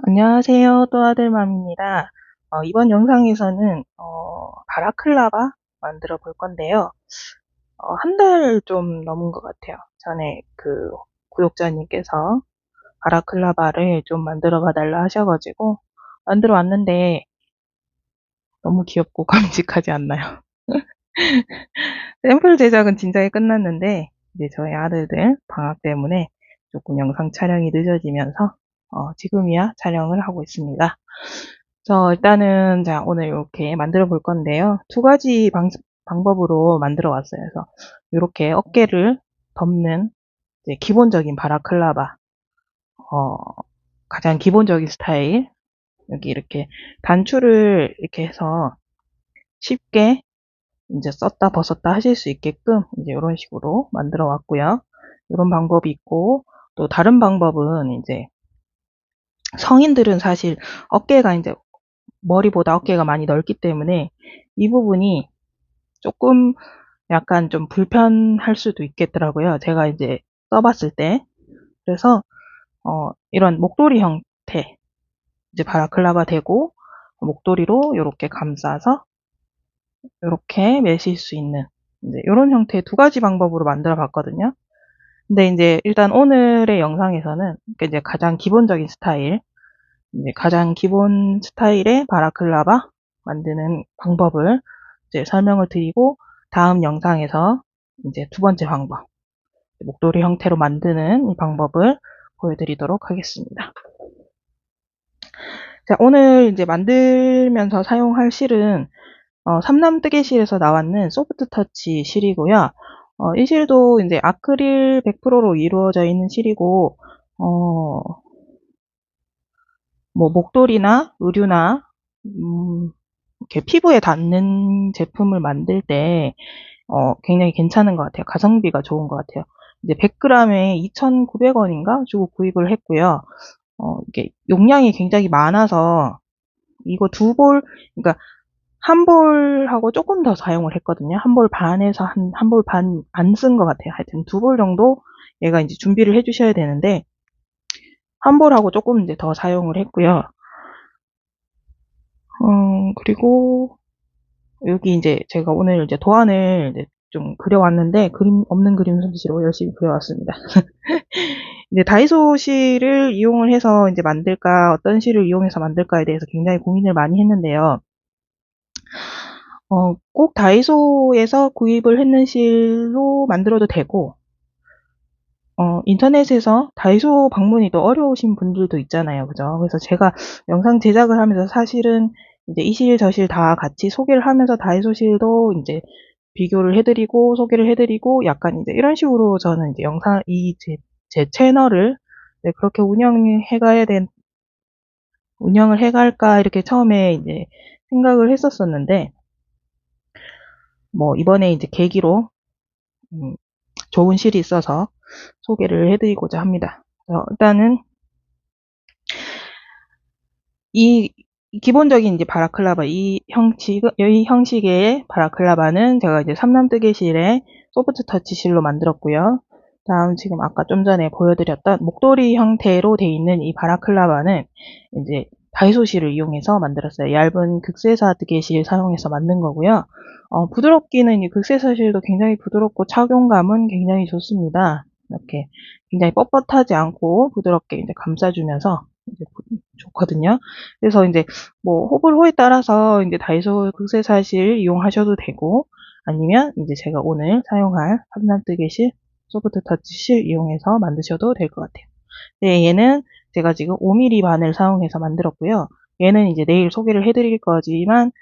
안녕하세요. 또 아들맘입니다. 이번 영상에서는 바라클라바 만들어 볼 건데요. 한 달 좀 넘은 것 같아요. 전에 그 구독자님께서 바라클라바를 좀 만들어 봐달라 하셔가지고 만들어 왔는데 너무 귀엽고 감직하지 않나요? 샘플 제작은 진작에 끝났는데 이제 저희 아들들 방학 때문에 조금 영상 촬영이 늦어지면서 지금이야 촬영을 하고 있습니다. 일단은 자 오늘 이렇게 만들어 볼 건데요. 두 가지 방법으로 만들어 왔어요. 그래서 이렇게 어깨를 덮는 이제 기본적인 바라클라바, 어, 가장 기본적인 스타일. 여기 이렇게 단추를 이렇게 해서 쉽게 이제 썼다 벗었다 하실 수 있게끔 이제 이런 식으로 만들어 왔고요. 이런 방법이 있고, 또 다른 방법은 이제 성인들은 사실 어깨가 이제 머리보다 어깨가 많이 넓기 때문에 이 부분이 조금 약간 좀 불편할 수도 있겠더라고요. 제가 이제 써봤을 때. 그래서 이런 목도리 형태, 이제 바라클라바 되고 목도리로 이렇게 감싸서 이렇게 매실 수 있는 이제 이런 형태의 두 가지 방법으로 만들어 봤거든요. 근데 이제 일단 오늘의 영상에서는 이제 가장 기본적인 스타일, 이제 가장 기본 스타일의 바라클라바 만드는 방법을 이제 설명을 드리고, 다음 영상에서 이제 두 번째 방법, 목도리 형태로 만드는 이 방법을 보여드리도록 하겠습니다. 자, 오늘 이제 만들면서 사용할 실은 삼남뜨개실에서 나왔는 소프트 터치 실이고요. 이 실도 이제 아크릴 100%로 이루어져 있는 실이고, 뭐 목도리나 의류나 이렇게 피부에 닿는 제품을 만들 때 굉장히 괜찮은 것 같아요. 가성비가 좋은 것 같아요. 이제 100g에 2,900원인가 주고 구입을 했고요. 이게 용량이 굉장히 많아서 이거 그러니까 한 볼하고 조금 더 사용을 했거든요. 한 볼 반에서 한 볼 반 안 쓴 것 같아요. 하여튼 두 볼 정도 얘가 이제 준비를 해주셔야 되는데 한 볼하고 조금 이제 더 사용을 했고요. 그리고 여기 이제 제가 오늘 이제 도안을 이제 좀 그려왔는데 그림 없는 그림 솜씨로 열심히 그려왔습니다. 이제 다이소 실을 이용을 해서 이제 만들까, 어떤 실을 이용해서 만들까에 대해서 굉장히 고민을 많이 했는데요. 꼭 다이소에서 구입을 했는 실로 만들어도 되고, 인터넷에서 다이소 방문이 또 어려우신 분들도 있잖아요. 그죠? 그래서 제가 영상 제작을 하면서 사실은 이제 이 실, 저 실 다 같이 소개를 하면서 다이소 실도 이제 비교를 해드리고, 소개를 해드리고, 약간 이제 이런 식으로 저는 이제 제 채널을 그렇게 운영을 해갈까, 이렇게 처음에 이제 생각을 했었었는데, 뭐, 이번에 이제 계기로, 좋은 실이 있어서 소개를 해드리고자 합니다. 일단은, 이 기본적인 이제 바라클라바, 이 형식의 바라클라바는 제가 이제 삼남뜨개실의 소프트 터치 실로 만들었고요. 다음 지금 아까 좀 전에 보여드렸던 목도리 형태로 돼 있는 이 바라클라바는 이제 다이소 실을 이용해서 만들었어요. 얇은 극세사 뜨개실 사용해서 만든 거고요. 부드럽기는 이 극세사 실도 굉장히 부드럽고 착용감은 굉장히 좋습니다. 이렇게 굉장히 뻣뻣하지 않고 부드럽게 이제 감싸주면서 이제 좋거든요. 그래서 이제 뭐 호불호에 따라서 이제 다이소 극세사실 이용하셔도 되고, 아니면 이제 제가 오늘 사용할 삼남뜨개실 소프트 터치 실 이용해서 만드셔도 될 것 같아요. 네, 얘는 제가 지금 5mm 바늘 사용해서 만들었고요. 얘는 이제 내일 소개를 해드릴 거지만,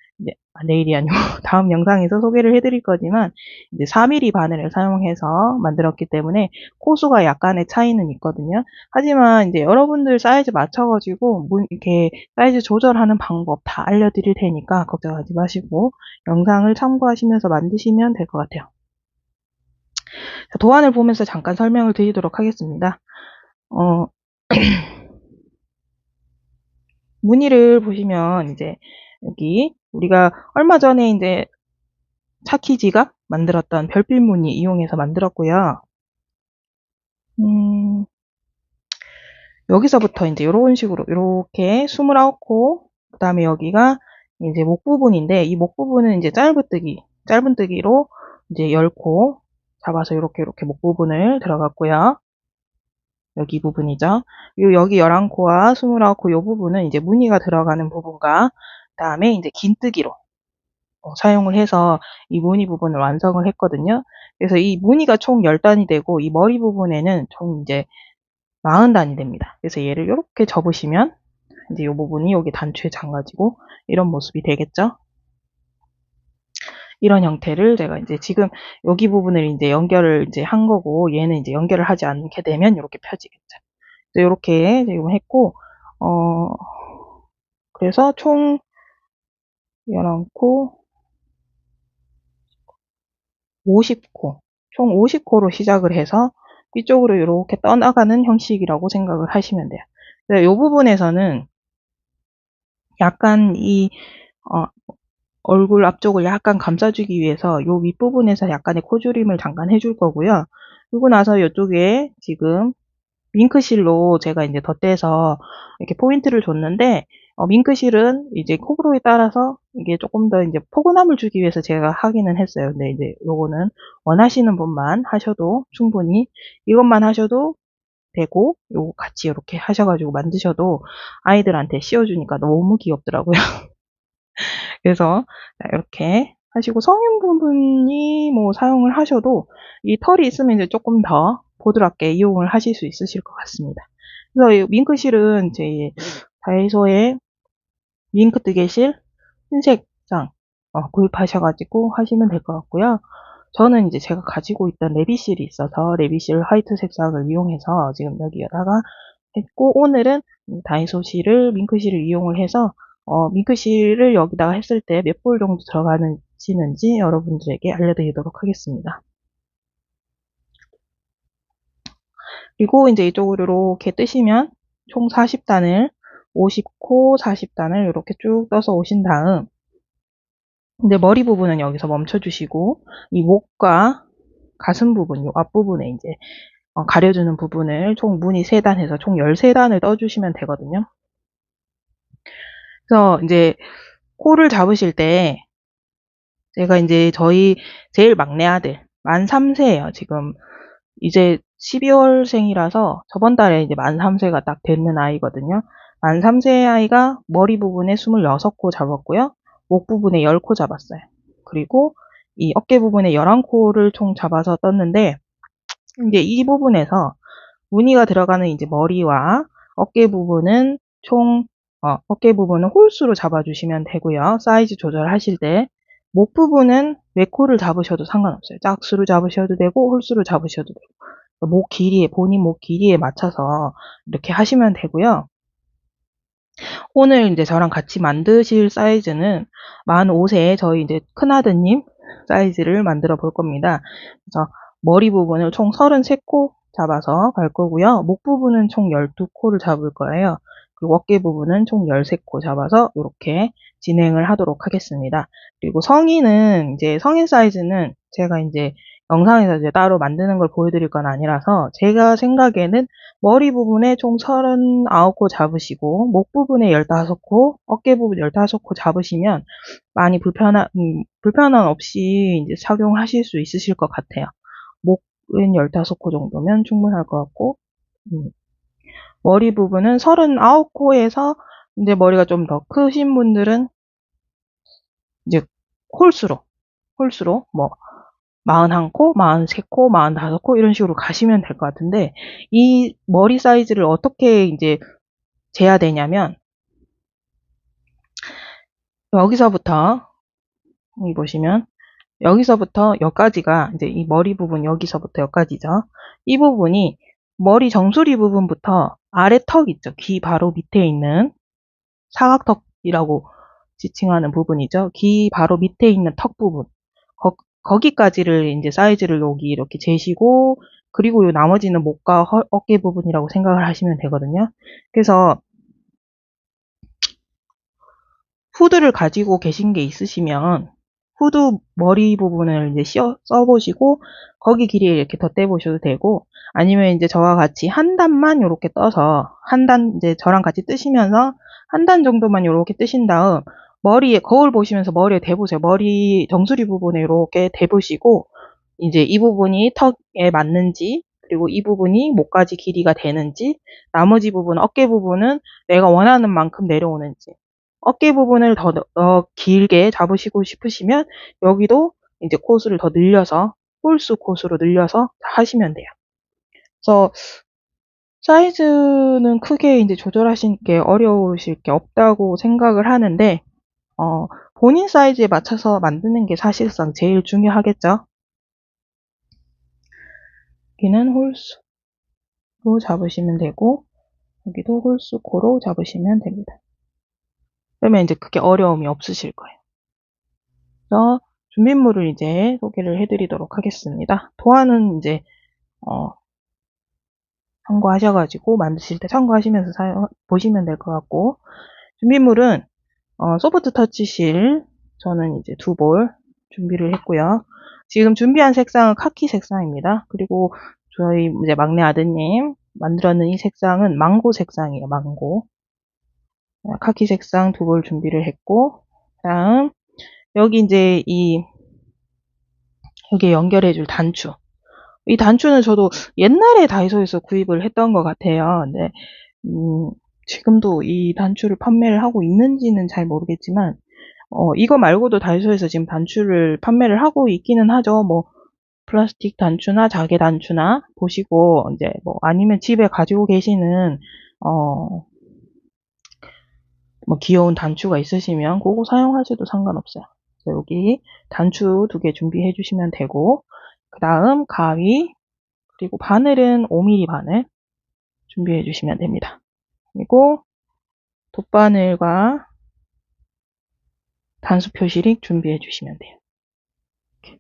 내일이 아니고 다음 영상에서 소개를 해드릴 거지만, 이제 4mm 바늘을 사용해서 만들었기 때문에 코수가 약간의 차이는 있거든요. 하지만 이제 여러분들 사이즈 맞춰가지고 이렇게 사이즈 조절하는 방법 다 알려드릴 테니까 걱정하지 마시고 영상을 참고하시면서 만드시면 될 것 같아요. 도안을 보면서 잠깐 설명을 드리도록 하겠습니다. 무늬를 보시면 이제 여기 우리가 얼마 전에 이제 차키지가 만들었던 별빛 무늬 이용해서 만들었고요. 여기서부터 이제 이런 식으로 이렇게 29코, 그 다음에 여기가 이제 목 부분인데 이 목 부분은 이제 짧은 뜨기로 이제 10코 잡아서 이렇게 목 부분을 들어갔고요. 여기 부분이죠. 여기 11코와 29코 이 부분은 이제 무늬가 들어가는 부분과 그다음에 이제 긴뜨기로 사용을 해서 이 무늬 부분을 완성을 했거든요. 그래서 이 무늬가 총 10단이 되고 이 머리 부분에는 총 이제 40단이 됩니다. 그래서 얘를 이렇게 접으시면 이제 이 부분이 여기 단추에 잠가지고 이런 모습이 되겠죠. 이런 형태를 제가 이제 지금 여기 부분을 이제 연결을 이제 한 거고 얘는 이제 연결을 하지 않게 되면 이렇게 펴지겠죠. 이렇게 지금 했고 그래서 총 11코 50코 총 50코로 시작을 해서 이쪽으로 이렇게 떠나가는 형식이라고 생각을 하시면 돼요. 이 부분에서는 약간 이 얼굴 앞쪽을 약간 감싸주기 위해서 이 윗부분에서 약간의 코줄임을 잠깐 해줄 거고요. 그리고 나서 이쪽에 지금 밍크실로 제가 이제 덧대서 이렇게 포인트를 줬는데, 밍크실은 이제 호불호에 따라서 이게 조금 더 이제 포근함을 주기 위해서 제가 하기는 했어요. 근데 이제 요거는 원하시는 분만 하셔도 충분히 이것만 하셔도 되고, 요거 같이 이렇게 하셔가지고 만드셔도 아이들한테 씌워주니까 너무 귀엽더라고요. 그래서 이렇게 하시고 성인 부분이 뭐 사용을 하셔도 이 털이 있으면 이제 조금 더 보드랍게 이용을 하실 수 있으실 것 같습니다. 그래서 이 밍크실은 제 다이소에 밍크 뜨개실 흰색상 구입하셔가지고 하시면 될 것 같고요. 저는 이제 제가 가지고 있던 레비실이 있어서 레비실 화이트 색상을 이용해서 지금 여기에다가 했고, 오늘은 다이소 실을 밍크실을 이용을 해서 밍크실을 여기다가 했을 때 몇 볼 정도 들어가는지 여러분들에게 알려드리도록 하겠습니다. 그리고 이제 이쪽으로 이렇게 뜨시면 총 40단을 50코 40단을 이렇게 쭉 떠서 오신 다음 근데 머리 부분은 여기서 멈춰주시고 이 목과 가슴 부분, 이 앞부분에 이제 가려주는 부분을 총 무늬 3단 해서 총 13단을 떠주시면 되거든요. 그래서 이제 코를 잡으실 때 제가 이제 저희 제일 막내 아들 만 3세예요. 지금 이제 12월생이라서 저번 달에 이제 만 3세가 딱 되는 아이거든요. 만 3세 아이가 머리 부분에 26코 잡았고요. 목 부분에 10코 잡았어요. 그리고 이 어깨 부분에 11코를 총 잡아서 떴는데 이제 이 부분에서 무늬가 들어가는 이제 머리와 어깨 부분은 어깨 부분은 홀수로 잡아주시면 되고요. 사이즈 조절하실 때 목 부분은 외코를 잡으셔도 상관없어요. 짝수로 잡으셔도 되고 홀수로 잡으셔도 되고 목 길이에 본인 목 길이에 맞춰서 이렇게 하시면 되고요. 오늘 이제 저랑 같이 만드실 사이즈는 만 5세 저희 이제 큰아드님 사이즈를 만들어 볼 겁니다. 그래서 머리 부분을 총 33코 잡아서 갈 거고요. 목 부분은 총 12코를 잡을 거예요. 그리고 어깨 부분은 총 13코 잡아서 이렇게 진행을 하도록 하겠습니다. 그리고 성인은 이제 성인 사이즈는 제가 이제 영상에서 이제 따로 만드는 걸 보여드릴 건 아니라서 제가 생각에는 머리 부분에 총 39코 잡으시고 목 부분에 15코, 어깨 부분 15코 잡으시면 많이 불편함 없이 이제 착용하실 수 있으실 것 같아요. 목은 15코 정도면 충분할 것 같고 머리 부분은 39코에서 이제 머리가 좀 더 크신 분들은 이제 홀수로 뭐 41코, 43코, 45코 이런 식으로 가시면 될 것 같은데 이 머리 사이즈를 어떻게 이제 재야 되냐면 여기서부터 여기 보시면 여기서부터 여기까지가 이제 이 머리 부분 여기서부터 여기까지죠. 이 부분이 머리 정수리 부분부터 아래 턱 있죠. 귀 바로 밑에 있는 사각턱이라고 지칭하는 부분이죠. 귀 바로 밑에 있는 턱 부분. 거기까지를 이제 사이즈를 여기 이렇게 재시고 그리고 요 나머지는 목과 어깨 부분이라고 생각을 하시면 되거든요. 그래서 후드를 가지고 계신 게 있으시면 후드 머리 부분을 이제 써보시고 거기 길이에 이렇게 덧대보셔도 되고, 아니면 이제 저와 같이 한 단만 이렇게 떠서 한 단 이제 저랑 같이 뜨시면서 한 단 정도만 이렇게 뜨신 다음 머리에 거울 보시면서 머리에 대보세요. 머리 정수리 부분에 이렇게 대보시고 이제 이 부분이 턱에 맞는지, 그리고 이 부분이 목까지 길이가 되는지, 나머지 부분 어깨 부분은 내가 원하는 만큼 내려오는지, 어깨 부분을 더 길게 잡으시고 싶으시면 여기도 이제 코수를 더 늘려서 홀수 코수로 늘려서 하시면 돼요. 그래서 사이즈는 크게 이제 조절하시는 게 어려우실 게 없다고 생각을 하는데, 본인 사이즈에 맞춰서 만드는 게 사실상 제일 중요하겠죠. 여기는 홀수로 잡으시면 되고, 여기도 홀수 코로 잡으시면 됩니다. 그러면 이제 크게 어려움이 없으실 거예요. 그래서 준비물을 이제 소개를 해드리도록 하겠습니다. 도안은 이제 참고하셔가지고 만드실 때 참고하시면서 보시면 될 것 같고, 준비물은 소프트 터치실 저는 이제 2볼 준비를 했고요. 지금 준비한 색상은 카키 색상입니다. 그리고 저희 이제 막내 아드님 만들었는 이 색상은 망고 색상이에요. 망고. 카키 색상 2볼 준비를 했고, 다음 여기 이제 여기에 연결해줄 단추. 이 단추는 저도 옛날에 다이소에서 구입을 했던 것 같아요. 근데 지금도 이 단추를 판매를 하고 있는지는 잘 모르겠지만, 이거 말고도 다이소에서 지금 단추를 판매를 하고 있기는 하죠. 뭐 플라스틱 단추나 자개 단추나 보시고, 이제 뭐 아니면 집에 가지고 계시는 뭐 귀여운 단추가 있으시면 그거 사용하셔도 상관없어요. 그래서 여기 단추 2개 준비해 주시면 되고, 그 다음 가위, 그리고 바늘은 5mm 바늘 준비해 주시면 됩니다. 그리고 돗바늘과 단수 표시릭 준비해 주시면 돼요. 이렇게.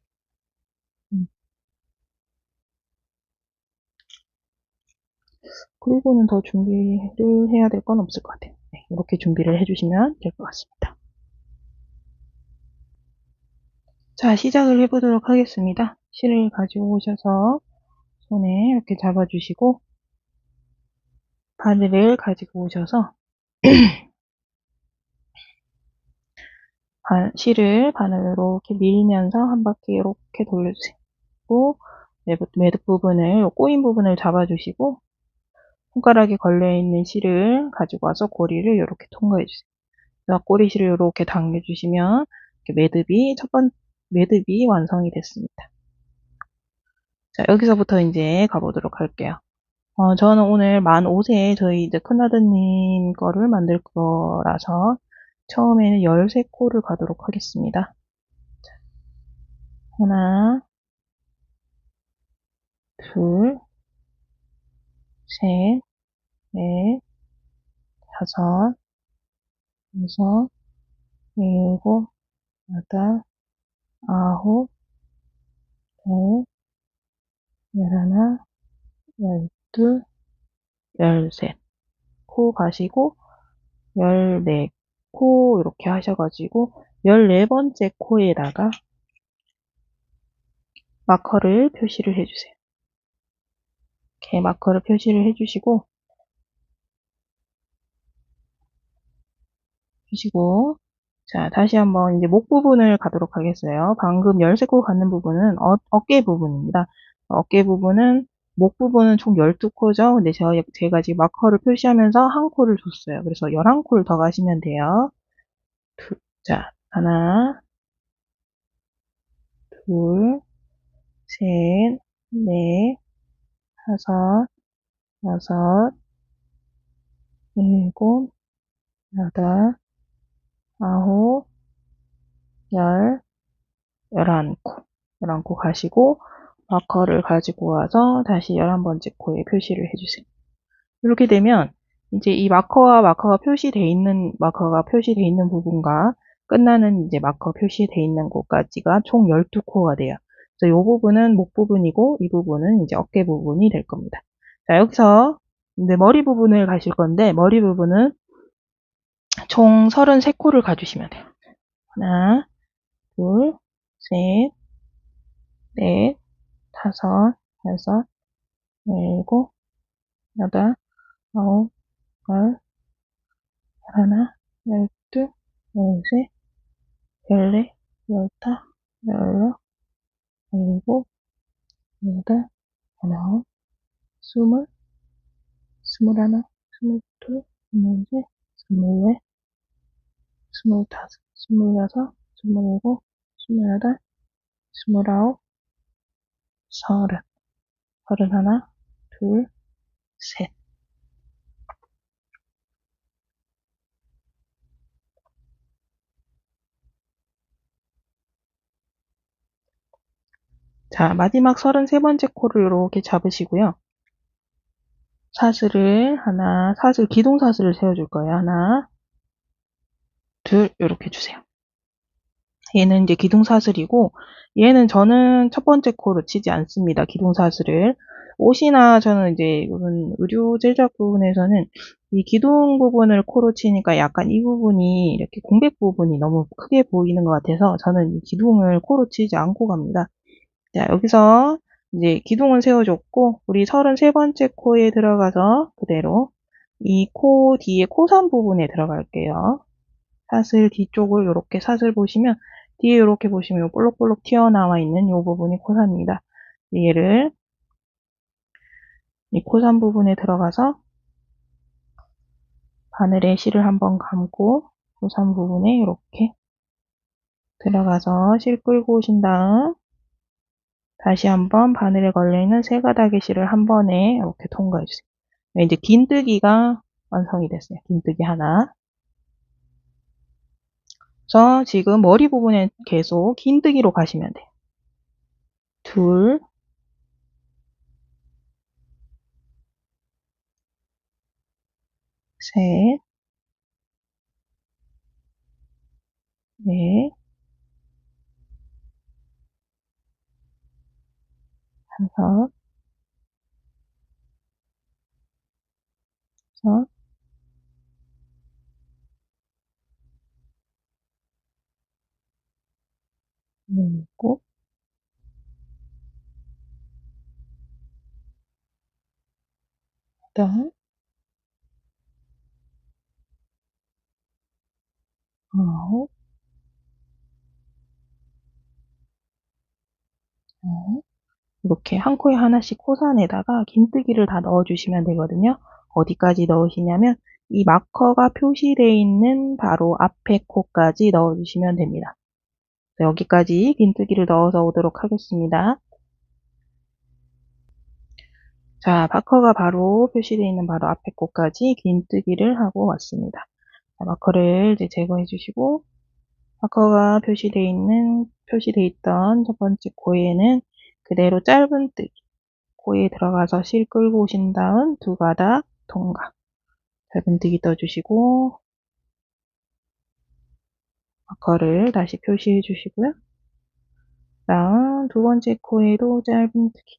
그리고는 더 준비를 해야 될 건 없을 것 같아요. 네, 이렇게 준비를 해주시면 될 것 같습니다. 자, 시작을 해보도록 하겠습니다. 실을 가지고 오셔서 손에 이렇게 잡아주시고, 바늘을 가지고 오셔서 실을 바늘로 이렇게 밀면서 한 바퀴 이렇게 돌려주세요. 그리고 매듭 부분을, 꼬인 부분을 잡아주시고, 손가락에 걸려있는 실을 가지고 와서 고리를 이렇게 통과해주세요. 그래서 꼬리실을 이렇게 당겨주시면 매듭이 완성이 됐습니다. 자, 여기서부터 이제 가보도록 할게요. 저는 오늘 만 5세 저희 이제 큰아드님 거를 만들 거라서 처음에는 13코를 가도록 하겠습니다. 자, 하나, 둘, 셋, 넷, 다섯, 여섯, 일곱, 여덟, 아홉, 열, 열하나, 열둘, 열셋. 코 가시고 14코 이렇게 하셔가지고 14번째 코에다가 마커를 표시를 해주세요. 이렇게 마커를 표시를 해주시고 자, 다시 한번 이제 목 부분을 가도록 하겠어요. 방금 13코 갖는 부분은 어깨 부분입니다. 어깨 부분은 목 부분은 총 12코죠. 근데 제가 지금 마커를 표시하면서 한 코를 줬어요. 그래서 11코를 더 가시면 돼요. 자, 하나, 둘, 셋, 넷, 다섯, 여섯, 일곱, 여덟, 아홉, 열, 11코. 11코 가시고, 마커를 가지고 와서 다시 11번째 코에 표시를 해주세요. 이렇게 되면, 이제 이 마커가 표시되어 있는 부분과 끝나는 이제 마커 표시되어 있는 곳까지가 총 12코가 돼요. 그래서 이 부분은 목 부분이고, 이 부분은 이제 어깨 부분이 될 겁니다. 자, 여기서 이제 머리 부분을 가실 건데, 머리 부분은 총 33코를 가주시면 돼요. 하나, 둘, 셋, 넷, 다섯, 여섯, 일곱, 여덟, 아홉, 열, 열하나, 열둘, 열셋, 열넷, 열다, 열여섯, 열일곱, 여덟, 열아홉, 스물, 스물하나, 스물둘, 스물셋, 스물넷, 스물다섯, 스물여섯, 스물일곱, 스물여덟, 스물아홉, 서른, 서른하나, 둘, 셋. 자, 마지막 33번째 코를 이렇게 잡으시고요. 사슬, 기둥사슬을 세워줄 거예요. 하나, 둘, 이렇게 주세요. 얘는 이제 기둥사슬이고, 얘는 저는 첫 번째 코로 치지 않습니다. 기둥사슬을. 옷이나 저는 이제 이런 의류 제작 부분에서는 이 기둥 부분을 코로 치니까 약간 이 부분이 이렇게 공백 부분이 너무 크게 보이는 것 같아서 저는 이 기둥을 코로 치지 않고 갑니다. 자, 여기서 이제 기둥은 세워줬고, 우리 33번째 코에 들어가서 그대로 이 코 뒤에 코선 부분에 들어갈게요. 사슬 뒤쪽을 이렇게 사슬 보시면 뒤에 이렇게 보시면 볼록볼록 튀어나와 있는 이 부분이 코선입니다. 얘를 이 코선 부분에 들어가서 바늘에 실을 한번 감고 코선 부분에 이렇게 들어가서 실 끌고 오신 다음 다시 한번 바늘에 걸려있는 세 가닥의 실을 한 번에 이렇게 통과해주세요. 이제 긴뜨기가 완성이 됐어요. 긴뜨기 하나. 그래서 지금 머리 부분에 계속 긴뜨기로 가시면 돼요. 둘, 셋, 넷, 다섯, 여섯, 일곱, 여덟, 아홉, 열. 이렇게 한 코에 하나씩 코선에다가 긴뜨기를 다 넣어주시면 되거든요. 어디까지 넣으시냐면 이 마커가 표시되어 있는 바로 앞에 코까지 넣어주시면 됩니다. 여기까지 긴뜨기를 넣어서 오도록 하겠습니다. 자, 마커가 바로 표시되어 있는 바로 앞에 코까지 긴뜨기를 하고 왔습니다. 자, 마커를 이제 제거해 주시고 마커가 표시되어 있던 첫 번째 코에는 그대로 짧은뜨기 코에 들어가서 실 끌고 오신 다음 두 가닥 통과 짧은뜨기 떠주시고 마커를 다시 표시해 주시고요. 다음 두 번째 코에도 짧은뜨기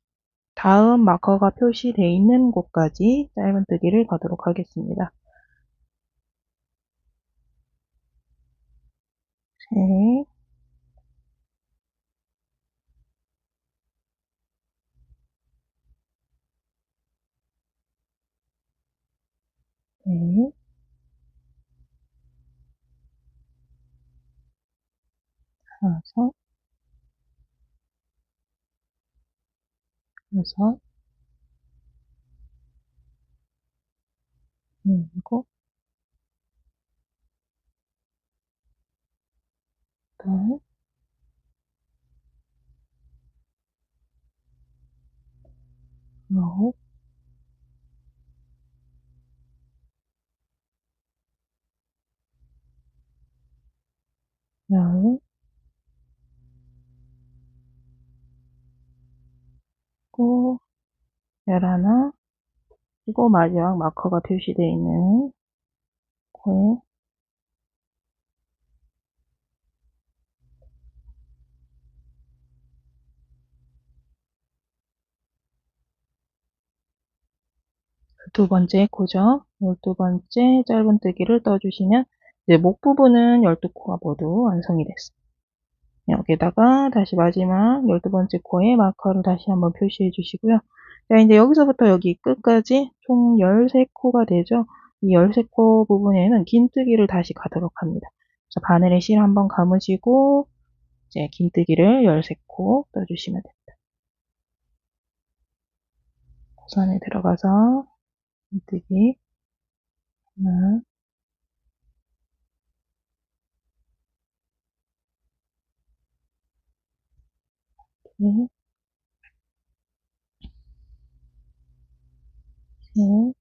다음 마커가 표시되어 있는 곳까지 짧은뜨기를 가도록 하겠습니다. 셋, 넷, 다섯, 여섯, 일곱, 여덟, 아홉, 열, 고, 열하나, 그리고 마지막 마커가 표시되어 있는 코에 두 번째 코죠. 12번째 짧은뜨기를 떠주시면 이제 목 부분은 12코가 모두 완성이 됐습니다. 여기다가 다시 마지막 12번째 코에 마커를 다시 한번 표시해 주시고요. 자, 이제 여기서부터 여기 끝까지 총 13코가 되죠. 이 13코 부분에는 긴뜨기를 다시 가도록 합니다. 자, 바늘에 실 한번 감으시고 이제 긴뜨기를 13코 떠주시면 됩니다. 고선에 들어가서 긴뜨기 하나, 둘, 셋,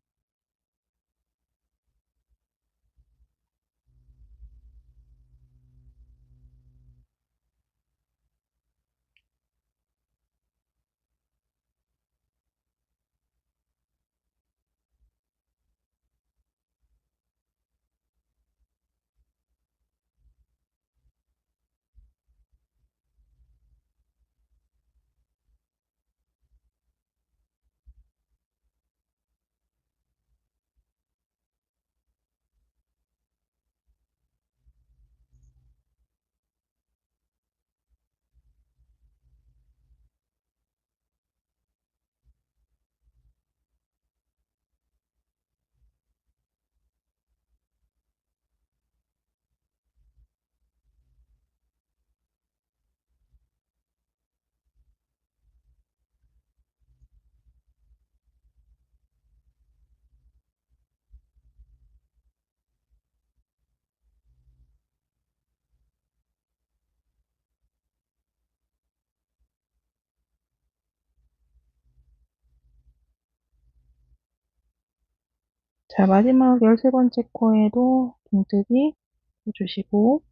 자, 마지막 13번째 코에도 긴뜨기 해주시고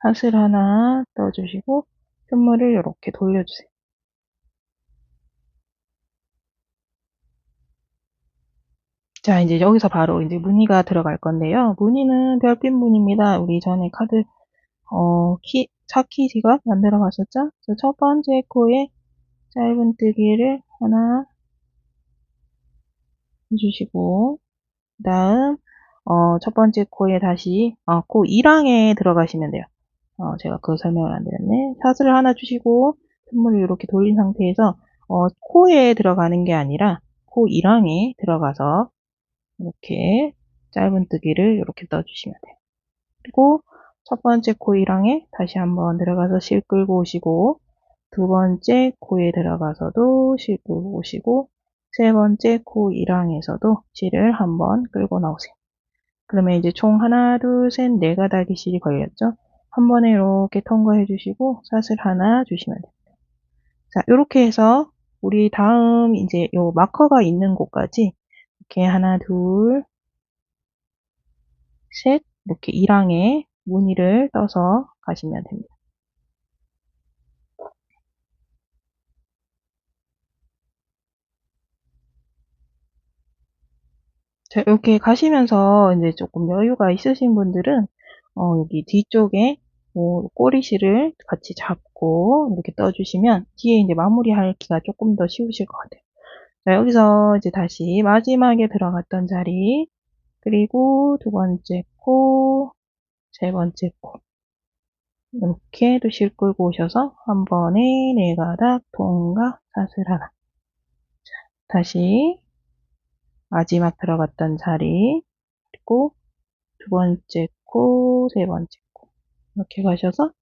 사슬 하나 떠주시고 흉물을 이렇게 돌려주세요. 자, 이제 여기서 바로 이제 무늬가 들어갈 건데요. 무늬는 별빛 무늬입니다. 우리 전에 카드 차키지가 만들어 봤었죠? 그래서 첫 번째 코에 짧은뜨기를 하나 해주시고 그 다음 첫 번째 코에 다시 코 1항에 들어가시면 돼요. 제가 그 설명을 안 드렸네. 사슬을 하나 주시고 흉물을 이렇게 돌린 상태에서 코에 들어가는 게 아니라 코 1항에 들어가서 이렇게 짧은뜨기를 이렇게 떠주시면 돼요. 그리고 첫 번째 코 1항에 다시 한번 들어가서 실 끌고 오시고 두 번째 코에 들어가서도 실 끌고 오시고 세 번째 코 1항에서도 실을 한번 끌고 나오세요. 그러면 이제 총 하나, 둘, 셋, 네 가닥의 실이 걸렸죠? 한 번에 이렇게 통과해 주시고 사슬 하나 주시면 됩니다. 자, 이렇게 해서 우리 다음 이제 요 마커가 있는 곳까지 이렇게 하나, 둘, 셋 이렇게 1항에 무늬를 떠서 가시면 됩니다. 자, 이렇게 가시면서 이제 조금 여유가 있으신 분들은 여기 뒤쪽에 꼬리실을 같이 잡고 이렇게 떠주시면 뒤에 이제 마무리하기가 조금 더 쉬우실 것 같아요. 자, 여기서 이제 다시 마지막에 들어갔던 자리 그리고 두 번째 코, 세 번째 코 이렇게 또 실 끌고 오셔서 한 번에 네 가닥 통과 사슬 하나 다시 마지막 들어갔던 자리 그리고 두 번째 코, 세 번째 코 이렇게 가셔서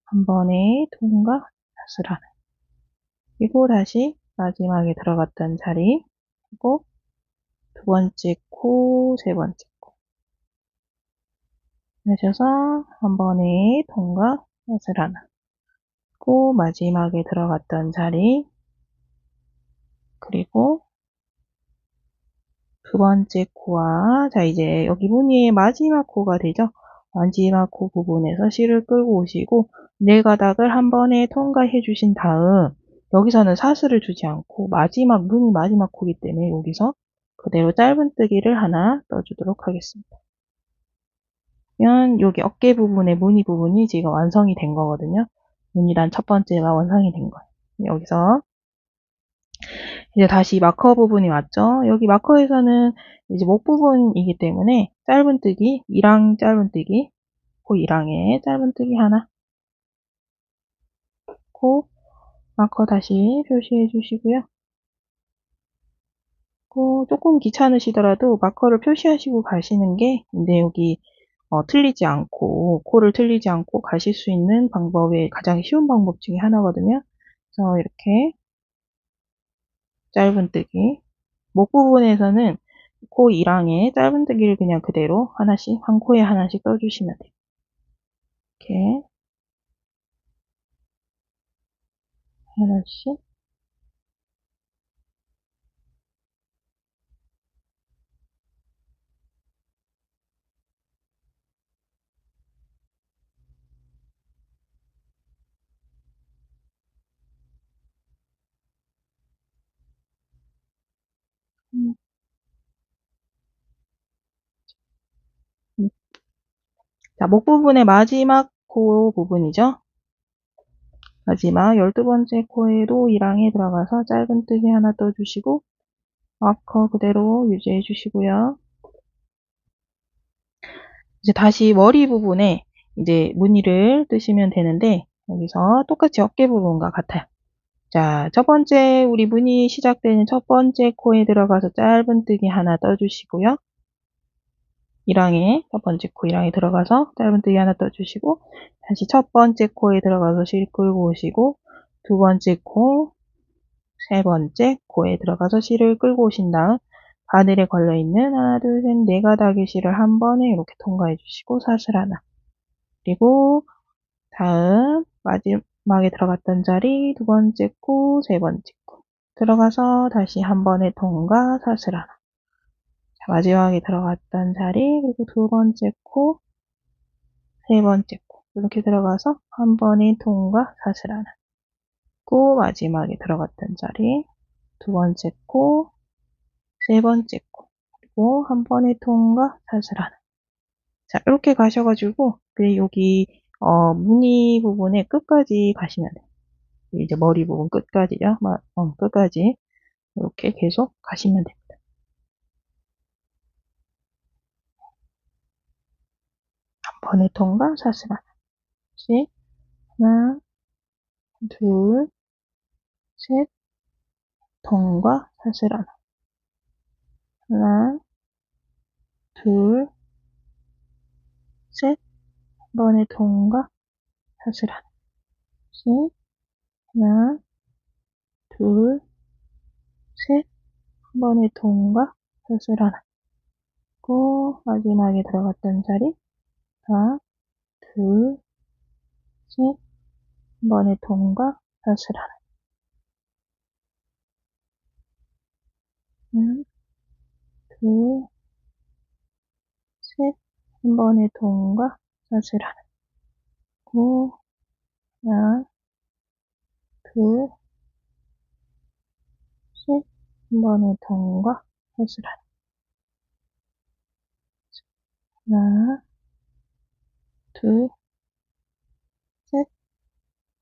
한 번에 통과 사슬 하나 그리고 다시 마지막에 들어갔던 자리 그리고 두 번째 코, 세 번째 코 하셔서 한 번에 통과 사슬 하나 그리고 마지막에 들어갔던 자리 그리고 두 번째 코와 자 이제 여기 무늬의 마지막 코가 되죠. 마지막 코 부분에서 실을 끌고 오시고 네 가닥을 한 번에 통과해 주신 다음 여기서는 사슬을 주지 않고 마지막 무늬 마지막 코기 때문에 여기서 그대로 짧은뜨기를 하나 떠주도록 하겠습니다. 그러면 여기 어깨 부분의 무늬 부분이 지금 완성이 된 거거든요. 무늬란 첫 번째가 완성이 된 거예요. 여기서 이제 다시 마커 부분이 왔죠. 여기 마커에서는 이제 목 부분이기 때문에 짧은뜨기, 이랑 짧은뜨기, 코 2랑에 짧은뜨기 하나, 코 마커 다시 표시해 주시고요. 조금 귀찮으시더라도 마커를 표시하시고 가시는 게 근데 여기 틀리지 않고 코를 틀리지 않고 가실 수 있는 방법의 가장 쉬운 방법 중에 하나거든요. 그래서 이렇게 짧은뜨기 목 부분에서는 코 2랑에 짧은뜨기를 그냥 그대로 하나씩 한 코에 하나씩 떠주시면 돼요. 이렇게 하나씩 음, 음. 자, 목 부분의 마지막 코 부분이죠. 마지막 12번째 코에도 2랑에 들어가서 짧은뜨기 하나 떠주시고 마커 그대로 유지해 주시고요. 이제 다시 머리 부분에 이제 무늬를 뜨시면 되는데 여기서 똑같이 어깨 부분과 같아요. 자, 첫 번째 우리 무늬 시작되는 첫 번째 코에 들어가서 짧은뜨기 하나 떠주시고요. 1항에 첫 번째 코 1항에 들어가서 짧은뜨기 하나 떠주시고 다시 첫 번째 코에 들어가서 실 끌고 오시고 두 번째 코, 세 번째 코에 들어가서 실을 끌고 오신 다음 바늘에 걸려있는 하나, 둘, 셋, 네 가닥의 실을 한 번에 이렇게 통과해 주시고 사슬 하나. 그리고 다음 마지막에 들어갔던 자리 두 번째 코, 세 번째 코 들어가서 다시 한 번에 통과 사슬 하나. 자, 마지막에 들어갔던 자리 그리고 두 번째 코, 세 번째 코 이렇게 들어가서 한 번에 통과 사슬 하나. 코 마지막에 들어갔던 자리 두 번째 코, 세 번째 코 그리고 한 번에 통과 사슬 하나. 자, 이렇게 가셔가지고 여기 무늬 부분의 끝까지 가시면 돼요. 이제 머리 부분 끝까지요. 끝까지 이렇게 계속 가시면 됩니다. 한 번에 통과 사슬 하나씩 하나, 둘, 셋, 통과 사슬 하나. 하나, 둘, 셋, 한 번에 통과 사슬 하나씩 하나, 둘, 셋, 한 번에 통과 사슬 하나. 고 마지막에 들어갔던 자리 하나, 둘, 셋, 한 번에 통과 사슬 하나. 하나, 둘, 셋, 한 번에 통과 사슬 하나. 고 하나, 둘, 셋, 한 번에 통과 사슬 하나. 하나, 둘, 셋,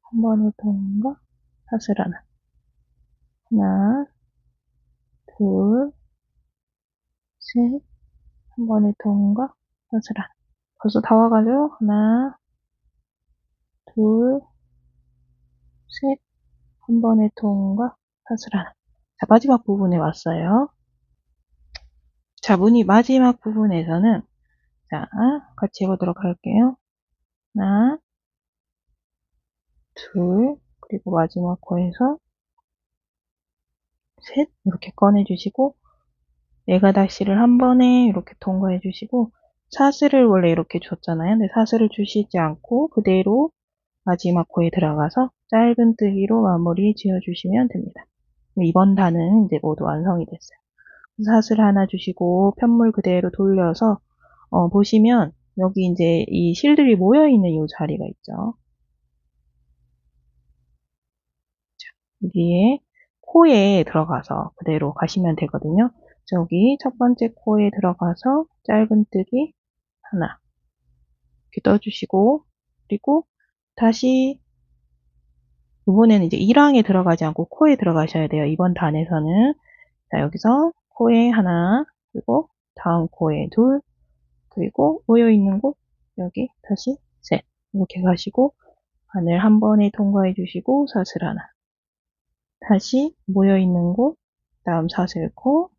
한 번에 통과 사슬 하나. 하나, 둘, 셋, 한 번에 통과 사슬 하나. 벌써 다 와가지고 하나, 둘, 셋, 한 번에 통과 사슬 하나. 자, 마지막 부분에 왔어요. 자, 무늬 마지막 부분에서는 자, 같이 해보도록 할게요. 하나, 둘, 그리고 마지막 코에서 셋 이렇게 꺼내주시고 네 가닥실을 한 번에 이렇게 통과해 주시고 사슬을 원래 이렇게 줬잖아요. 근데 사슬을 주시지 않고 그대로 마지막 코에 들어가서 짧은뜨기로 마무리 지어주시면 됩니다. 이번 단은 이제 모두 완성이 됐어요. 사슬 하나 주시고 편물 그대로 돌려서 보시면 여기 이제 이 실들이 모여있는 이 자리가 있죠. 여기에 코에 들어가서 그대로 가시면 되거든요. 저기 첫 번째 코에 들어가서 짧은뜨기 하나 이렇게 떠주시고 그리고 다시 이번에는 이제 1항에 들어가지 않고 코에 들어가셔야 돼요. 이번 단에서는. 자, 여기서 코에 하나, 그리고 다음 코에 둘, 그리고 모여있는 곳, 여기 다시 셋. 이렇게 가시고, 바늘 한 번에 통과해 주시고, 사슬 하나. 다시 모여있는 곳, 다음 사슬코,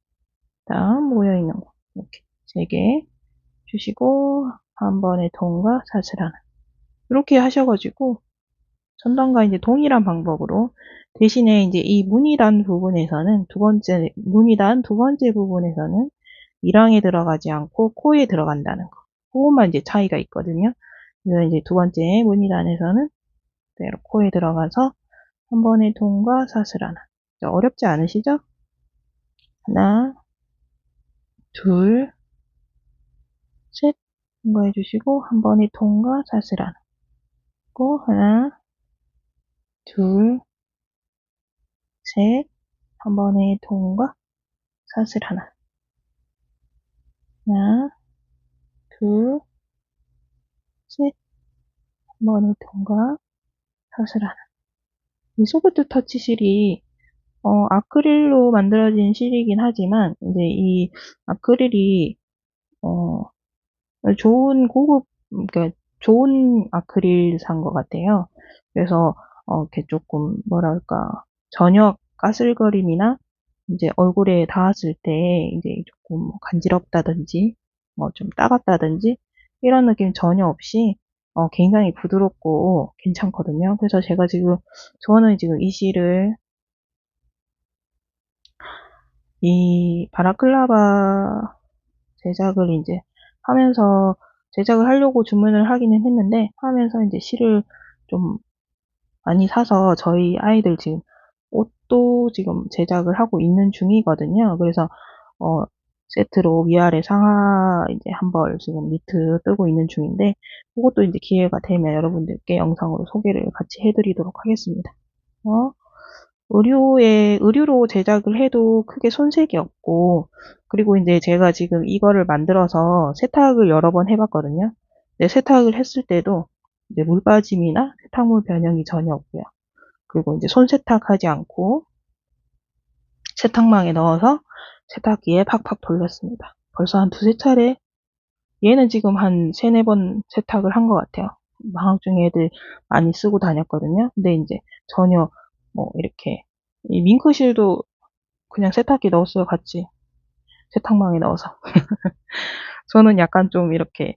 다음 모여있는 곳. 이렇게 3개 주시고, 한 번에 통과, 사슬 하나. 이렇게 하셔가지고, 전단과 이제 동일한 방법으로 대신에 이제 이 무늬단 부분에서는 무늬단 두 번째 부분에서는 1항에 들어가지 않고 코에 들어간다는 거. 그것만 이제 차이가 있거든요. 그래서 이제 두 번째 무늬단에서는 그대로 코에 들어가서 한 번에 통과 사슬 하나. 어렵지 않으시죠? 하나, 둘, 셋. 통과해 주시고 한 번에 통과 사슬 하나. 또 하나, 둘, 셋. 한 번에 통과 사슬 하나. 하나, 둘, 셋. 한 번에 통과 사슬 하나. 이 소프트 터치 실이 아크릴로 만들어진 실이긴 하지만 이제 이 아크릴이 좋은 고급, 그러니까 좋은 아크릴 산 것 같아요. 그래서 이렇게 조금 뭐랄까 저녁 까슬거림이나 이제 얼굴에 닿았을 때 이제 조금 간지럽다든지 뭐 좀 따갑다든지 이런 느낌 전혀 없이 굉장히 부드럽고 괜찮거든요. 그래서 제가 지금 저는 지금 이 실을 이 바라클라바 제작을 이제 하면서 제작을 하려고 주문을 하기는 했는데 하면서 이제 실을 좀 많이 사서 저희 아이들 지금 옷도 지금 제작을 하고 있는 중이거든요. 그래서 세트로 위아래 상하 이제 한 벌 지금 니트 뜨고 있는 중인데 그것도 이제 기회가 되면 여러분들께 영상으로 소개를 같이 해드리도록 하겠습니다. 의류로 제작을 해도 크게 손색이 없고, 그리고 이제 제가 지금 이거를 만들어서 세탁을 여러 번 해봤거든요. 근데 세탁을 했을 때도 이제 물 빠짐이나 세탁물 변형이 전혀 없고요. 그리고 이제 손 세탁하지 않고 세탁망에 넣어서 세탁기에 팍팍 돌렸습니다. 벌써 한 두세 차례, 얘는 지금 한 세네 번 세탁을 한 것 같아요. 방학 중에 애들 많이 쓰고 다녔거든요. 근데 이제 전혀 뭐 이렇게 이 밍크실도 그냥 세탁기 넣었어요, 같이. 세탁망에 넣어서. 저는 약간 좀 이렇게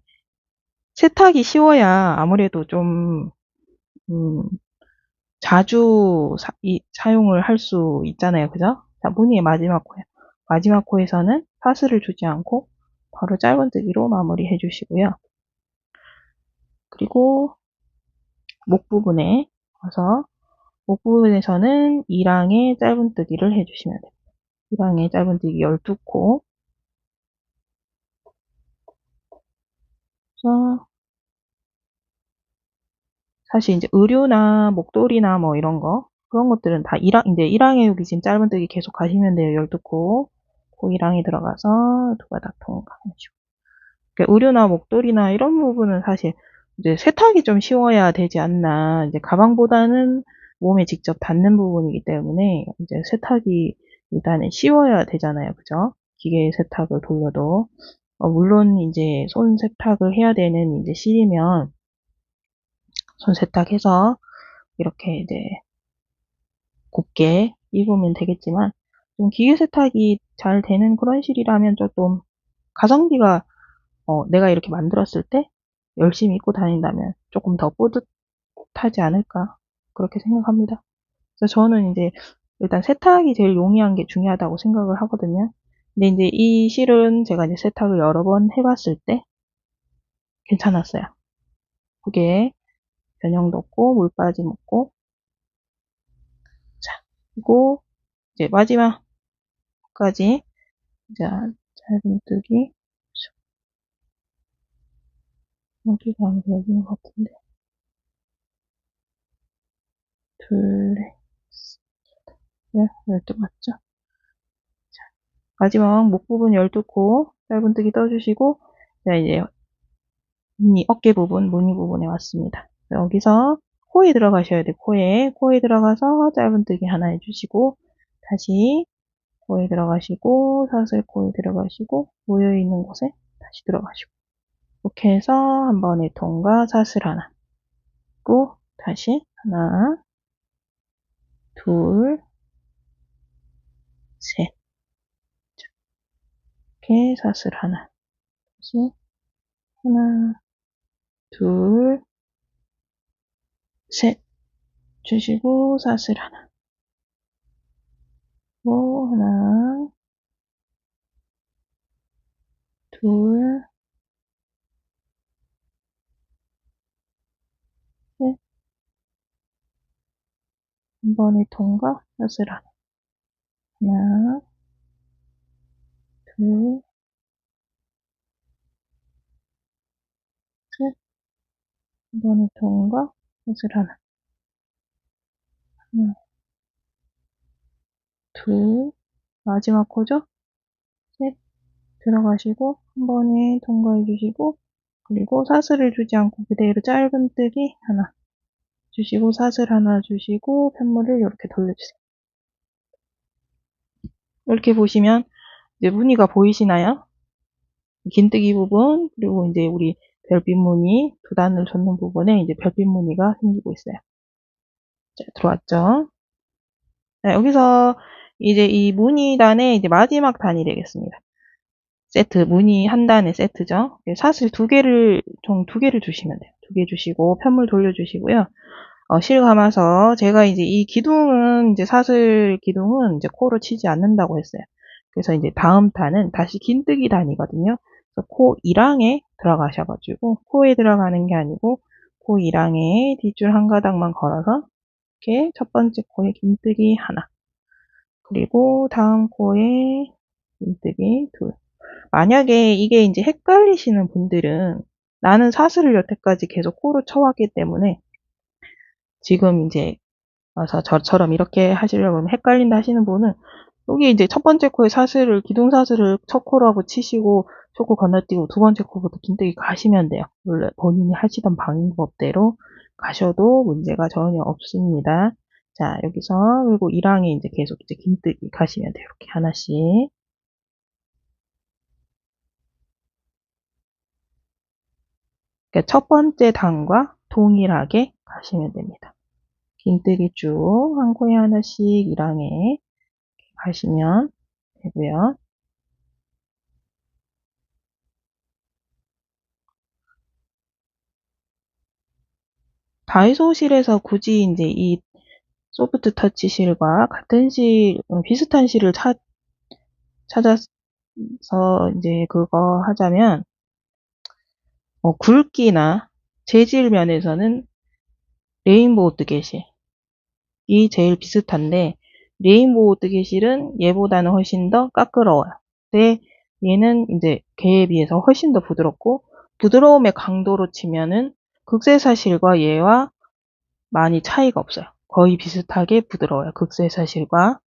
세탁이 쉬워야 아무래도 좀 음, 자주 사용을 할 수 있잖아요, 그죠? 자, 무늬의 마지막 코에 마지막 코에서는 파스를 주지 않고 바로 짧은뜨기로 마무리해 주시고요. 그리고 목 부분에 와서 목 부분에서는 2랑의 짧은뜨기를 해주시면 됩니다. 2랑의 짧은뜨기 12코. 그래서 사실 이제 의류나 목도리나 뭐 이런 거 그런 것들은 다 이제 1항에 여기 지금 짧은뜨기 계속 가시면 돼요. 12코. 그 1항에 들어가서 두 가닥 통과하시고. 그러니까 의류나 목도리나 이런 부분은 사실 이제 세탁이 좀 쉬워야 되지 않나. 이제 가방보다는 몸에 직접 닿는 부분이기 때문에 이제 세탁이 일단은 쉬워야 되잖아요. 그죠? 기계 세탁을 돌려도. 물론 이제 손 세탁을 해야 되는 이제 실이면 손 세탁해서 이렇게 이제 곱게 입으면 되겠지만 좀 기계 세탁이 잘 되는 그런 실이라면 조금 가성비가 내가 이렇게 만들었을 때 열심히 입고 다닌다면 조금 더 뿌듯하지 않을까 그렇게 생각합니다. 그래서 저는 이제 일단 세탁이 제일 용이한 게 중요하다고 생각을 하거든요. 근데 이제 이 실은 제가 이제 세탁을 여러 번 해봤을 때 괜찮았어요. 그게 변형도 없고 물 빠짐 없고. 자, 그리고 이제 마지막까지 자, 짧은뜨기 여기가 아니고 여기인 것 같은데 둘, 넷, 12 맞죠? 자, 마지막 목 부분 12코 짧은뜨기 떠주시고 자, 이제 어깨 부분, 무늬 부분에 왔습니다. 여기서 코에 들어가셔야 돼. 코에 들어가서 짧은뜨기 하나 해주시고 다시 코에 들어가시고 사슬 코에 들어가시고 모여있는 곳에 다시 들어가시고 이렇게 해서 한 번에 통과 사슬 하나 고 다시 하나 둘 셋 이렇게 사슬 하나 다시 하나 둘 셋 주시고 사슬 하나 또 하나 둘 셋 한 번에 통과 사슬 하나 하나 둘 셋 한 번에 통과 사슬 하나 하나 둘 마지막 코죠? 셋 들어가시고 한 번에 통과해 주시고 그리고 사슬을 주지 않고 그대로 짧은뜨기 하나 주시고 사슬 하나 주시고 펜물을 이렇게 돌려주세요. 이렇게 보시면 이제 무늬가 보이시나요? 긴뜨기 부분 그리고 이제 우리 별빛 무늬 두 단을 줬는 부분에 이제 별빛 무늬가 생기고 있어요. 자, 들어왔죠? 자, 여기서 이제 이 무늬단의 이제 마지막 단이 되겠습니다. 세트, 무늬 한 단의 세트죠. 사슬 총 두 개를 주시면 돼요. 두 개 주시고, 편물 돌려주시고요. 실 감아서, 제가 이제 이 기둥은, 이제 사슬 기둥은 이제 코로 치지 않는다고 했어요. 그래서 이제 다음 단은 다시 긴뜨기 단이거든요. 그래서 코 1항에 들어가셔가지고, 코에 들어가는 게 아니고, 코 1항에 뒷줄 한 가닥만 걸어서, 이렇게 첫 번째 코에 긴뜨기 하나. 그리고 다음 코에 긴뜨기 둘. 만약에 이게 이제 헷갈리시는 분들은 나는 사슬을 여태까지 계속 코로 쳐왔기 때문에 지금 이제 와서 저처럼 이렇게 하시려고 하면 헷갈린다 하시는 분은 여기 이제 첫 번째 코에 기둥 사슬을 첫 코로 하고 치시고 첫 코 건너뛰고 두 번째 코부터 긴뜨기 가시면 돼요. 원래 본인이 하시던 방법대로 가셔도 문제가 전혀 없습니다. 자, 여기서 그리고 1항에 이제 계속 이제 긴뜨기 가시면 돼요. 이렇게 하나씩. 그러니까 첫 번째 단과 동일하게 가시면 됩니다. 긴뜨기 쭉 한 코에 하나씩 1항에 가시면 되고요. 다이소 실에서 굳이 이제 이 소프트 터치 실과 같은 비슷한 실을 찾아서 이제 그거 하자면 굵기나 재질 면에서는 레인보우 뜨개실이 제일 비슷한데 레인보우 뜨개실은 얘보다는 훨씬 더 까끄러워요. 근데 얘는 이제 걔에 비해서 훨씬 더 부드럽고 부드러움의 강도로 치면은 극세사실과 얘와 많이 차이가 없어요. 거의 비슷하게 부드러워요. 극세사실과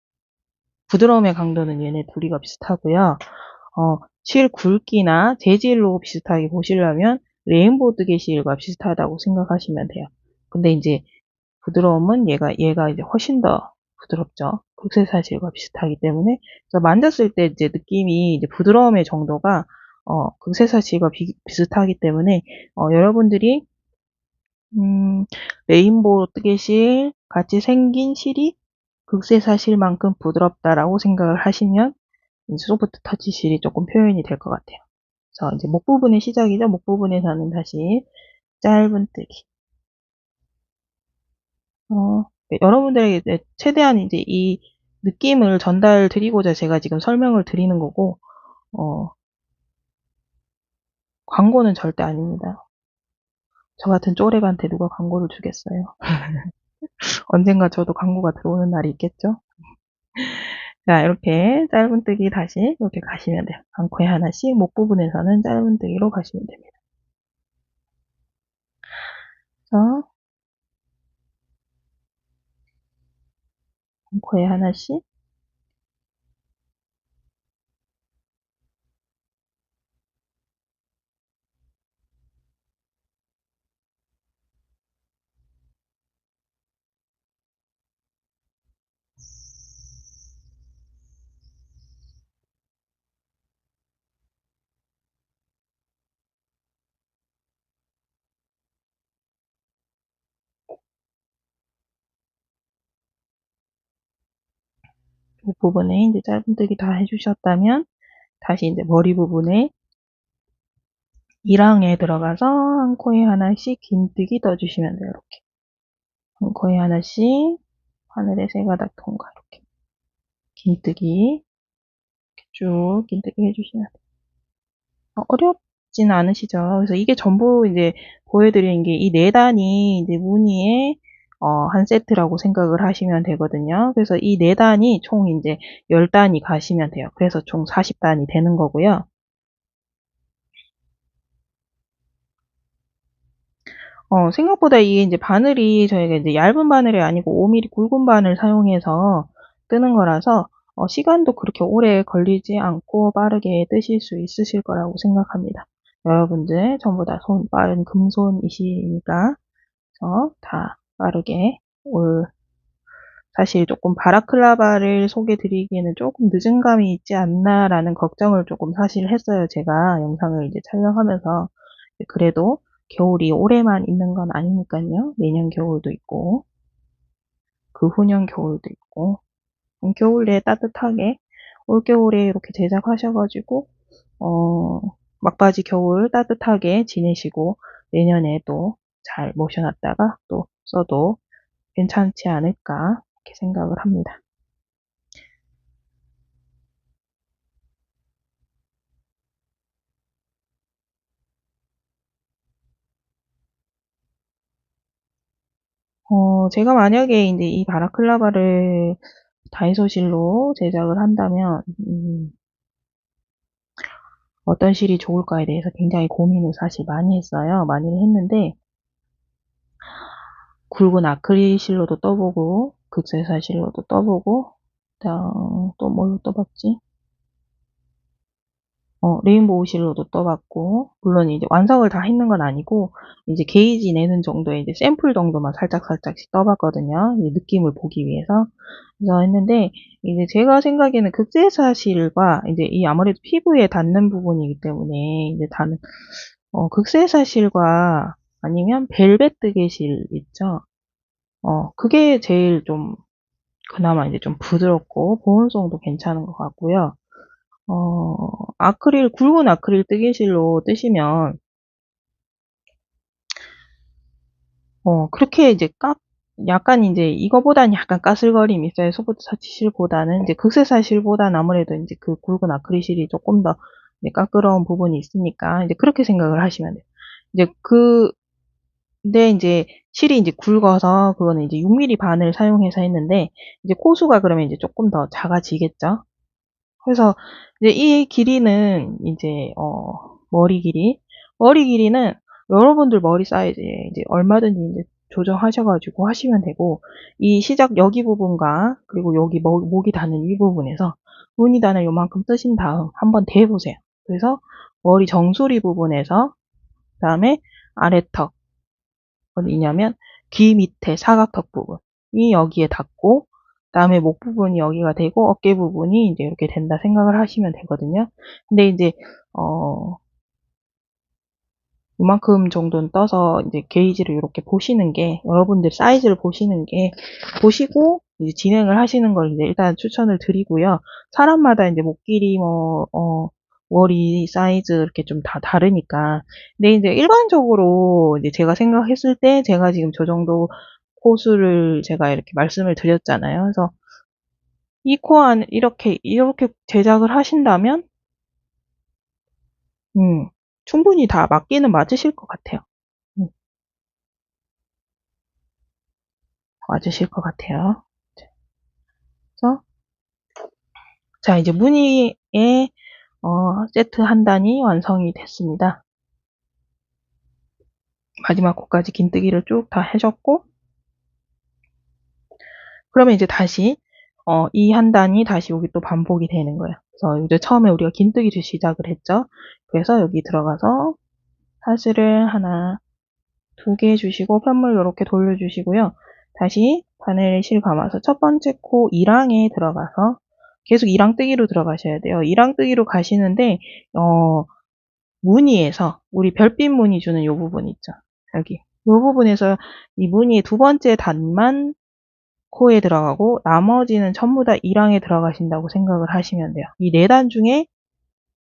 부드러움의 강도는 얘네 둘이가 비슷하고요. 실 굵기나 재질로 비슷하게 보시려면 레인보우 뜨개실과 비슷하다고 생각하시면 돼요. 근데 이제 부드러움은 얘가 이제 훨씬 더 부드럽죠. 극세사실과 비슷하기 때문에 그래서 만졌을 때 이제 느낌이 이제 부드러움의 정도가 극세사실과 비슷하기 때문에 여러분들이 레인보우 뜨개실 같이 생긴 실이 극세사실만큼 부드럽다라고 생각을 하시면 이제 소프트 터치 실이 조금 표현이 될 것 같아요. 그래서 이제 목 부분의 시작이죠. 목 부분에서는 다시 짧은뜨기. 네, 여러분들에게 이제 최대한 이제 이 느낌을 전달 드리고자 제가 지금 설명을 드리는 거고, 광고는 절대 아닙니다. 저 같은 쪼레한테 누가 광고를 주겠어요. 언젠가 저도 광고가 들어오는 날이 있겠죠? 자, 이렇게 짧은뜨기 다시 이렇게 가시면 돼요. 한 코에 하나씩 목 부분에서는 짧은뜨기로 가시면 됩니다. 그래서 한 코에 하나씩 이 부분에 이제 짧은뜨기 다 해주셨다면 다시 이제 머리 부분에 2랑에 들어가서 한 코에 하나씩 긴뜨기 떠주시면 돼요. 이렇게 한 코에 하나씩 하늘의 세 가닥 통과 이렇게 긴뜨기 쭉 긴뜨기 해주시면 돼요. 어렵진 않으시죠? 그래서 이게 전부 이제 보여드리는 게 이 4단이 이제 무늬의 한 세트라고 생각을 하시면 되거든요. 그래서 이 4단이 총 이제 10단이 가시면 돼요. 그래서 총 40단이 되는 거고요. 생각보다 이게 이제 바늘이 저희가 이제 얇은 바늘이 아니고 5mm 굵은 바늘 사용해서 뜨는 거라서 시간도 그렇게 오래 걸리지 않고 빠르게 뜨실 수 있으실 거라고 생각합니다. 여러분들 전부 다 손 빠른 금손이시니까 다 빠르게 사실 조금 바라클라바를 소개 드리기에는 조금 늦은 감이 있지 않나라는 걱정을 조금 사실 했어요. 제가 영상을 이제 촬영하면서. 그래도 겨울이 올해만 있는 건 아니니까요. 내년 겨울도 있고, 그 후년 겨울도 있고, 겨울에 따뜻하게, 올겨울에 이렇게 제작하셔가지고, 막바지 겨울 따뜻하게 지내시고, 내년에 또 잘 모셔놨다가 또 써도 괜찮지 않을까, 이렇게 생각을 합니다. 제가 만약에 이제 이 바라클라바를 다이소실로 제작을 한다면, 어떤 실이 좋을까에 대해서 굉장히 고민을 사실 많이 했어요. 많이 했는데, 굵은 아크릴 실로도 떠보고, 극세사 실로도 떠보고, 또 뭘로 떠봤지? 레인보우 실로도 떠봤고, 물론 이제 완성을 다 했는 건 아니고, 이제 게이지 내는 정도의 이제 샘플 정도만 살짝살짝씩 떠봤거든요. 이제 느낌을 보기 위해서. 그래서 했는데, 이제 제가 생각에는 극세사 실과 이제 이 아무래도 피부에 닿는 부분이기 때문에, 이제 극세사 실과 아니면 벨벳 뜨개실 있죠? 그게 제일 좀, 그나마 이제 좀 부드럽고, 보온성도 괜찮은 것 같고요. 굵은 아크릴 뜨개실로 뜨시면, 그렇게 이제 약간 이제 이거보다는 약간 까슬거림이 있어요. 소프트 실보다는. 이제 극세사 실보다는 아무래도 이제 그 굵은 아크릴 실이 조금 더 이제 까끄러운 부분이 있으니까, 이제 그렇게 생각을 하시면 돼요. 이제 근데 이제 실이 이제 굵어서 그거는 이제 6mm 바늘 사용해서 했는데, 이제 코수가 그러면 이제 조금 더 작아지겠죠? 그래서 이제 이 길이는 이제 머리 길이는 여러분들 머리 사이즈에 이제 얼마든지 이제 조정하셔가지고 하시면 되고, 이 시작 여기 부분과 그리고 여기 목이 닿는 이 부분에서 무늬단을 요만큼 뜨신 다음 한번 대보세요. 그래서 머리 정수리 부분에서 그다음에 아래턱 어디냐면 귀 밑에 사각턱 부분이 여기에 닿고, 그다음에 목 부분이 여기가 되고 어깨 부분이 이제 이렇게 된다 생각을 하시면 되거든요. 근데 이제 이만큼 정도는 떠서 이제 게이지를 이렇게 보시는 게, 여러분들 사이즈를 보시는 게, 보시고 이제 진행을 하시는 걸 이제 일단 추천을 드리고요. 사람마다 이제 목 길이 머리 사이즈 이렇게 좀 다 다르니까. 근데 이제 일반적으로 이제 제가 생각했을 때 제가 지금 저 정도 코수를 제가 이렇게 말씀을 드렸잖아요. 그래서 이 코안 이렇게 제작을 하신다면 충분히 다 맞기는 맞으실 것 같아요. 음, 맞으실 것 같아요. 그래서 자, 이제 무늬의 세트 한 단이 완성이 됐습니다. 마지막 코까지 긴뜨기를 쭉 다 해줬고, 그러면 이제 다시 이 한 단이 다시 여기 또 반복이 되는 거예요. 그래서 이제 처음에 우리가 긴뜨기를 시작을 했죠. 그래서 여기 들어가서 사슬을 하나, 2개 해주시고 편물 이렇게 돌려주시고요. 다시 바늘에 실 감아서 첫 번째 코 2랑에 들어가서 계속 2랑 뜨기로 들어가셔야 돼요. 2랑 뜨기로 가시는데 무늬에서 우리 별빛 무늬 주는 이 부분 있죠. 여기 이 부분에서 이 무늬의 두 번째 단만 코에 들어가고 나머지는 전부 다 이랑에 들어가신다고 생각을 하시면 돼요. 이 4단 중에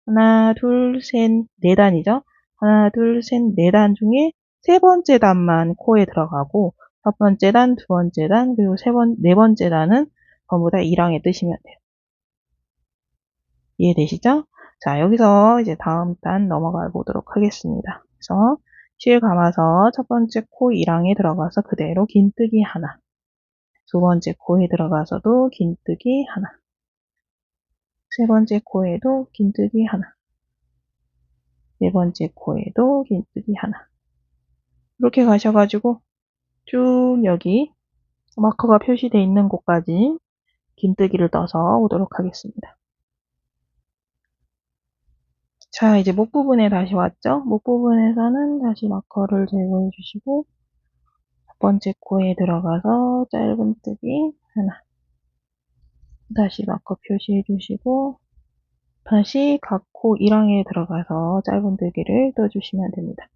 하나, 둘, 셋, 4단이죠. 하나, 둘, 셋, 4단 중에 세 번째 단만 코에 들어가고 첫 번째 단, 두 번째 단, 그리고 네 번째 단은 전부 다 이랑에 뜨시면 돼요. 이해되시죠? 자, 여기서 이제 다음 단 넘어가 보도록 하겠습니다. 그래서 실 감아서 첫 번째 코 이랑에 들어가서 그대로 긴뜨기 하나. 두 번째 코에 들어가서도 긴뜨기 하나. 세 번째 코에도 긴뜨기 하나. 네 번째 코에도 긴뜨기 하나. 이렇게 가셔가지고 쭉 여기 마커가 표시되어 있는 곳까지 긴뜨기를 떠서 오도록 하겠습니다. 자, 이제 목 부분에 다시 왔죠? 목 부분에서는 다시 마커를 제거해 주시고 첫 번째 코에 들어가서 짧은뜨기 하나. 다시 마커 표시해 주시고 다시 각 코 1항에 들어가서 짧은뜨기를 떠주시면 됩니다.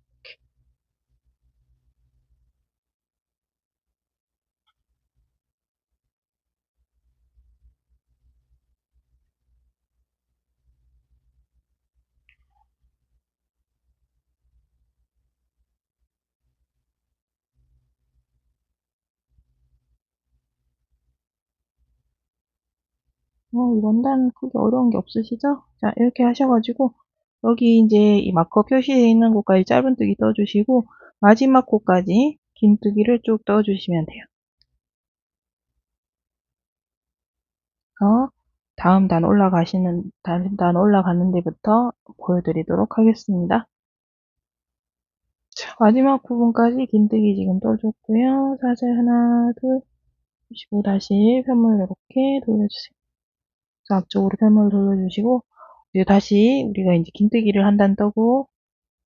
이번 단 크게 어려운 게 없으시죠? 자, 이렇게 하셔가지고 여기 이제 이 마커 표시되어 있는 곳까지 짧은뜨기 떠주시고 마지막 곳까지 긴뜨기를 쭉 떠주시면 돼요. 다음 단 올라가는 데부터 보여드리도록 하겠습니다. 자, 마지막 부분까지 긴뜨기 지금 떠줬고요. 사슬 하나, 둘, 주시고 다시 편물 이렇게 돌려주세요. 자, 앞쪽으로 편물 돌려주시고 이제 다시 우리가 이제 긴뜨기를 한 단 떠고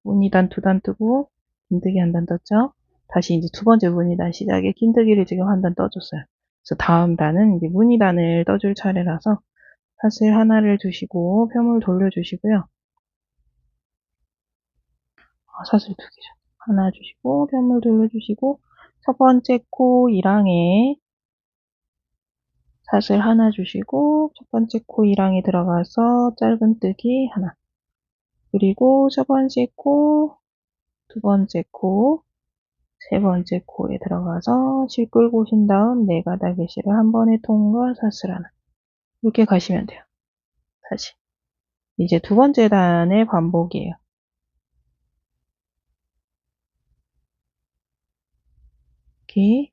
무늬단 2단 뜨고 긴뜨기 한 단 떴죠. 다시 이제 두 번째 무늬단 시작에 긴뜨기를 지금 한 단 떠줬어요. 그래서 다음 단은 이제 무늬단을 떠줄 차례라서 사슬 하나를 주시고 편물 돌려주시고요. 사슬 2개죠. 하나 주시고 편물 돌려주시고 첫 번째 코 1항에 사슬 하나 주시고 첫 번째 코 1항에 들어가서 짧은뜨기 하나. 그리고 첫 번째 코, 두 번째 코, 세 번째 코에 들어가서 실 끌고 오신 다음 네 가닥의 실을 한 번에 통과 사슬 하나. 이렇게 가시면 돼요. 다시. 이제 두 번째 단의 반복이에요. 이렇게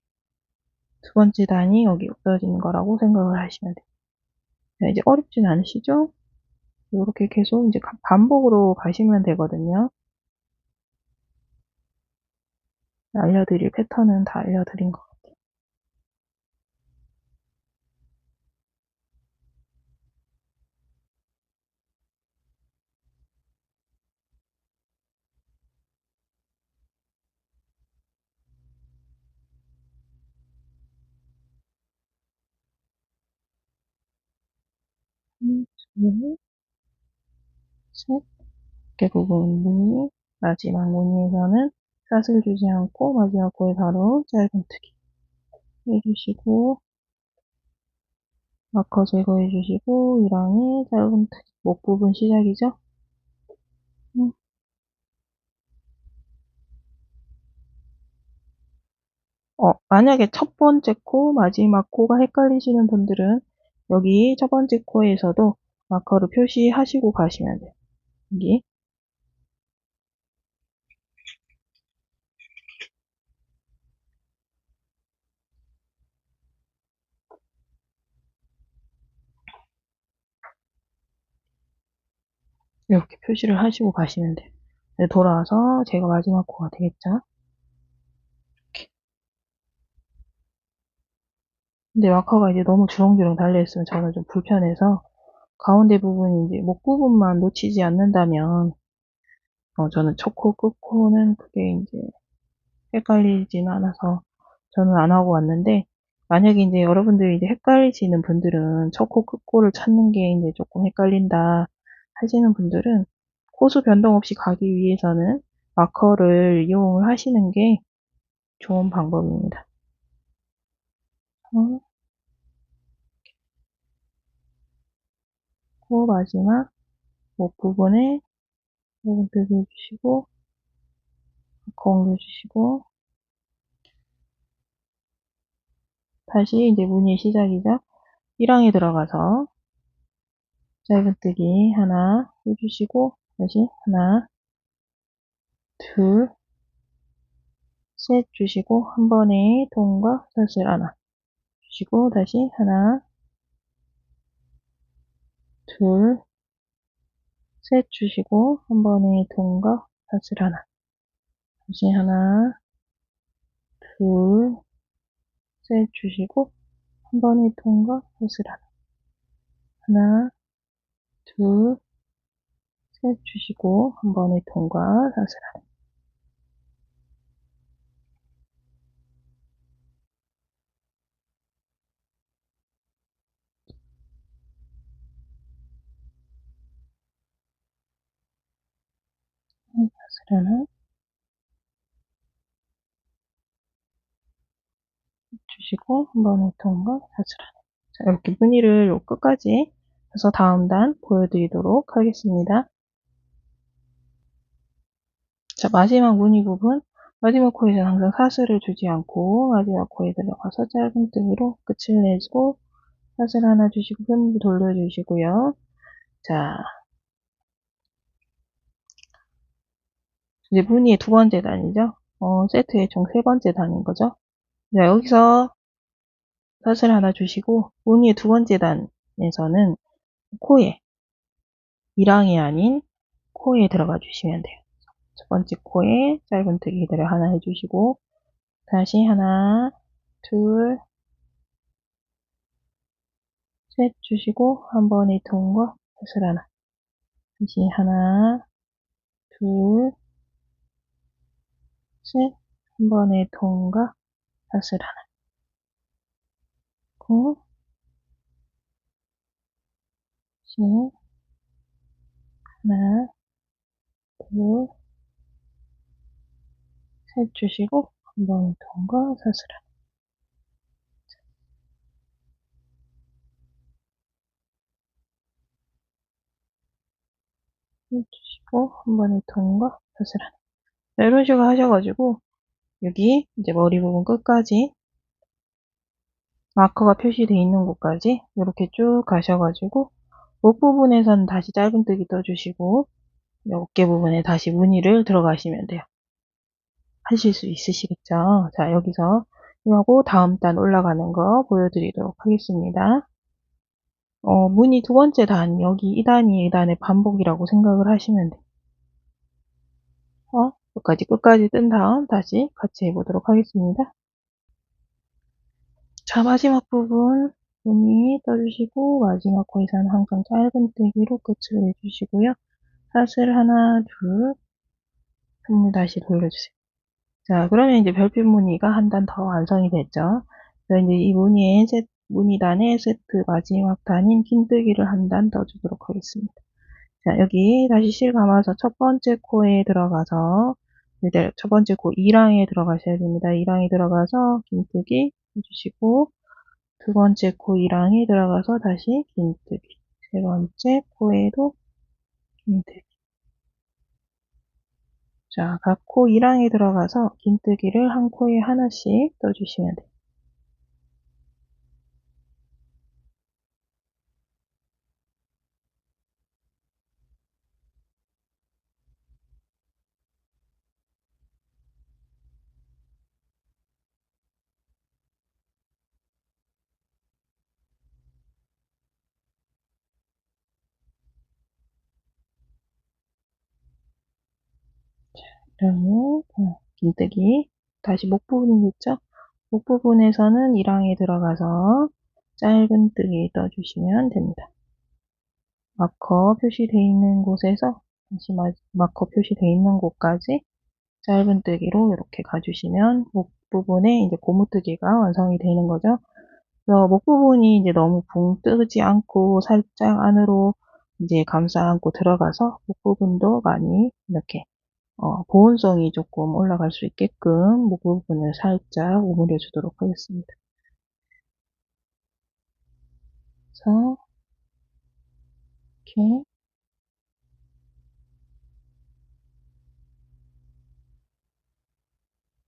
두 번째 단이 여기 없어지는 거라고 생각을 하시면 돼요. 자, 이제 어렵진 않으시죠? 이렇게 계속 이제 반복으로 가시면 되거든요. 알려드릴 패턴은 다 알려드린 것 같아요. 둘, 셋. 이렇게 부분 무늬, 마지막 무늬에서는 샷을 주지 않고 마지막 코에 바로 짧은뜨기 해주시고 마커 제거해주시고 1항에 짧은뜨기 목 부분 시작이죠. 만약에 첫 번째 코, 마지막 코가 헷갈리시는 분들은 여기 첫 번째 코에서도 마커를 표시하시고 가시면 돼요. 여기 이렇게 표시를 하시고 가시면 돼요. 돌아와서 제가 마지막 코가 되겠죠. 이렇게. 근데 마커가 이제 너무 주렁주렁 달려있으면 저는 좀 불편해서 가운데 부분이 이제 목 부분만 놓치지 않는다면 저는 첫 코, 끝 코는 그게 이제 헷갈리지는 않아서 저는 안 하고 왔는데 만약에 이제 여러분들이 이제 헷갈리시는 분들은 첫 코, 끝 코를 찾는 게 이제 조금 헷갈린다 하시는 분들은 코수 변동 없이 가기 위해서는 마커를 이용을 하시는 게 좋은 방법입니다. 그 마지막 목 부분에 여기까지 해주시고, 옮겨주시고, 다시 이제 무늬의 시작이죠. 1항에 들어가서 짧은뜨기 하나 해주시고, 다시 하나, 둘, 셋 주시고, 한 번에 통과 사슬 하나 주시고, 다시 하나, 둘, 셋 주시고, 한 번에 통과 사슬 하나, 다시 하나, 둘, 셋 주시고, 한 번에 통과 사슬 하나, 하나, 둘, 셋 주시고, 한 번에 통과 사슬 하나. 사슬 하나 주시고, 한 번에 통과 사슬 하나. 자, 이렇게 무늬를 요 끝까지 해서 다음 단 보여드리도록 하겠습니다. 자, 마지막 무늬 부분, 마지막 코에서는 항상 사슬을 주지 않고 마지막 코에 들어가서 짧은뜨기로 끝을 내고 사슬 하나 주시고 끈 돌려주시고요. 자, 이제 무늬의 두 번째 단이죠. 세트의 총 세 번째 단인 거죠. 자, 여기서 사슬 하나 주시고 무늬의 두 번째 단에서는 코에 1항이 아닌 코에 들어가 주시면 돼요. 첫 번째 코에 짧은뜨기들을 하나 해주시고 다시 하나, 둘, 셋 주시고 한 번에 통과 사슬 하나, 다시 하나, 둘, 셋, 한 번에 통과 사슬 하나, 고, 셋, 하나, 둘, 셋 주시고 한 번에 통과 사슬 하나, 셋 주시고 한 번에 통과 사슬 하나. 자, 이런 식으로 하셔가지고 여기 이제 머리 부분 끝까지 마커가 표시되어 있는 곳까지 이렇게 쭉 가셔가지고 목 부분에서는 다시 짧은뜨기 떠주시고 어깨 부분에 다시 무늬를 들어가시면 돼요. 하실 수 있으시겠죠? 자, 여기서 이거하고 다음 단 올라가는 거 보여드리도록 하겠습니다. 무늬 두 번째 단, 여기 이 단이 이 단의 반복이라고 생각을 하시면 돼요. 끝까지 뜬 다음 다시 같이 해보도록 하겠습니다. 자, 마지막 부분 무늬 떠주시고 마지막 코에서는 항상 짧은뜨기로 끝을 내주시고요. 사슬 하나, 둘, 손을 다시 돌려주세요. 자, 그러면 이제 별빛 무늬가 한 단 더 완성이 됐죠. 그래서 이제 이 무늬단의 세트 마지막 단인 긴뜨기를 한 단 더 주도록 하겠습니다. 자, 여기 다시 실 감아서 첫 번째 코에 들어가서 이제 첫 번째 코 2랑에 들어가셔야 됩니다. 2랑에 들어가서 긴뜨기 해주시고 두 번째 코 2랑에 들어가서 다시 긴뜨기 세 번째 코에도 긴뜨기. 자, 각 코 1항에 들어가서 긴뜨기를 한 코에 하나씩 떠주시면 돼요. 그러면 긴뜨기 다시 목 부분이 있죠? 목 부분에서는 1항에 들어가서 짧은뜨기 떠주시면 됩니다. 마커 표시되어 있는 곳에서 다시 마커 표시되어 있는 곳까지 짧은뜨기로 이렇게 가주시면 목 부분에 이제 고무뜨기가 완성이 되는 거죠. 그래서 목 부분이 이제 너무 붕 뜨지 않고 살짝 안으로 이제 감싸 안고 들어가서 목 부분도 많이 이렇게 보온성이 조금 올라갈 수 있게끔 목 부분을 살짝 오므려 주도록 하겠습니다. 그래서 이렇게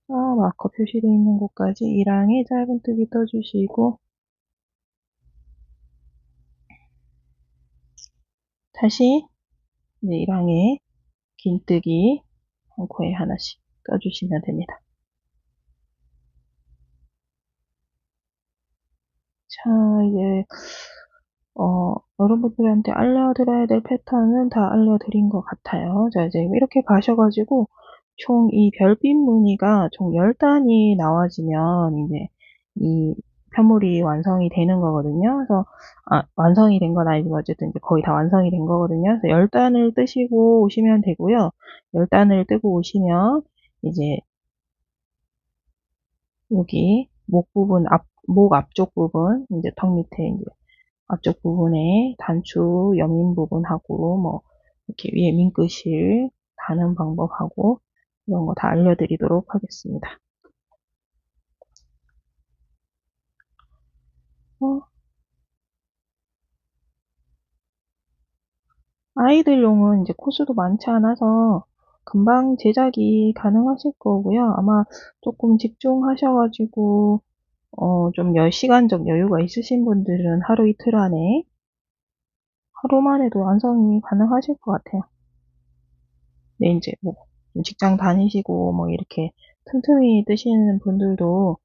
마커 표시되어 있는 곳까지 1항에 짧은뜨기 떠주시고 다시 이제 1항에 긴뜨기 한 코에 하나씩 떠주시면 됩니다. 자, 이제 여러분들한테 알려드려야 될 패턴은 다 알려드린 것 같아요. 자, 이제 이렇게 가셔가지고 총 이 별빛 무늬가 총 10단이 나와지면 이제 이 편물이 완성이 되는 거거든요. 그래서 완성이 된 건 아니지만 어쨌든 이제 거의 다 완성이 된 거거든요. 그래서 10단을 뜨시고 오시면 되고요. 10단을 뜨고 오시면 이제 여기 목 부분 목 앞쪽 부분 이제 턱 밑에 이제 앞쪽 부분에 단추 여민 부분하고 뭐 이렇게 위에 민끝을 다는 방법하고 이런 거 다 알려드리도록 하겠습니다. 아이들용은 이제 코수도 많지 않아서 금방 제작이 가능하실 거고요. 아마 조금 집중하셔가지고 좀 10시간적 여유가 있으신 분들은 하루 이틀 안에 하루만 해도 완성이 가능하실 것 같아요. 네, 이제 뭐 직장 다니시고 뭐 이렇게 틈틈이 뜨시는 분들도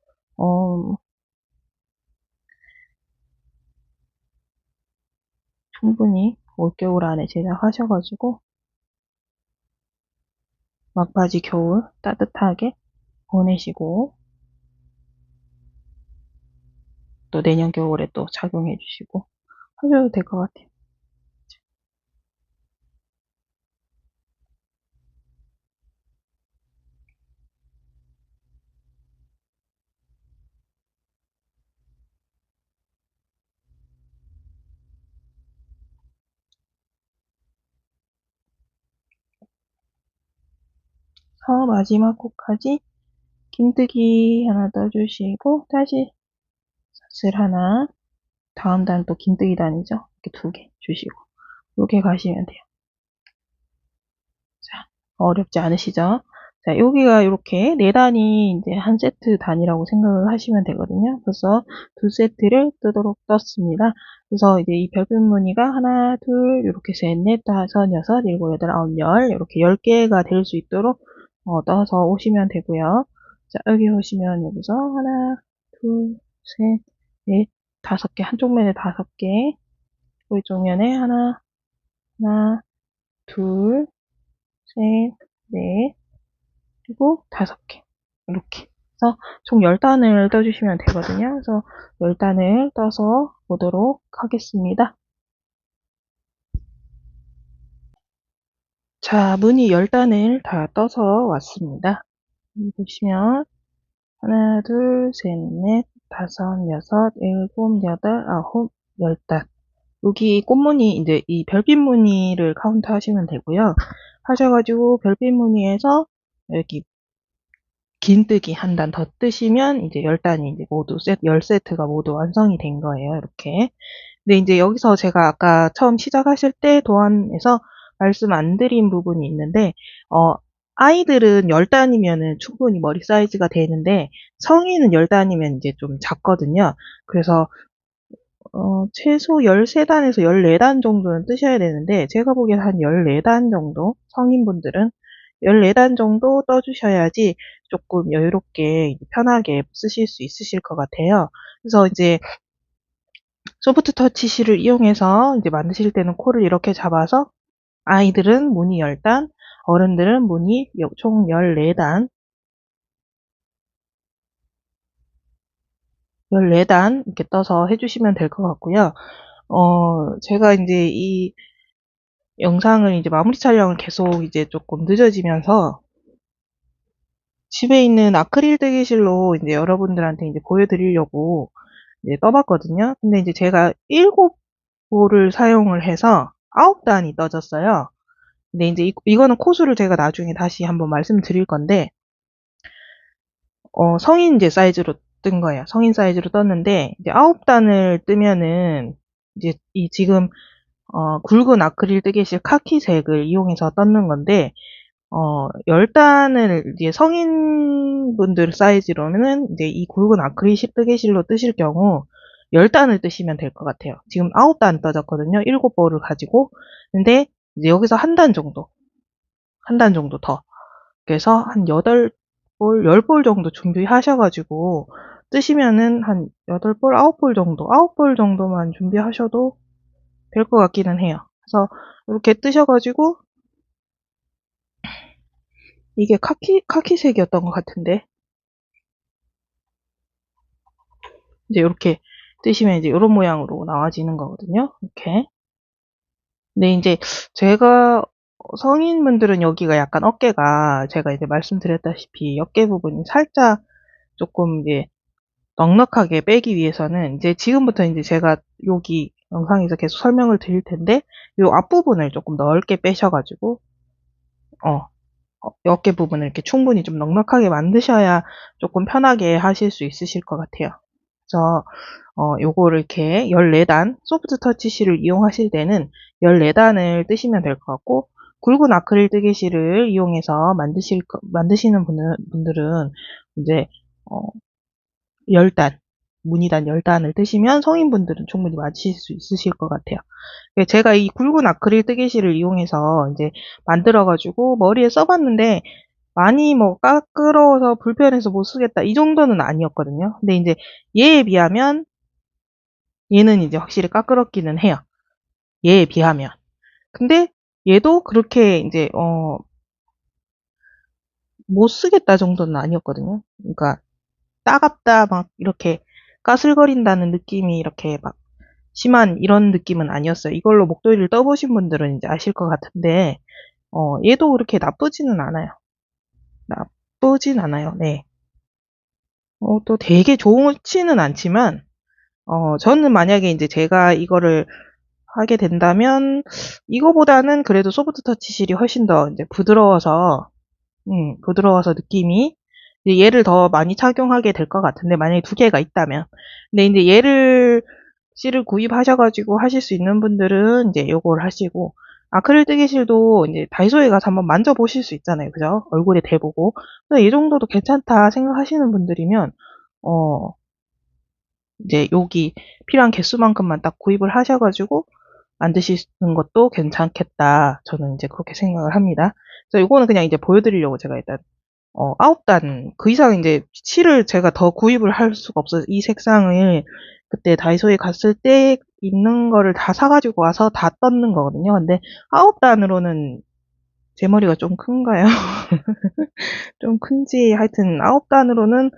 충분히 올겨울 안에 제작하셔가지고 막바지 겨울 따뜻하게 보내시고 또 내년 겨울에 또 착용해 주시고 하셔도 될 것 같아요. 마지막 코까지 긴뜨기 하나 떠주시고 다시 샷을 하나 다음 단 또 긴뜨기 단이죠. 이렇게 2개 주시고 이렇게 가시면 돼요. 자, 어렵지 않으시죠? 자, 여기가 이렇게 4단이 이제 한 세트 단이라고 생각을 하시면 되거든요. 그래서 2세트를 뜨도록 떴습니다. 그래서 이제 이 별빛 무늬가 하나, 둘, 이렇게 셋, 넷, 다섯, 여섯, 일곱, 여덟, 아홉, 열 이렇게 10개가 될 수 있도록 떠서 오시면 되고요. 자, 여기 오시면 여기서 하나, 둘, 셋, 넷, 5개, 한쪽 면에 5개, 이쪽 면에 하나, 둘, 셋, 넷, 그리고 5개. 이렇게. 그래서 총 10단을 떠주시면 되거든요. 그래서 10단을 떠서 보도록 하겠습니다. 자, 무늬 10단을 다 떠서 왔습니다. 여기 보시면 하나, 둘, 셋, 넷, 다섯, 여섯, 일곱, 여덟, 아홉, 10단. 여기 꽃무늬, 이제 이 별빛 무늬를 카운트 하시면 되고요. 하셔가지고 별빛 무늬에서 여기 긴뜨기 한 단 더 뜨시면 이제 10단이 이제 모두 10세트가 모두 완성이 된 거예요. 이렇게. 근데 이제 여기서 제가 아까 처음 시작하실 때 도안에서 말씀 안 드린 부분이 있는데, 아이들은 10단이면은 충분히 머리 사이즈가 되는데, 성인은 10단이면 이제 좀 작거든요. 그래서, 최소 13단에서 14단 정도는 뜨셔야 되는데, 제가 보기엔 한 14단 정도, 성인분들은 14단 정도 떠주셔야지 조금 여유롭게 편하게 쓰실 수 있으실 것 같아요. 그래서 이제 소프트 터치 실을 이용해서 이제 만드실 때는 코를 이렇게 잡아서 아이들은 무늬 10단, 어른들은 무늬 총 14단, 14단 이렇게 떠서 해주시면 될 것 같고요. 제가 이제 이 영상을 이제 마무리 촬영을 계속 이제 조금 늦어지면서 집에 있는 아크릴 뜨개실로 이제 여러분들한테 이제 보여드리려고 이제 떠봤거든요. 근데 이제 제가 7볼을 사용을 해서 9단이 떠졌어요. 근데 이제 이거는 코수를 제가 나중에 다시 한번 말씀드릴 건데, 성인 이제 사이즈로 뜬 거예요. 성인 사이즈로 떴는데, 이제 9단을 뜨면은 이제 이 지금 굵은 아크릴 뜨개실 카키색을 이용해서 떴는 건데, 열단을 이제 성인분들 사이즈로는 이제 이 굵은 아크릴 뜨개실로 뜨실 경우 10단을 뜨시면 될 것 같아요. 지금 9단 떠졌거든요. 7볼을 가지고. 근데 이제 여기서 한 단 정도 더. 그래서 한 8볼, 10볼 정도 준비하셔가지고 뜨시면은 한 8볼, 9볼 정도, 9볼 정도만 준비하셔도 될 것 같기는 해요. 그래서 이렇게 뜨셔가지고 이게 카키색이었던 것 같은데 이제 이렇게 뜨시면 이제 이런 모양으로 나와지는 거거든요. 이렇게. 근데 이제 제가 성인분들은 여기가 약간 어깨가 제가 이제 말씀드렸다시피 어깨 부분이 살짝 조금 이제 넉넉하게 빼기 위해서는 이제 지금부터 이제 제가 여기 영상에서 계속 설명을 드릴 텐데 이 앞부분을 조금 넓게 빼셔가지고 어, 어깨 부분을 이렇게 충분히 좀 넉넉하게 만드셔야 조금 편하게 하실 수 있으실 것 같아요. 그래서 요거를 이렇게 14단 소프트 터치 실을 이용하실 때는 14단을 뜨시면 될 것 같고 굵은 아크릴 뜨개실을 이용해서 만드시는 분들은 이제 10단 무늬단 10단을 뜨시면 성인분들은 충분히 맞으실 수 있으실 것 같아요. 제가 이 굵은 아크릴 뜨개실을 이용해서 이제 만들어가지고 머리에 써봤는데 많이 뭐 까끄러워서 불편해서 못 쓰겠다 이 정도는 아니었거든요. 근데 이제 얘에 비하면 얘는 이제 확실히 까끄럽기는 해요. 얘에 비하면. 근데 얘도 그렇게 이제 못 쓰겠다 정도는 아니었거든요. 그러니까 따갑다 막 이렇게 까슬거린다는 느낌이 이렇게 막 심한 이런 느낌은 아니었어요. 이걸로 목도리를 떠보신 분들은 이제 아실 것 같은데 얘도 그렇게 나쁘지는 않아요. 나쁘진 않아요. 네. 또 되게 좋지는 않지만 저는 만약에 이제 제가 이거를 하게 된다면 이거보다는 그래도 소프트 터치실이 훨씬 더 이제 부드러워서 느낌이 이제 얘를 더 많이 착용하게 될 것 같은데 만약에 두 개가 있다면 근데 이제 얘를 실을 구입하셔가지고 하실 수 있는 분들은 이제 요걸 하시고 아크릴 뜨개실도 이제 다이소에 가서 한번 만져보실 수 있잖아요, 그죠? 얼굴에 대보고 이 정도도 괜찮다 생각하시는 분들이면 어 이제 여기 필요한 개수만큼만 딱 구입을 하셔가지고 만드시는 것도 괜찮겠다. 저는 이제 그렇게 생각을 합니다. 그래서 이거는 그냥 이제 보여드리려고 제가 일단 9단 그 이상 이제 실을 제가 더 구입을 할 수가 없어서 이 색상을 그때 다이소에 갔을 때 있는 거를 다 사가지고 와서 다 떴는 거거든요. 근데 9단으로는 제 머리가 좀 큰가요? 좀 큰지 하여튼 9단으로는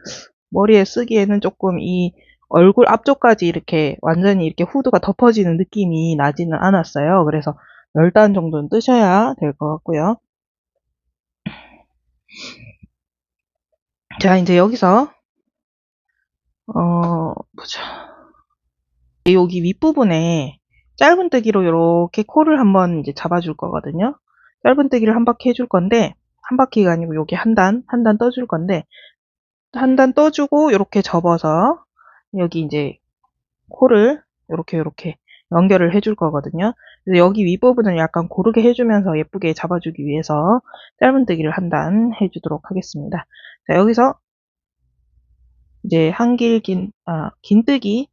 머리에 쓰기에는 조금 이 얼굴 앞쪽까지 이렇게 완전히 이렇게 후드가 덮어지는 느낌이 나지는 않았어요. 그래서 10단 정도는 뜨셔야 될 것 같고요. 자, 이제 여기서 보자. 여기 윗부분에 짧은뜨기로 이렇게 코를 한번 이제 잡아줄 거거든요. 짧은뜨기를 한 바퀴 해줄 건데 한 바퀴가 아니고 여기 한 단 떠줄 건데 한 단 떠주고 이렇게 접어서 여기 이제 코를 이렇게 연결을 해줄 거거든요. 그래서 여기 윗부분을 약간 고르게 해주면서 예쁘게 잡아주기 위해서 짧은뜨기를 한 단 해주도록 하겠습니다. 자, 여기서 이제 긴뜨기로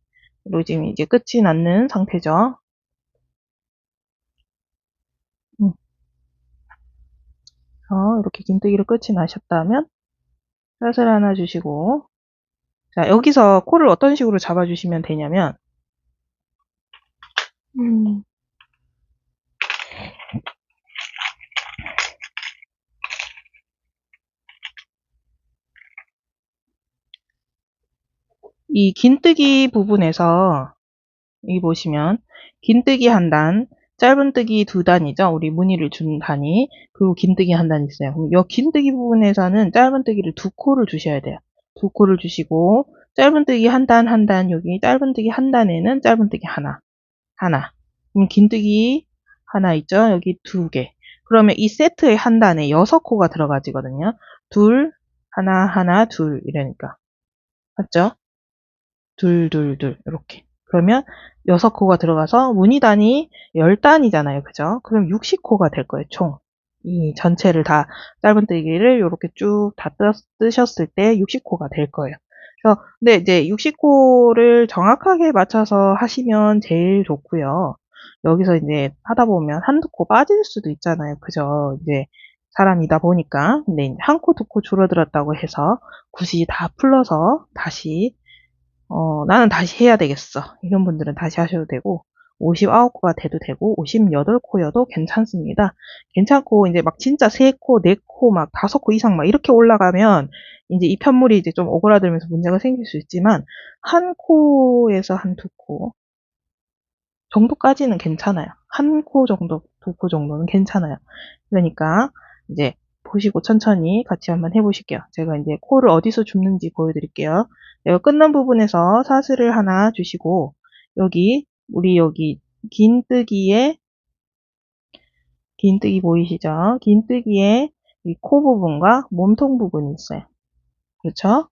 지금 이제 끝이 났는 상태죠. 이렇게 긴뜨기로 끝이 나셨다면 샷을 하나 주시고 자 여기서 코를 어떤 식으로 잡아주시면 되냐면 이 긴뜨기 부분에서 여기 보시면 긴뜨기 한 단, 짧은뜨기 두 단이죠. 우리 무늬를 준 단이. 그리고 긴뜨기 한 단 있어요. 그럼 이 긴뜨기 부분에서는 짧은뜨기를 두 코를 주셔야 돼요. 두 코를 주시고 짧은뜨기 한 단 한 단 여기 짧은뜨기 한 단에는 짧은뜨기 하나. 그럼 긴뜨기 하나 있죠. 여기 두 개. 그러면 이 세트의 한 단에 6코가 들어가지거든요. 둘, 하나, 둘 이러니까. 맞죠? 둘, 이렇게. 그러면 6코가 들어가서 무늬단이 10단이잖아요. 그죠? 그럼 60코가 될 거예요, 총. 이 전체를 다, 짧은뜨기를 이렇게 쭉 다 뜨셨을 때 60코가 될 거예요. 그래서, 근데 이제 60코를 정확하게 맞춰서 하시면 제일 좋고요. 여기서 이제 하다 보면 한두 코 빠질 수도 있잖아요. 그죠? 이제 사람이다 보니까. 근데 이제 한 코, 두 코 줄어들었다고 해서 굳이 다 풀러서 다시 나는 다시 해야 되겠어. 이런 분들은 다시 하셔도 되고, 59코가 돼도 되고, 58코여도 괜찮습니다. 괜찮고, 이제 막 진짜 3코, 4코, 막 5코 이상 막 이렇게 올라가면, 이제 이 편물이 이제 좀 오그라들면서 문제가 생길 수 있지만, 한 코에서 한 2코 정도까지는 괜찮아요. 한 코 정도, 2코 정도는 괜찮아요. 그러니까, 이제, 보시고 천천히 같이 한번 해보실게요. 제가 이제 코를 어디서 줍는지 보여드릴게요. 여기 끊는 부분에서 사슬을 하나 주시고, 우리 여기 긴뜨기 보이시죠? 긴뜨기에 이 코 부분과 몸통 부분이 있어요. 그렇죠?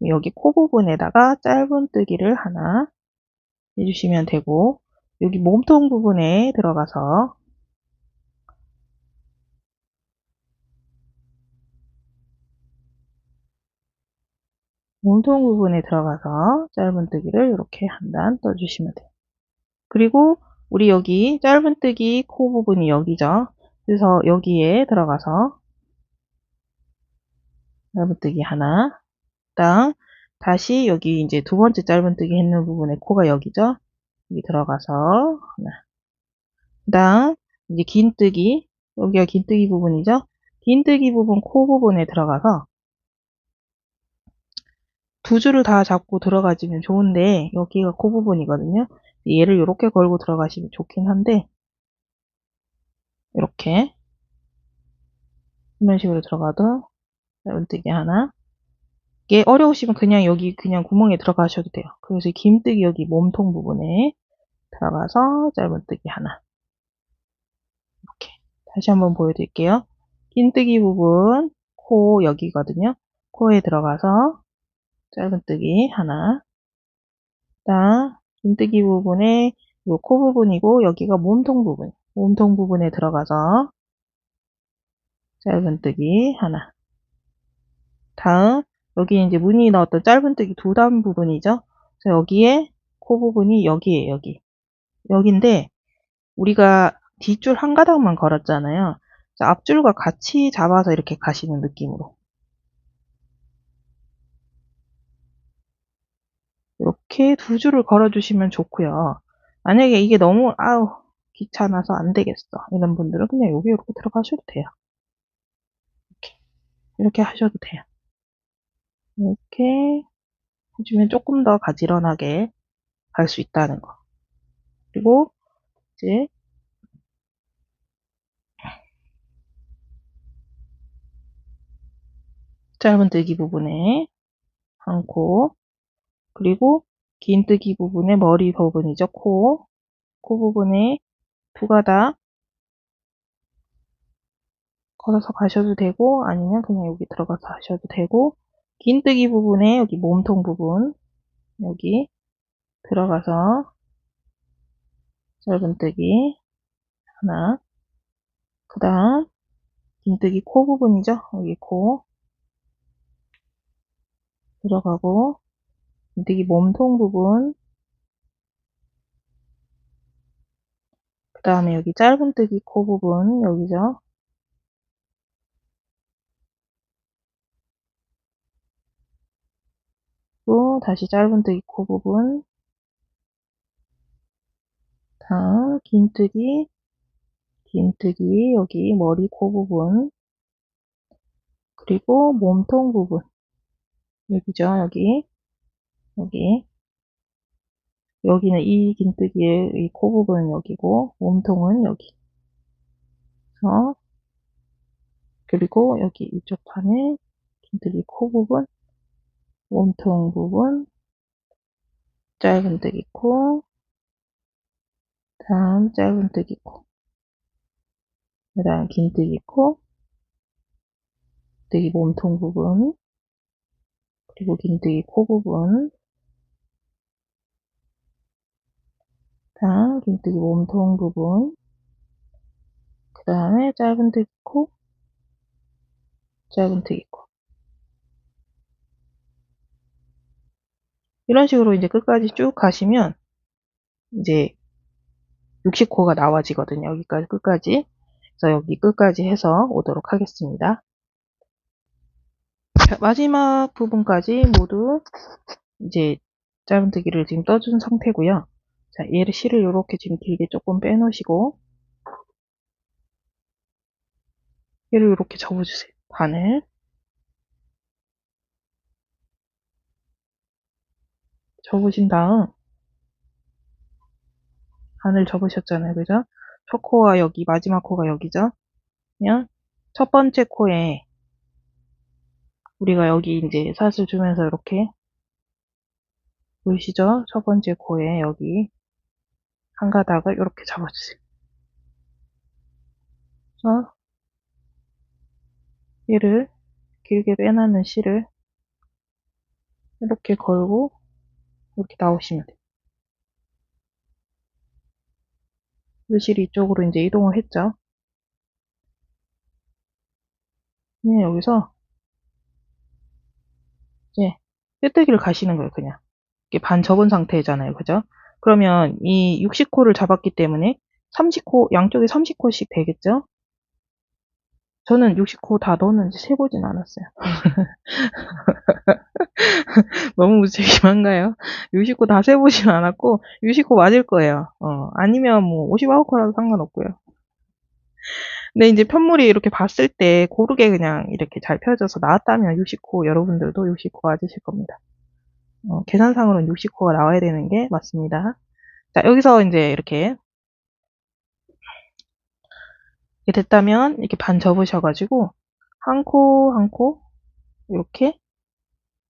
여기 코 부분에다가 짧은뜨기를 하나 해주시면 되고, 여기 몸통 부분에 들어가서 몸통 부분에 들어가서 짧은뜨기를 이렇게 한 단 떠주시면 돼요. 그리고 우리 여기 짧은뜨기 코 부분이 여기죠. 그래서 여기에 들어가서 짧은뜨기 하나, 그다음 다시 여기 이제 두 번째 짧은뜨기 했는 부분에 코가 여기죠. 여기 들어가서 하나, 그다음 이제 긴뜨기, 여기가 긴뜨기 부분이죠. 긴뜨기 부분 코 부분에 들어가서 두 줄을 다 잡고 들어가시면 좋은데 여기가 코 부분이거든요. 얘를 이렇게 걸고 들어가시면 좋긴 한데 이렇게 이런 식으로 들어가도 짧은뜨기 하나. 이게 어려우시면 그냥 여기 그냥 구멍에 들어가셔도 돼요. 그래서 긴뜨기 여기 몸통 부분에 들어가서 짧은뜨기 하나. 이렇게 다시 한번 보여드릴게요. 긴뜨기 부분 코 여기거든요. 코에 들어가서 짧은뜨기 하나. 그다음 긴뜨기 부분에 요 코 부분이고 여기가 몸통 부분. 몸통 부분에 들어가서 짧은뜨기 하나. 다음 여기 이제 무늬 넣었던 짧은뜨기 두 단 부분이죠. 그래서 여기에 코 부분이 여기에요. 여기인데 우리가 뒷줄 한 가닥만 걸었잖아요. 앞줄과 같이 잡아서 이렇게 가시는 느낌으로 이렇게 두 줄을 걸어주시면 좋고요. 만약에 이게 너무 귀찮아서 안 되겠어 이런 분들은 그냥 여기 이렇게 들어가셔도 돼요. 이렇게 하셔도 돼요. 이렇게 해주면 조금 더 가지런하게 갈 수 있다는 거. 그리고 이제 짧은뜨기 부분에 한 코, 그리고 긴뜨기 부분에 머리 부분이죠. 코 부분에 두 가닥 걸어서 가셔도 되고 아니면 그냥 여기 들어가서 하셔도 되고, 긴뜨기 부분에 여기 몸통 부분 여기 들어가서 짧은뜨기 하나, 그 다음 긴뜨기 코 부분이죠. 여기 코 들어가고, 긴뜨기 몸통 부분, 그 다음에 여기 짧은뜨기 코 부분 여기죠. 또 다시 짧은뜨기 코 부분, 다음 긴뜨기 여기 머리 코 부분, 그리고 몸통 부분 여기죠. 여기 여기는 이 긴뜨기의 이 코 부분은 여기고 몸통은 여기. 그리고 여기 이쪽 판에 긴뜨기 코 부분, 몸통 부분, 짧은뜨기 코, 다음 짧은뜨기 코, 그 다음 긴뜨기 코, 긴뜨기 몸통 부분, 그리고 긴뜨기 코 부분, 빈뜨기 몸통 부분, 그 다음에 짧은뜨기 코, 짧은뜨기 코. 이런 식으로 이제 끝까지 쭉 가시면 이제 60코가 나와지거든요. 여기까지 끝까지. 그래서 여기 끝까지 해서 오도록 하겠습니다. 자, 마지막 부분까지 모두 이제 짧은뜨기를 지금 떠준 상태고요. 자, 얘를 실을 이렇게 지금 길게 조금 빼놓으시고 얘를 이렇게 접어주세요. 반을 접으신 다음 반을 접으셨잖아요. 그죠? 첫 코와 여기 마지막 코가 여기죠. 그냥 첫 번째 코에 우리가 여기 이제 사슬 주면서 이렇게 보이시죠? 첫 번째 코에 여기 한 가닥을 이렇게 잡아주세요. 그래서 얘를 길게 빼놨는 실을 이렇게 걸고 이렇게 나오시면 돼요. 이 실이 이쪽으로 이제 이동을 했죠. 네, 여기서 이제 빼뜨기를 가시는 거예요, 그냥. 이게 반 접은 상태잖아요, 그죠? 그러면 이 60코를 잡았기 때문에 30코, 양쪽에 30코씩 되겠죠? 저는 60코 다 넣었는지 세보진 않았어요. 너무 무책임한가요? 60코 다 세보진 않았고, 60코 맞을 거예요. 아니면 뭐 59코라도 상관없고요. 근데 이제 편물이 이렇게 봤을 때 고르게 그냥 이렇게 잘 펴져서 나왔다면 60코, 여러분들도 60코 맞으실 겁니다. 계산상으로는 60코가 나와야 되는 게 맞습니다. 자, 여기서 이제 이렇게 됐다면 이렇게 반 접으셔가지고 한 코, 한 코, 이렇게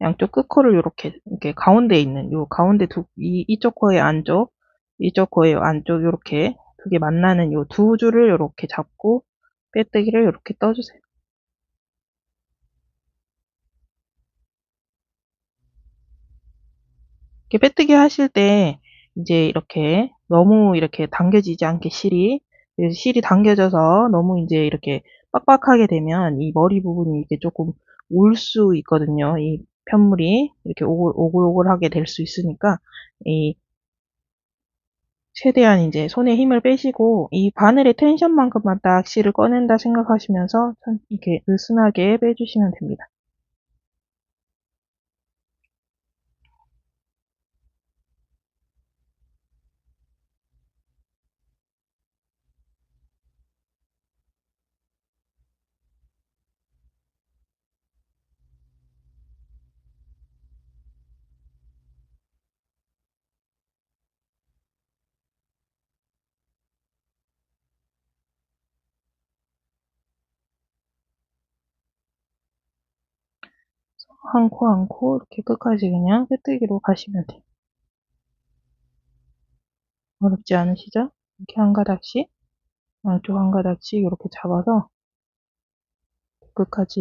양쪽 끝코를 이렇게 가운데에 있는 요 가운데 이쪽 코의 안쪽, 이쪽 코의 안쪽 이렇게 두 개 만나는 요 두 줄을 이렇게 잡고 빼뜨기를 이렇게 떠주세요. 이렇게 빼뜨기 하실 때 이제 이렇게 너무 이렇게 당겨지지 않게 실이 당겨져서 너무 이제 이렇게 빡빡하게 되면 이 머리 부분이 이게 조금 올 수 있거든요. 이 편물이 이렇게 오글오글하게 될 수 있으니까 이 최대한 이제 손에 힘을 빼시고 이 바늘의 텐션만큼만 딱 실을 꺼낸다 생각하시면서 이렇게 느슨하게 빼주시면 됩니다. 한 코 한 코 이렇게 끝까지 그냥 빼뜨기로 가시면 돼요. 어렵지 않으시죠? 이렇게 한 가닥씩 양쪽 한 가닥씩 이렇게 잡아서 끝까지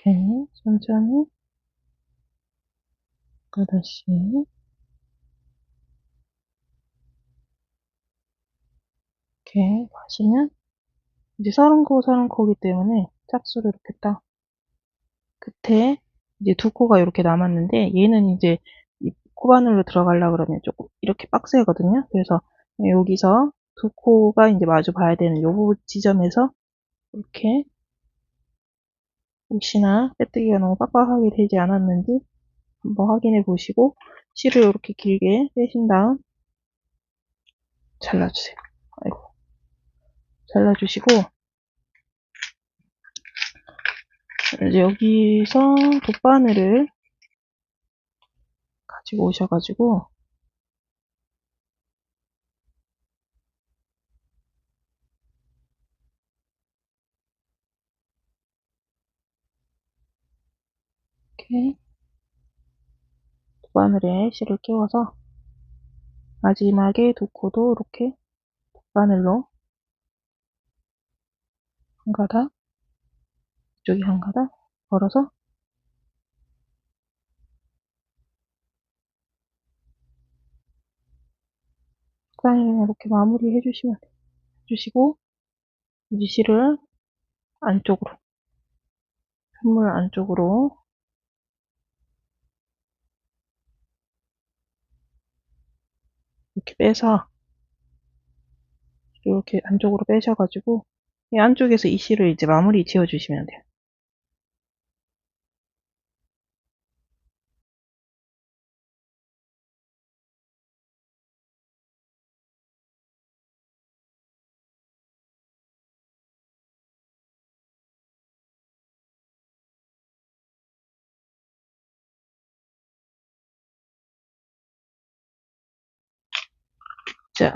이렇게 천천히 가닥씩 이렇게 하시면 이제 30코 30코기 때문에 짝수를 이렇게 딱 끝에 이제 두 코가 이렇게 남았는데 얘는 이제 이 코바늘로 들어가려고 그러면 조금 이렇게 빡세거든요. 그래서 여기서 두 코가 이제 마주 봐야 되는 요 부분 지점에서 이렇게 혹시나 빼뜨기가 너무 빡빡하게 되지 않았는지 한번 확인해 보시고 실을 이렇게 길게 빼신 다음 잘라주세요. 아이고. 잘라주시고 이제 여기서 돗바늘을 가지고 오셔가지고 이렇게 돗바늘에 실을 끼워서 마지막에 두 코도 이렇게 돗바늘로 한 가닥, 이쪽에 한 가닥 걸어서 돗바늘을 이렇게 마무리 해주시면 돼요. 해주시고 이제 실을 안쪽으로, 선물 안쪽으로 이렇게 빼서 이렇게 안쪽으로 빼셔가지고 이 안쪽에서 이 실을 이제 마무리 지어주시면 돼요. 자,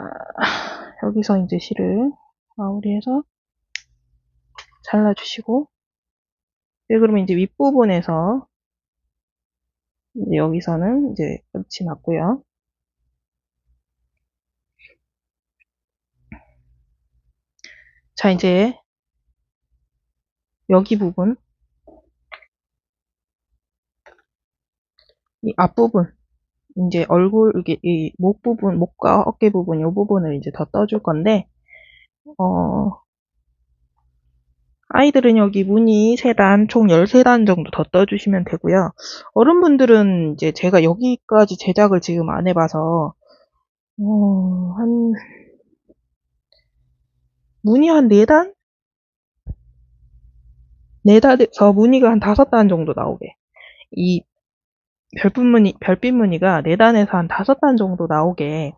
여기서 이제 실을 마무리해서 잘라주시고, 그러면 이제 윗부분에서 이제 여기서는 이제 끝이 났고요. 자, 이제 여기 부분, 이 앞부분, 이제 얼굴, 이게 이 목 부분, 목과 어깨 부분, 이 부분을 이제 더 떠줄 건데, 아이들은 여기 무늬 3단, 총 13단 정도 더 떠주시면 되고요. 어른분들은 이제 제가 여기까지 제작을 지금 안 해봐서, 무늬 한 4단? 4단에서 무늬가 한 5단 정도 나오게. 이 별빛 무늬가 4단에서 한 5단 정도 나오게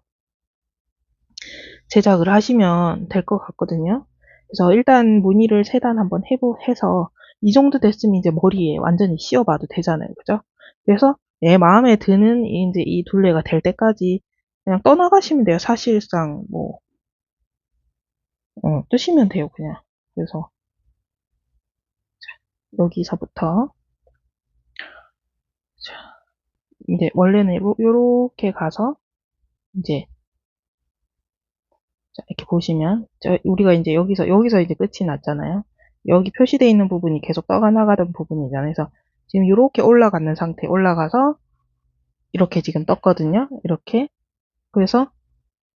제작을 하시면 될 것 같거든요. 그래서 일단 무늬를 3단 한번 해서 이 정도 됐으면 이제 머리에 완전히 씌워봐도 되잖아요. 그죠? 그래서 내 마음에 드는 이제 이 둘레가 될 때까지 그냥 떠나가시면 돼요. 사실상 뭐 뜨시면 돼요. 그냥. 그래서 여기서부터 이제 원래는 요렇게 가서 이제 자, 이렇게 보시면 우리가 이제 여기서 이제 끝이 났잖아요. 여기 표시되어 있는 부분이 계속 떠가 나가던 부분이잖아요. 그래서 지금 이렇게 올라가는 상태, 올라가서 이렇게 지금 떴거든요. 이렇게. 그래서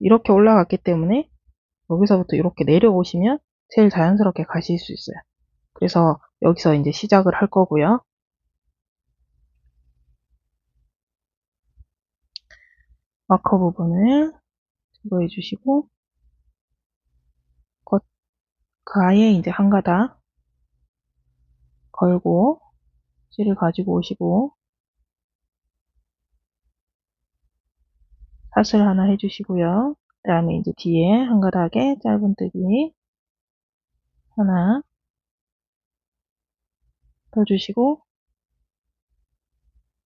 이렇게 올라갔기 때문에 여기서부터 이렇게 내려오시면 제일 자연스럽게 가실 수 있어요. 그래서 여기서 이제 시작을 할 거고요. 마커 부분을 제거해 주시고 그 아예 이제 한 가닥 걸고 실을 가지고 오시고 샷을 하나 해주시고요. 그 다음에 이제 뒤에 한 가닥에 짧은뜨기 하나 떠주시고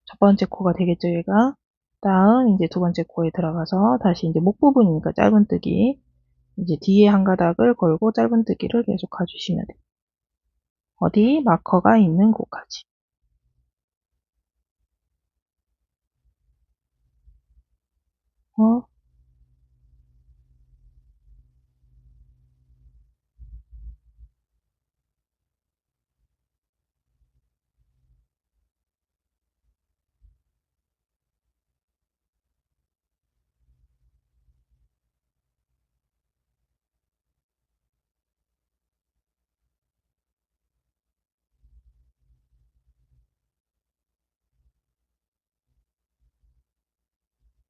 첫 번째 코가 되겠죠, 얘가. 다음 이제 두 번째 코에 들어가서 다시 이제 목 부분이니까 짧은뜨기 이제 뒤에 한 가닥을 걸고 짧은뜨기를 계속 가주시면 돼요. 어디 마커가 있는 곳까지.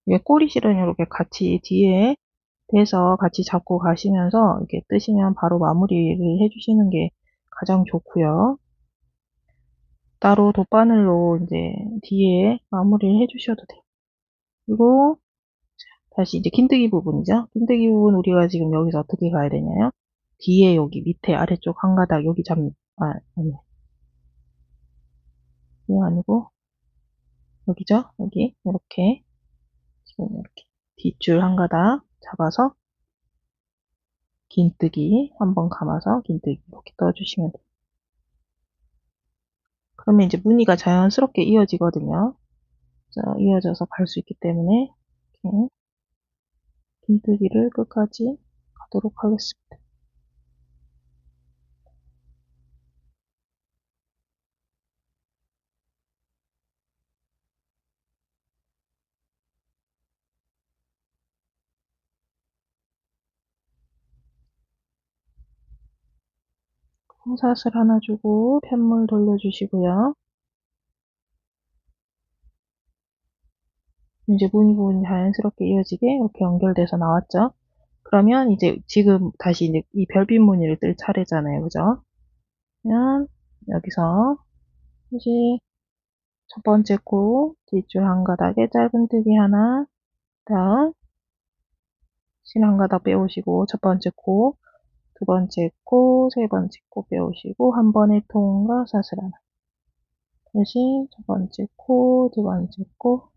이게 꼬리실은 이렇게 같이 뒤에 대서 같이 잡고 가시면서 이렇게 뜨시면 바로 마무리를 해주시는 게 가장 좋고요. 따로 돗바늘로 이제 뒤에 마무리를 해주셔도 돼요. 그리고 다시 이제 긴뜨기 부분이죠. 긴뜨기 부분 우리가 지금 여기서 어떻게 가야 되냐요? 뒤에 여기 밑에 아래쪽 한 가닥 여기 아니 여기 아니고 여기죠? 여기 이렇게 지금 이렇게 뒷줄 한 가닥 잡아서 긴뜨기 한번 감아서 긴뜨기 이렇게 떠주시면 돼요. 그러면 이제 무늬가 자연스럽게 이어지거든요. 자, 이어져서 갈 수 있기 때문에 이렇게 긴뜨기를 끝까지 가도록 하겠습니다. 콩사슬 하나 주고 펜물 돌려주시고요. 이제 무늬 부분이 자연스럽게 이어지게 이렇게 연결돼서 나왔죠. 그러면 이제 지금 다시 이제 이 별빛 무늬를 뜰 차례잖아요. 그죠? 그러면 여기서 다시 첫 번째 코 뒷줄 한 가닥에 짧은뜨기 하나, 다음 실 한 가닥 빼오시고 첫 번째 코, 두 번째 코, 세 번째 코 빼오시고 한 번에 통과 사슬 하나. 다시 첫 번째 코, 두 번째 코,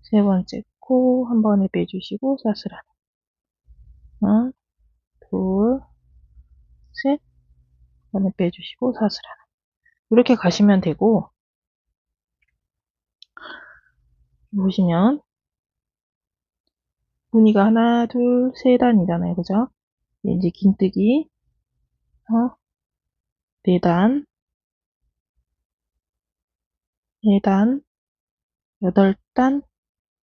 세 번째 코 한 번에 빼주시고 사슬 하나. 하나, 둘, 셋. 한 번에 빼주시고 사슬 하나. 이렇게 가시면 되고 보시면 무늬가 하나, 둘, 세 단이잖아요. 그죠? 이제 긴뜨기 네 단, 네 단, 8단,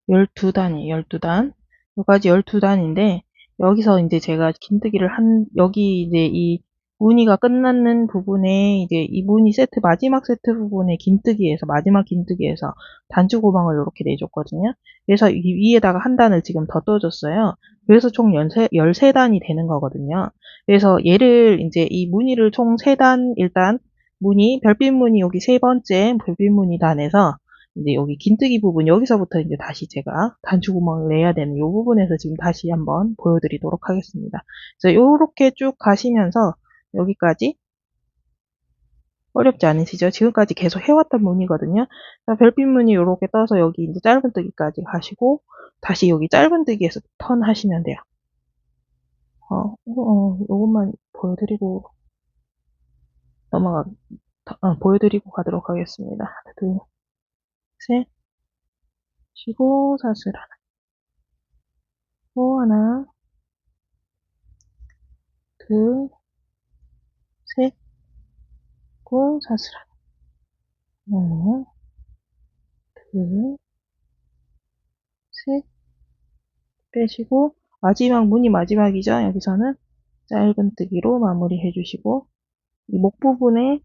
12단이에요. 12단. 여기까지 12단인데 여기서 이제 제가 긴뜨기를 여기 이제 이 무늬가 끝나는 부분에 이제 이 무늬 세트 마지막 세트 부분에 긴뜨기에서 마지막 긴뜨기에서 단추 고방을 이렇게 내줬거든요. 그래서 이 위에다가 한 단을 지금 더 떠줬어요. 그래서 총 13단이 되는 거거든요. 그래서 얘를 이제 이 무늬를 총 3단 일단 무늬 별빛 무늬 여기 세 번째 별빛 무늬 단에서 이제 여기 긴뜨기 부분 여기서부터 이제 다시 제가 단추구멍을 내야 되는 이 부분에서 지금 다시 한번 보여드리도록 하겠습니다. 그래서 요렇게 쭉 가시면서 여기까지 어렵지 않으시죠? 지금까지 계속 해왔던 무늬거든요. 별빛 무늬 요렇게 떠서 여기 이제 짧은뜨기까지 가시고 다시 여기 짧은뜨기에서 턴 하시면 돼요. 요것만 보여드리고 보여드리고 가도록 하겠습니다. 하나, 둘, 셋, 쉬고 사슬 하나, 또 하나, 둘, 셋, 고 사슬 하나, 하나, 둘, 셋, 빼시고 마지막 무늬 마지막이죠. 여기서는 짧은뜨기로 마무리 해주시고 이 목 부분에서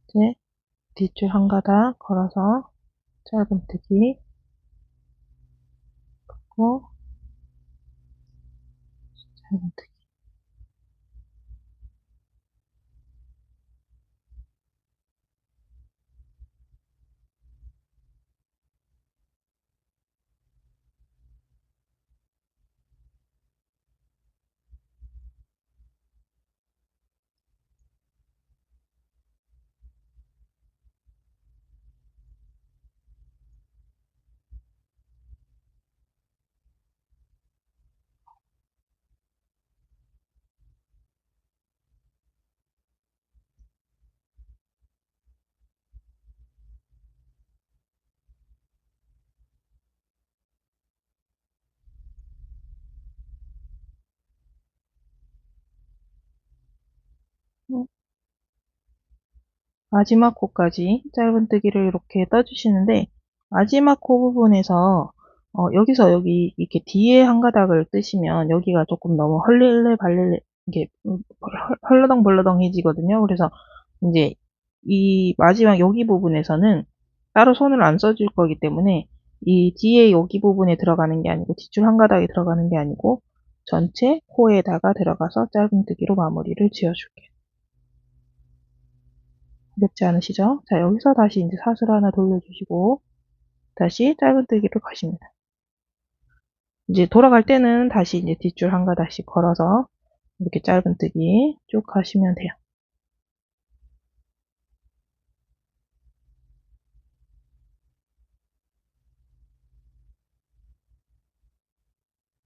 이제 뒷줄 한 가닥 걸어서 짧은뜨기 긋고 짧은뜨기. 마지막 코까지 짧은뜨기를 이렇게 떠주시는데 마지막 코 부분에서 여기서 여기 이렇게 뒤에 한 가닥을 뜨시면 여기가 조금 너무 헐레발레 이게 헐러덩벌러덩해지거든요. 그래서 이제 이 마지막 여기 부분에서는 따로 손을 안 써줄 거기 때문에 이 뒤에 여기 부분에 들어가는 게 아니고 뒷줄 한 가닥에 들어가는 게 아니고 전체 코에다가 들어가서 짧은뜨기로 마무리를 지어줄게요. 어렵지 않으시죠? 자, 여기서 다시 이제 사슬 하나 돌려주시고, 다시 짧은뜨기로 가십니다. 이제 돌아갈 때는 다시 이제 뒷줄 한 가닥씩 걸어서 이렇게 짧은뜨기 쭉 하시면 돼요.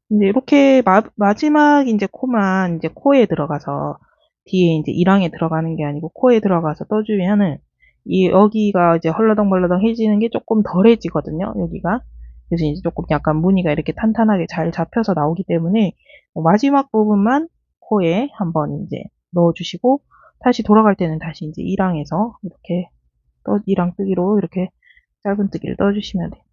이제 이렇게 마지막 이제 코만 이제 코에 들어가서 뒤에 이제 이랑에 들어가는 게 아니고 코에 들어가서 떠주면은 이 여기가 이제 헐러덩벌러덩 해지는 게 조금 덜해지거든요. 여기가. 그래서 이제 조금 약간 무늬가 이렇게 탄탄하게 잘 잡혀서 나오기 때문에 마지막 부분만 코에 한번 이제 넣어주시고 다시 돌아갈 때는 다시 이제 이랑에서 이렇게 이랑 뜨기로 이렇게 짧은뜨기를 떠주시면 돼요.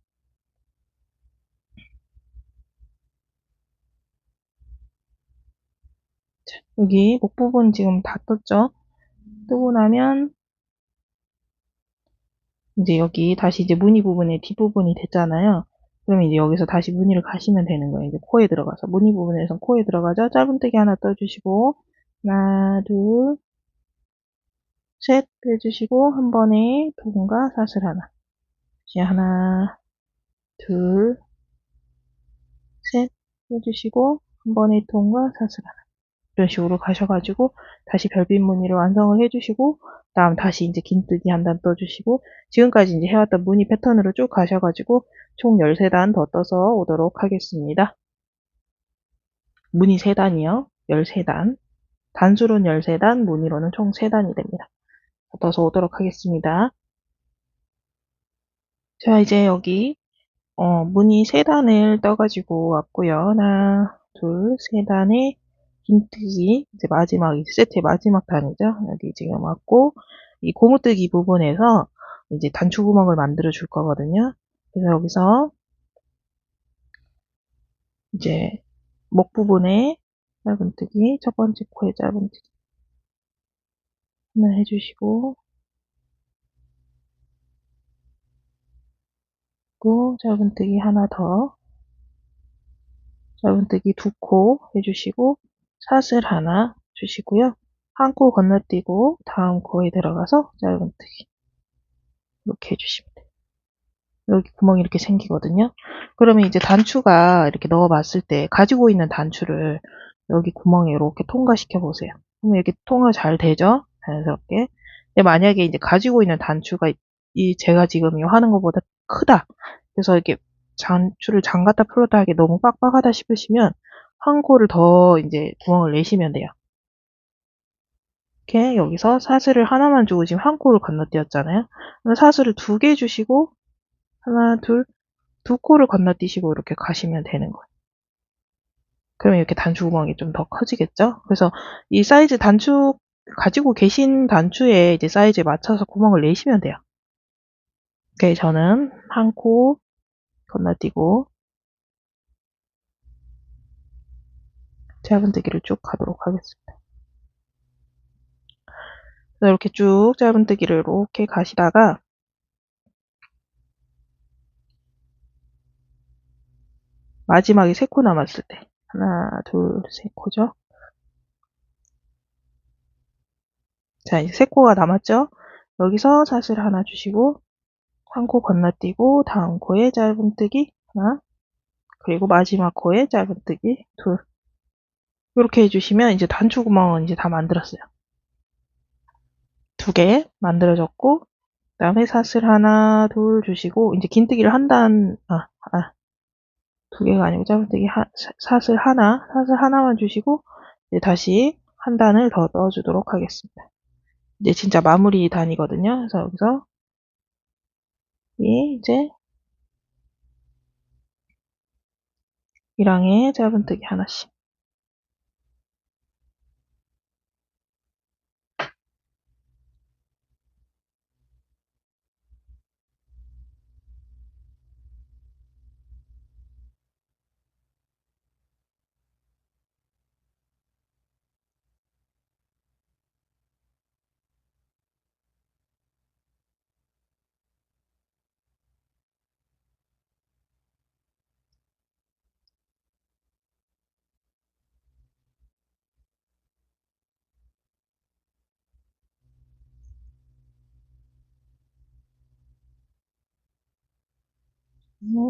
여기 목 부분 지금 다 떴죠? 뜨고 나면 이제 여기 다시 이제 무늬 부분에 뒷부분이 됐잖아요. 그러면 이제 여기서 다시 무늬를 가시면 되는 거예요. 이제 코에 들어가서 무늬 부분에서 코에 들어가죠. 짧은뜨기 하나 떠주시고 하나 둘 셋 빼주시고 한 번에 도금과 사슬 하나 이제 하나 둘 셋 빼주시고 한 번에 도금과 사슬 하나 이런 식으로 가셔가지고 다시 별빛 무늬를 완성을 해주시고 다음 다시 이제 긴뜨기 한 단 떠주시고 지금까지 이제 해왔던 무늬 패턴으로 쭉 가셔가지고 총 13단 더 떠서 오도록 하겠습니다. 무늬 3단이요. 13단. 단수로는 13단, 무늬로는 총 3단이 됩니다. 더 떠서 오도록 하겠습니다. 자, 이제 여기 무늬 3단을 떠가지고 왔고요. 하나, 둘, 3단에 긴뜨기, 이제 마지막, 이 세트의 마지막 단이죠. 여기 지금 왔고, 이 고무뜨기 부분에서 이제 단추구멍을 만들어 줄 거거든요. 그래서 여기서 이제 목 부분에 짧은뜨기, 첫 번째 코에 짧은뜨기 하나 해주시고, 또 짧은뜨기 하나 더, 짧은뜨기 2코 해주시고, 사슬 하나 주시고요. 한 코 건너뛰고 다음 코에 들어가서 짧은뜨기 이렇게 해주시면 돼요. 여기 구멍이 이렇게 생기거든요. 그러면 이제 단추가 이렇게 넣어봤을 때 가지고 있는 단추를 여기 구멍에 이렇게 통과시켜 보세요. 그러면 이렇게 통과 잘 되죠? 자연스럽게. 근데 만약에 이제 가지고 있는 단추가 이 제가 지금 이 하는 것보다 크다. 그래서 이렇게 단추를 잠갔다 풀었다 하기 너무 빡빡하다 싶으시면 한 코를 더 이제 구멍을 내시면 돼요. 이렇게 여기서 사슬을 하나만 주고 지금 한 코를 건너뛰었잖아요. 사슬을 2개 주시고 하나, 둘, 2코를 건너뛰시고 이렇게 가시면 되는 거예요. 그러면 이렇게 단추 구멍이 좀 더 커지겠죠? 그래서 이 사이즈 단추 가지고 계신 단추의 이제 사이즈에 맞춰서 구멍을 내시면 돼요. 오케이, 저는 한 코 건너뛰고 짧은뜨기를 쭉 가도록 하겠습니다. 이렇게 쭉 짧은뜨기를 이렇게 가시다가 마지막에 3코 남았을 때 하나, 둘, 3코죠? 자, 이제 3코가 남았죠? 여기서 사슬 하나 주시고 한 코 건너뛰고 다음 코에 짧은뜨기 하나 그리고 마지막 코에 짧은뜨기 둘 이렇게 해주시면 이제 단추 구멍은 이제 다 만들었어요. 2개 만들어졌고 그 다음에 사슬 하나 둘 주시고 이제 긴뜨기를 한 단, 2개가 아니고 짧은뜨기 사슬 하나만 주시고 이제 다시 한 단을 더 넣어주도록 하겠습니다. 이제 진짜 마무리 단이거든요. 그래서 여기서 이제 이랑에 짧은뜨기 하나씩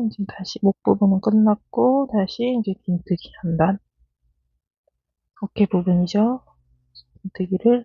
이제 다시 목 부분은 끝났고 다시 이제 긴뜨기 한 단. 어깨 부분이죠. 손뜨기를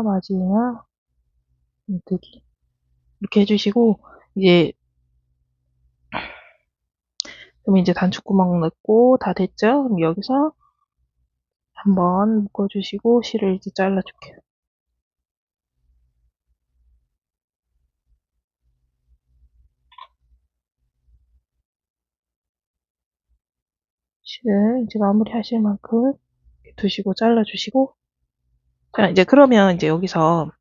마지막 손뜨기 이렇게 해주시고 이제 그럼 이제 단추구멍 넣고 다 됐죠? 그럼 여기서 한번 묶어주시고 실을 이제 잘라줄게요. 실을 이제 마무리 하실 만큼 두시고 잘라주시고 자 이제 그러면 이제 여기서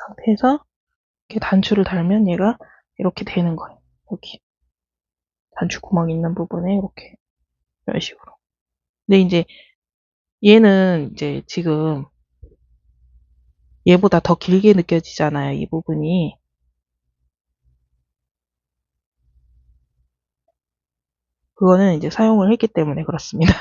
상태에서 이렇게 단추를 달면 얘가 이렇게 되는 거예요. 여기 단추 구멍 있는 부분에 이렇게 이런 식으로. 근데 이제 얘는 이제 지금 얘보다 더 길게 느껴지잖아요. 이 부분이. 그거는 이제 사용을 했기 때문에 그렇습니다.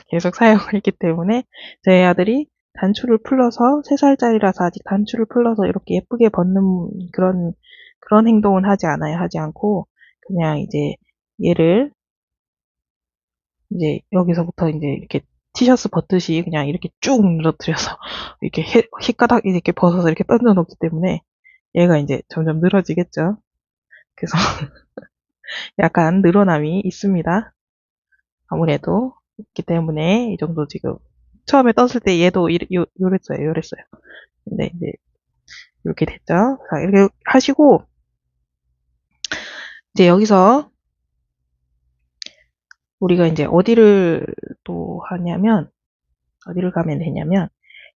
계속 사용을 했기 때문에 저희 아들이 단추를 풀러서 3살짜리라서 아직 단추를 풀러서 이렇게 예쁘게 벗는 그런 행동은 하지 않아요. 하지 않고 그냥 이제 얘를 이제 여기서부터 이제 이렇게 티셔츠 벗듯이 그냥 이렇게 쭉 늘어뜨려서 이렇게 혓가닥 이렇게 벗어서 이렇게 던져 놓기 때문에 얘가 이제 점점 늘어지겠죠. 그래서 약간 늘어남이 있습니다. 아무래도 있기 때문에 이 정도 지금 처음에 떴을 때 얘도 요랬어요. 근데 이제 이렇게 됐죠. 자, 이렇게 하시고 이제 여기서 우리가 이제 어디를 또 하냐면 어디를 가면 되냐면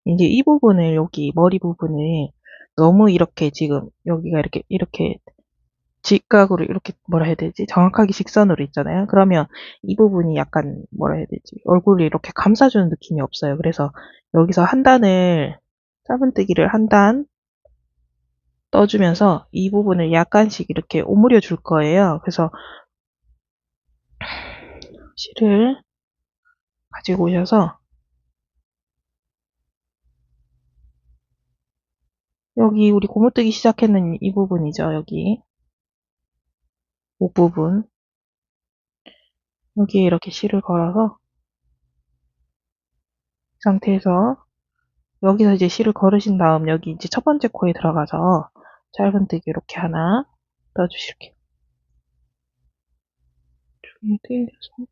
이제 이 부분을 여기 머리 부분을 너무 이렇게 지금 여기가 이렇게 직각으로 이렇게 뭐라 해야 되지? 정확하게 직선으로 있잖아요. 그러면 이 부분이 약간 뭐라 해야 되지? 얼굴을 이렇게 감싸주는 느낌이 없어요. 그래서 여기서 한 단을 짧은뜨기를 한 단 떠주면서 이 부분을 약간씩 이렇게 오므려 줄 거예요. 그래서 실을 가지고 오셔서 여기 우리 고무뜨기 시작했는 이 부분이죠. 여기 목 부분 여기에 이렇게 실을 걸어서 이 상태에서 여기서 이제 실을 걸으신 다음 여기 이제 첫 번째 코에 들어가서 짧은뜨기 이렇게 하나 떠주실게요. 땡겨서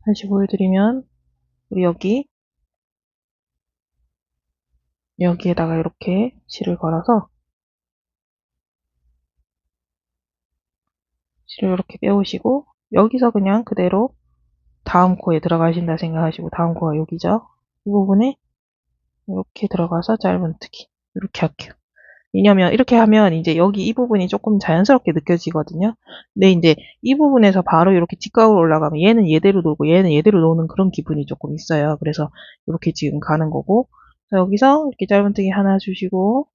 다시 보여드리면 우리 여기에다가 이렇게 실을 걸어서 실을 이렇게 빼오시고 여기서 그냥 그대로 다음 코에 들어가신다 생각하시고 다음 코가 여기죠. 이 부분에 이렇게 들어가서 짧은뜨기 이렇게 할게요. 왜냐면 이렇게 하면 이제 여기 이 부분이 조금 자연스럽게 느껴지거든요. 근데 이제 이 부분에서 바로 이렇게 직각으로 올라가면 얘는 얘대로 돌고 얘는 얘대로 도는 그런 기분이 조금 있어요. 그래서 이렇게 지금 가는 거고 여기서 이렇게 짧은뜨기 하나 주시고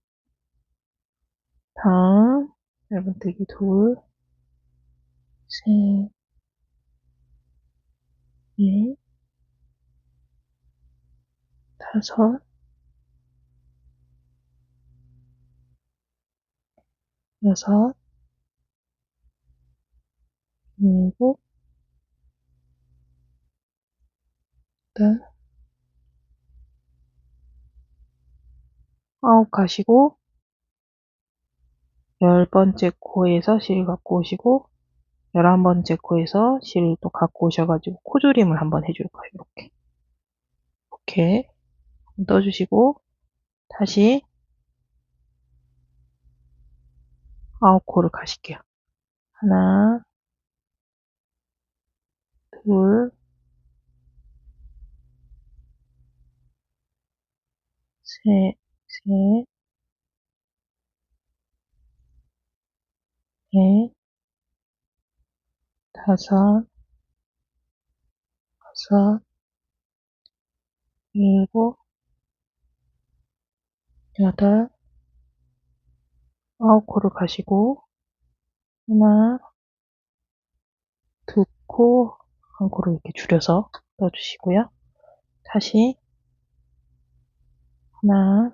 다음 짧은뜨기 둘, 셋, 넷, 다섯, 여섯, 일곱, 여덟, 아홉 가시고 10번째 코에서 실 갖고 오시고 11번째 코에서 실을 또 갖고 오셔가지고 코조림을 한번 해줄 거예요. 이렇게 떠주시고 다시 9코를 가실게요. 하나, 둘, 셋, 넷, 다섯, 여섯, 일곱, 여덟, 아홉 코를 가시고 하나, 두 코, 한 코를 이렇게 줄여서 넣어주시고요. 다시 하나,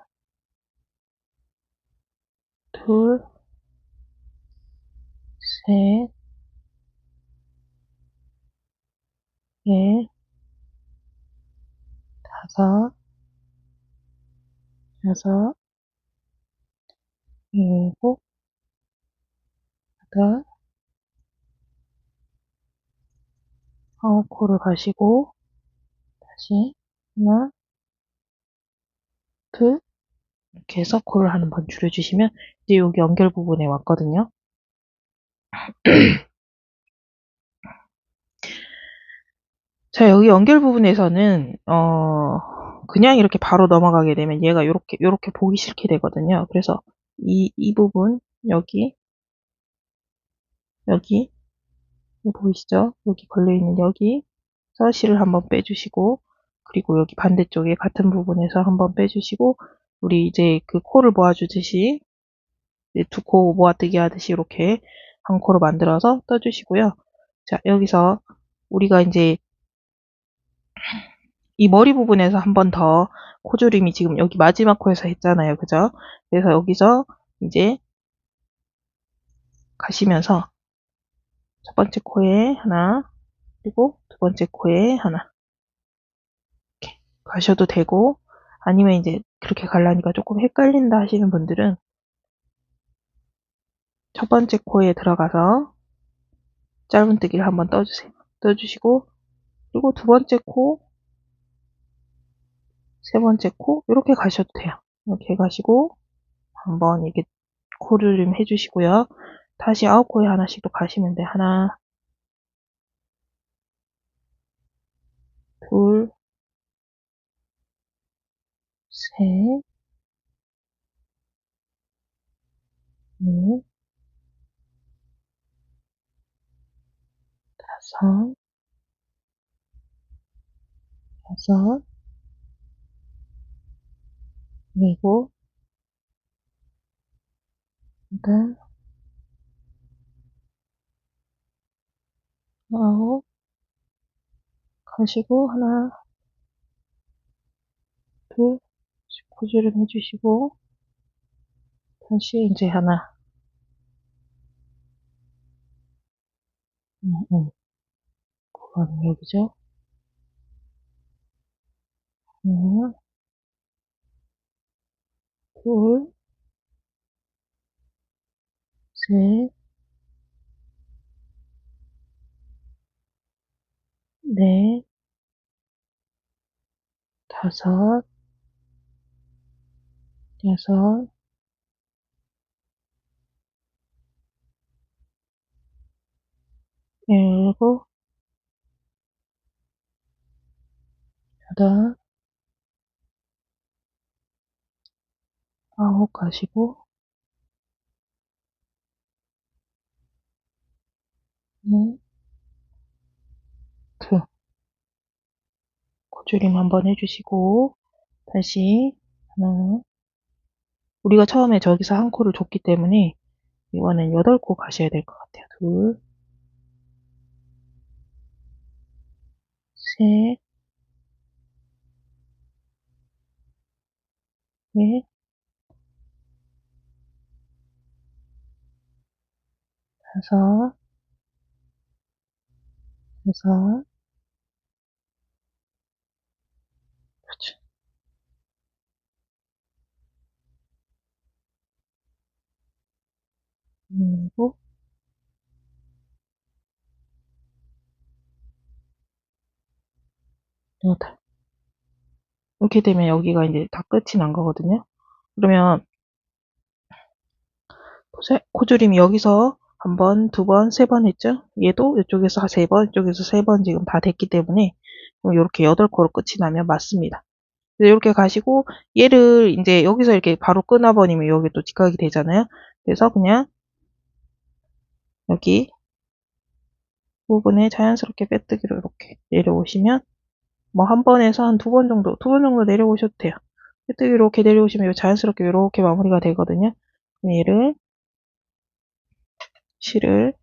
둘, 셋, 넷, 다섯, 여섯, 일곱, 여덟, 아홉 코를 가시고 다시 하나, 둘 이렇게 해서 코를 한 번 줄여주시면 이제 여기 연결 부분에 왔거든요. 자, 여기 연결 부분에서는 그냥 이렇게 바로 넘어가게 되면 얘가 요렇게 보기 싫게 되거든요. 그래서 이 부분 여기 보이시죠? 여기 걸려있는 여기서 실을 한번 빼주시고 그리고 여기 반대쪽에 같은 부분에서 한번 빼주시고 우리 이제 그 코를 모아주듯이 두 코 모아뜨기 하듯이 이렇게 한 코로 만들어서 떠주시고요. 자, 여기서 우리가 이제 이 머리 부분에서 한 번 더 코줄임이 지금 여기 마지막 코에서 했잖아요. 그죠? 그래서 여기서 이제 가시면서 첫 번째 코에 하나, 그리고 두 번째 코에 하나. 이렇게 가셔도 되고, 아니면 이제 그렇게 가려니까 조금 헷갈린다 하시는 분들은 첫 번째 코에 들어가서 짧은뜨기를 한번 떠주세요. 떠주시고, 그리고 두 번째 코, 세 번째 코, 이렇게 가셔도 돼요. 이렇게 가시고, 한번 이렇게 코를 좀 해주시고요. 다시 아홉 코에 하나씩 또 가시면 돼요. 하나, 둘, 셋, 넷, 다섯, 여섯, 일곱, 여덟, 아홉, 가시고, 하나, 둘, 고지름 해주시고, 다시 이제 하나, 그거는 여기죠. 하나, 둘, 셋, 넷, 다섯, 여섯, 일곱, 여덟, 아홉 가시고, 둘, 고주림 한번 해주시고, 다시 하나, 우리가 처음에 저기서 한 코를 줬기 때문에 이거는 8코 가셔야 될 것 같아요. 둘, 셋, 넷, 다섯, 여섯, 그렇죠. 일곱, 여덟. 이렇게 되면 여기가 이제 다 끝이 난 거거든요. 그러면 코줄임이 여기서 한 번, 두 번, 세 번 했죠? 얘도 이쪽에서 세 번, 이쪽에서 세 번 지금 다 됐기 때문에 이렇게 8코로 끝이 나면 맞습니다. 이렇게 가시고 얘를 이제 여기서 이렇게 바로 끊어버리면 여기 또 직각이 되잖아요. 그래서 그냥 여기 부분에 자연스럽게 빼뜨기로 이렇게 내려오시면 뭐 한 번에서 한 두 번 정도, 두 번 정도 내려오셔도 돼요. 빼뜨기 이렇게 내려오시면 자연스럽게 이렇게 마무리가 되거든요. 얘를 실을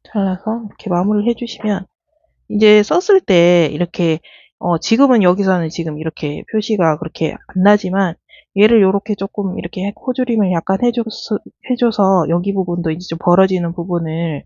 잘라서 이렇게 마무리를 해주시면 이제 썼을 때 이렇게 지금은 여기서는 지금 이렇게 표시가 그렇게 안 나지만 얘를 요렇게 조금 이렇게 코줄임을 약간 해줘서 여기 부분도 이제 좀 벌어지는 부분을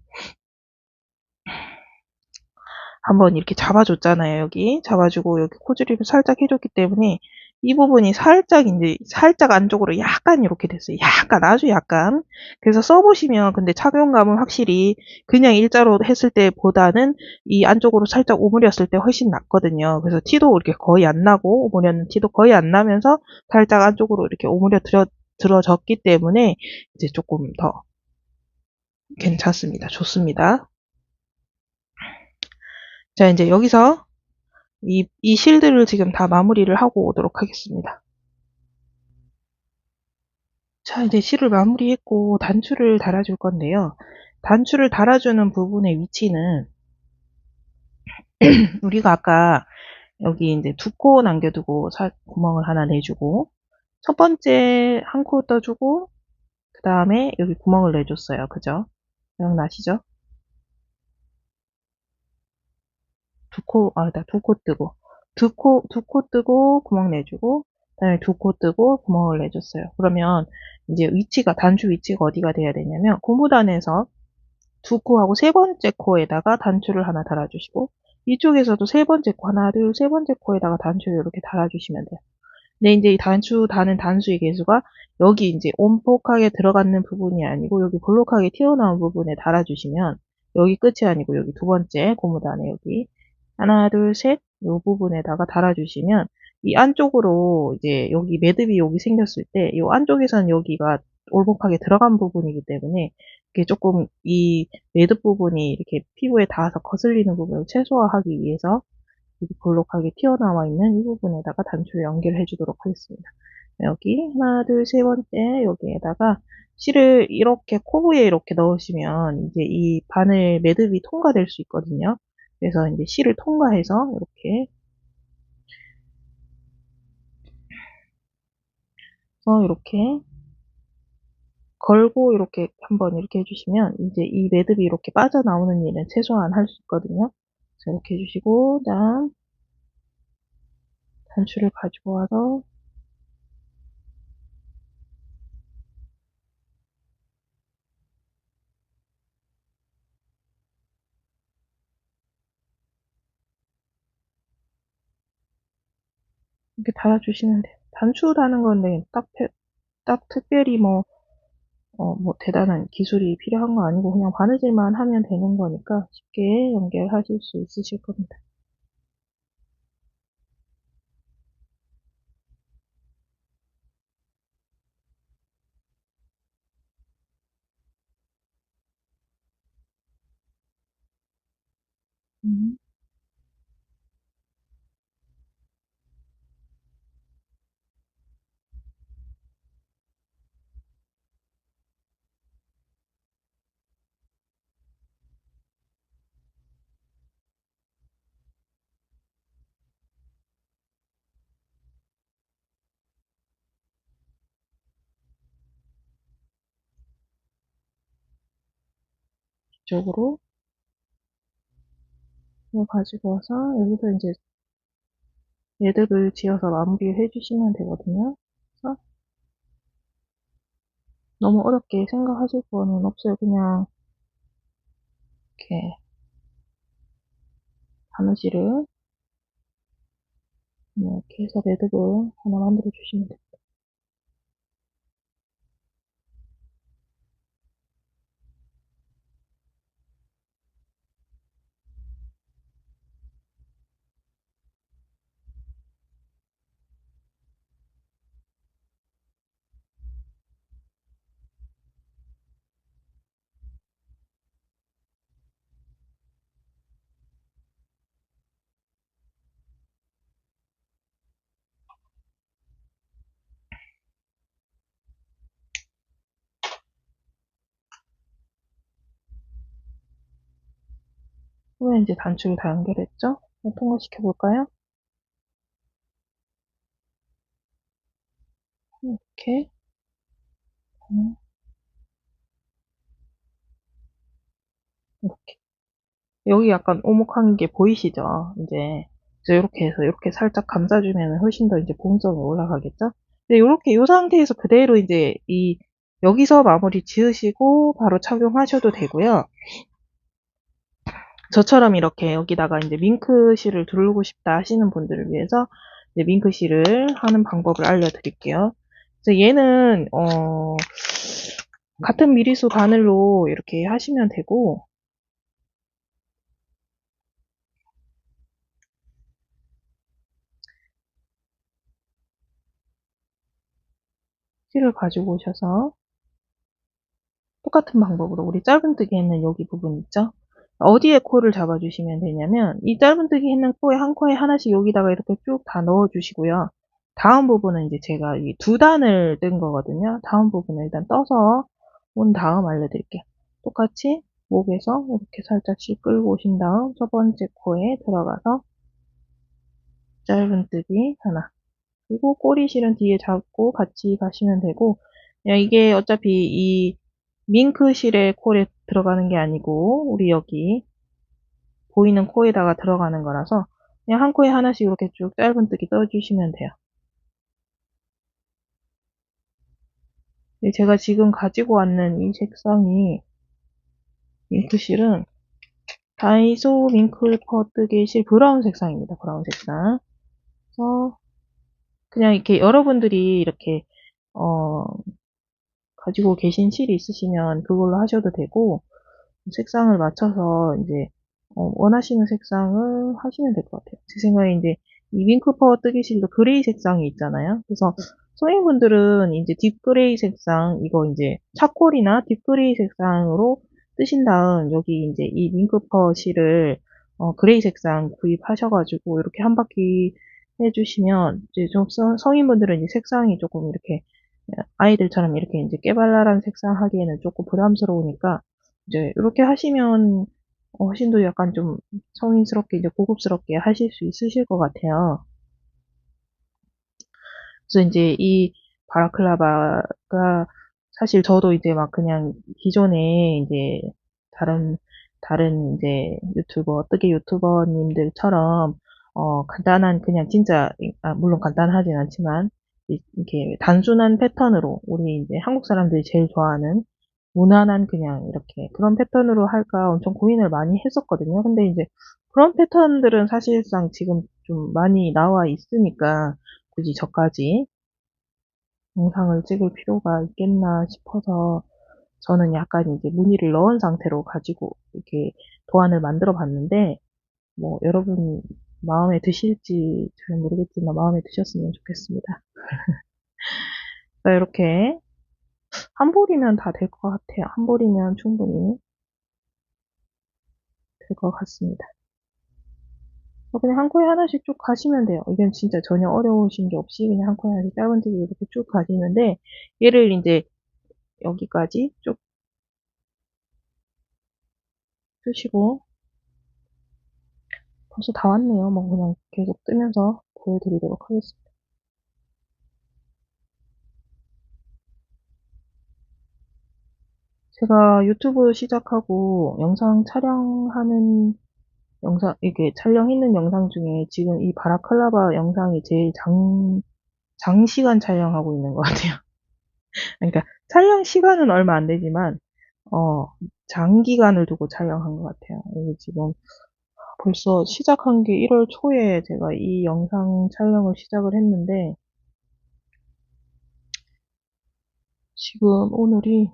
한번 이렇게 잡아줬잖아요. 여기 잡아주고 여기 코줄임을 살짝 해줬기 때문에 이 부분이 살짝 이제 살짝 안쪽으로 약간 이렇게 됐어요. 약간 아주 약간. 그래서 써보시면 근데 착용감은 확실히 그냥 일자로 했을 때보다는 이 안쪽으로 살짝 오므렸을 때 훨씬 낫거든요. 그래서 티도 이렇게 거의 안 나고 오므렸는 티도 거의 안 나면서 살짝 안쪽으로 이렇게 들어졌기 때문에 이제 조금 더 괜찮습니다. 좋습니다. 자, 이제 여기서 이 실들을 지금 다 마무리를 하고 오도록 하겠습니다. 자, 이제 실을 마무리했고 단추를 달아줄 건데요. 단추를 달아주는 부분의 위치는 우리가 아까 여기 이제 두 코 남겨두고 구멍을 하나 내주고 첫 번째 한 코 떠주고 그 다음에 여기 구멍을 내줬어요. 그죠? 기억나시죠? 두 코 뜨고 두 코 뜨고 구멍 내주고 그다음에 두 코 뜨고 구멍을 내줬어요. 그러면 이제 위치가 단추 위치가 어디가 돼야 되냐면 고무단에서 두 코하고 세 번째 코에다가 단추를 하나 달아주시고 이쪽에서도 세 번째 코 하나 둘 세 번째 코에다가 단추를 이렇게 달아주시면 돼요. 근데 이제 이 단추 다는 단수의 개수가 여기 이제 온폭하게 들어가는 부분이 아니고 여기 볼록하게 튀어나온 부분에 달아주시면 여기 끝이 아니고 여기 두 번째 고무단에 여기 하나, 둘, 셋, 요 부분에다가 달아주시면 이 안쪽으로 이제 여기 매듭이 여기 생겼을 때 이 안쪽에서는 여기가 올복하게 들어간 부분이기 때문에 이게 조금 이 매듭 부분이 이렇게 피부에 닿아서 거슬리는 부분을 최소화하기 위해서 여기 볼록하게 튀어나와 있는 이 부분에다가 단추를 연결해 주도록 하겠습니다. 여기 하나, 둘, 세 번째 여기에다가 실을 이렇게 코브에 이렇게 넣으시면 이제 이 바늘 매듭이 통과될 수 있거든요. 그래서 이제 실을 통과해서 이렇게 걸고 이렇게 한번 이렇게 해주시면 이제 이 매듭이 이렇게 빠져나오는 일은 최소한 할 수 있거든요. 그래서 이렇게 해주시고 자 단추를 가지고 와서 이렇게 달아주시면 돼요. 단추 다는 건데 딱 특별히 뭐 대단한 기술이 필요한 거 아니고 그냥 바느질만 하면 되는 거니까 쉽게 연결하실 수 있으실 겁니다. 음. 이쪽으로 이거 가지고 와서 여기서 이제 매듭을 지어서 마무리해 주시면 되거든요. 그래서 너무 어렵게 생각하실 거는 없어요. 그냥 이렇게 바느질을 이렇게 해서 매듭을 하나 만들어 주시면 돼요. 그러면 이제 단추를 다 연결했죠? 통과시켜 볼까요? 이렇게. 음, 이렇게. 여기 약간 오목한 게 보이시죠? 이제 이렇게 해서 이렇게 살짝 감싸주면 훨씬 더 이제 보온성이 올라가겠죠? 근데 이렇게 이 상태에서 그대로 이제 여기서 마무리 지으시고 바로 착용하셔도 되고요. 저처럼 이렇게 여기다가 이제 밍크실을 두르고 싶다 하시는 분들을 위해서 이제 밍크실을 하는 방법을 알려드릴게요. 그래서 얘는 같은 미리수 바늘로 이렇게 하시면 되고, 실을 가지고 오셔서 똑같은 방법으로 우리 짧은뜨기 했는 여기 부분 있죠? 어디에 코를 잡아주시면 되냐면 이 짧은뜨기 했는 코에 한 코에 하나씩 여기다가 이렇게 쭉 다 넣어주시고요. 다음 부분은 이제 제가 이 두 단을 뜬 거거든요. 다음 부분을 일단 떠서 온 다음 알려드릴게요. 똑같이 목에서 이렇게 살짝씩 끌고 오신 다음 첫 번째 코에 들어가서 짧은뜨기 하나, 그리고 꼬리실은 뒤에 잡고 같이 가시면 되고, 그냥 이게 어차피 이 밍크실에 콜에 들어가는 게 아니고 우리 여기 보이는 코에다가 들어가는 거라서 그냥 한 코에 하나씩 이렇게 쭉 짧은뜨기 떠주시면 돼요. 제가 지금 가지고 왔는 이 색상이 밍크실은 다이소 밍클퍼 뜨개실 브라운 색상입니다. 브라운 색상. 그래서 그냥 이렇게 여러분들이 이렇게 어, 가지고 계신 실이 있으시면 그걸로 하셔도 되고, 색상을 맞춰서 이제 원하시는 색상을 하시면 될 것 같아요. 제 생각에 이제 이 윙크 파워 뜨개실도 그레이 색상이 있잖아요. 그래서 성인분들은 이제 딥그레이 색상, 이거 이제 차콜이나 딥그레이 색상으로 뜨신 다음 여기 이제 이 윙크 파워 실을 그레이 색상 구입하셔가지고 이렇게 한 바퀴 해주시면 이제 좀 성인분들은 이제 색상이 조금 이렇게 아이들처럼 이렇게 이제 깨발랄한 색상 하기에는 조금 부담스러우니까 이제 이렇게 하시면 훨씬 더 약간 좀 성인스럽게 이제 고급스럽게 하실 수 있으실 것 같아요. 그래서 이제 이 바라클라바가 사실 저도 이제 막 그냥 기존에 이제 다른 이제 유튜버 뜨개 유튜버님들처럼 간단한 그냥 진짜 물론 간단하진 않지만 이렇게 단순한 패턴으로 우리 이제 한국 사람들이 제일 좋아하는 무난한 그냥 이렇게 그런 패턴으로 할까 엄청 고민을 많이 했었거든요. 근데 이제 그런 패턴들은 사실상 지금 좀 많이 나와 있으니까 굳이 저까지 영상을 찍을 필요가 있겠나 싶어서 저는 약간 이제 무늬를 넣은 상태로 가지고 이렇게 도안을 만들어 봤는데 뭐 여러분 마음에 드실지 잘 모르겠지만 마음에 드셨으면 좋겠습니다. 자, 이렇게 한 볼이면 다 될 것 같아요. 한 볼이면 충분히 될 것 같습니다. 그냥 한 코에 하나씩 쭉 가시면 돼요. 이건 진짜 전혀 어려우신 게 없이 그냥 한 코에 하나씩 짧은뜨기 이렇게 쭉 가시는데 얘를 이제 여기까지 쭉 쓰시고 벌써 다 왔네요. 뭐 그냥 계속 뜨면서 보여드리도록 하겠습니다. 제가 유튜브 시작하고 영상 촬영하는 이게 촬영했는 영상 중에 지금 이 바라클라바 영상이 제일 장시간 촬영하고 있는 것 같아요. 그러니까 촬영 시간은 얼마 안 되지만, 어, 장기간을 두고 촬영한 것 같아요. 이게 지금 벌써 시작한 게 1월 초에 제가 이 영상 촬영을 시작을 했는데, 지금 오늘이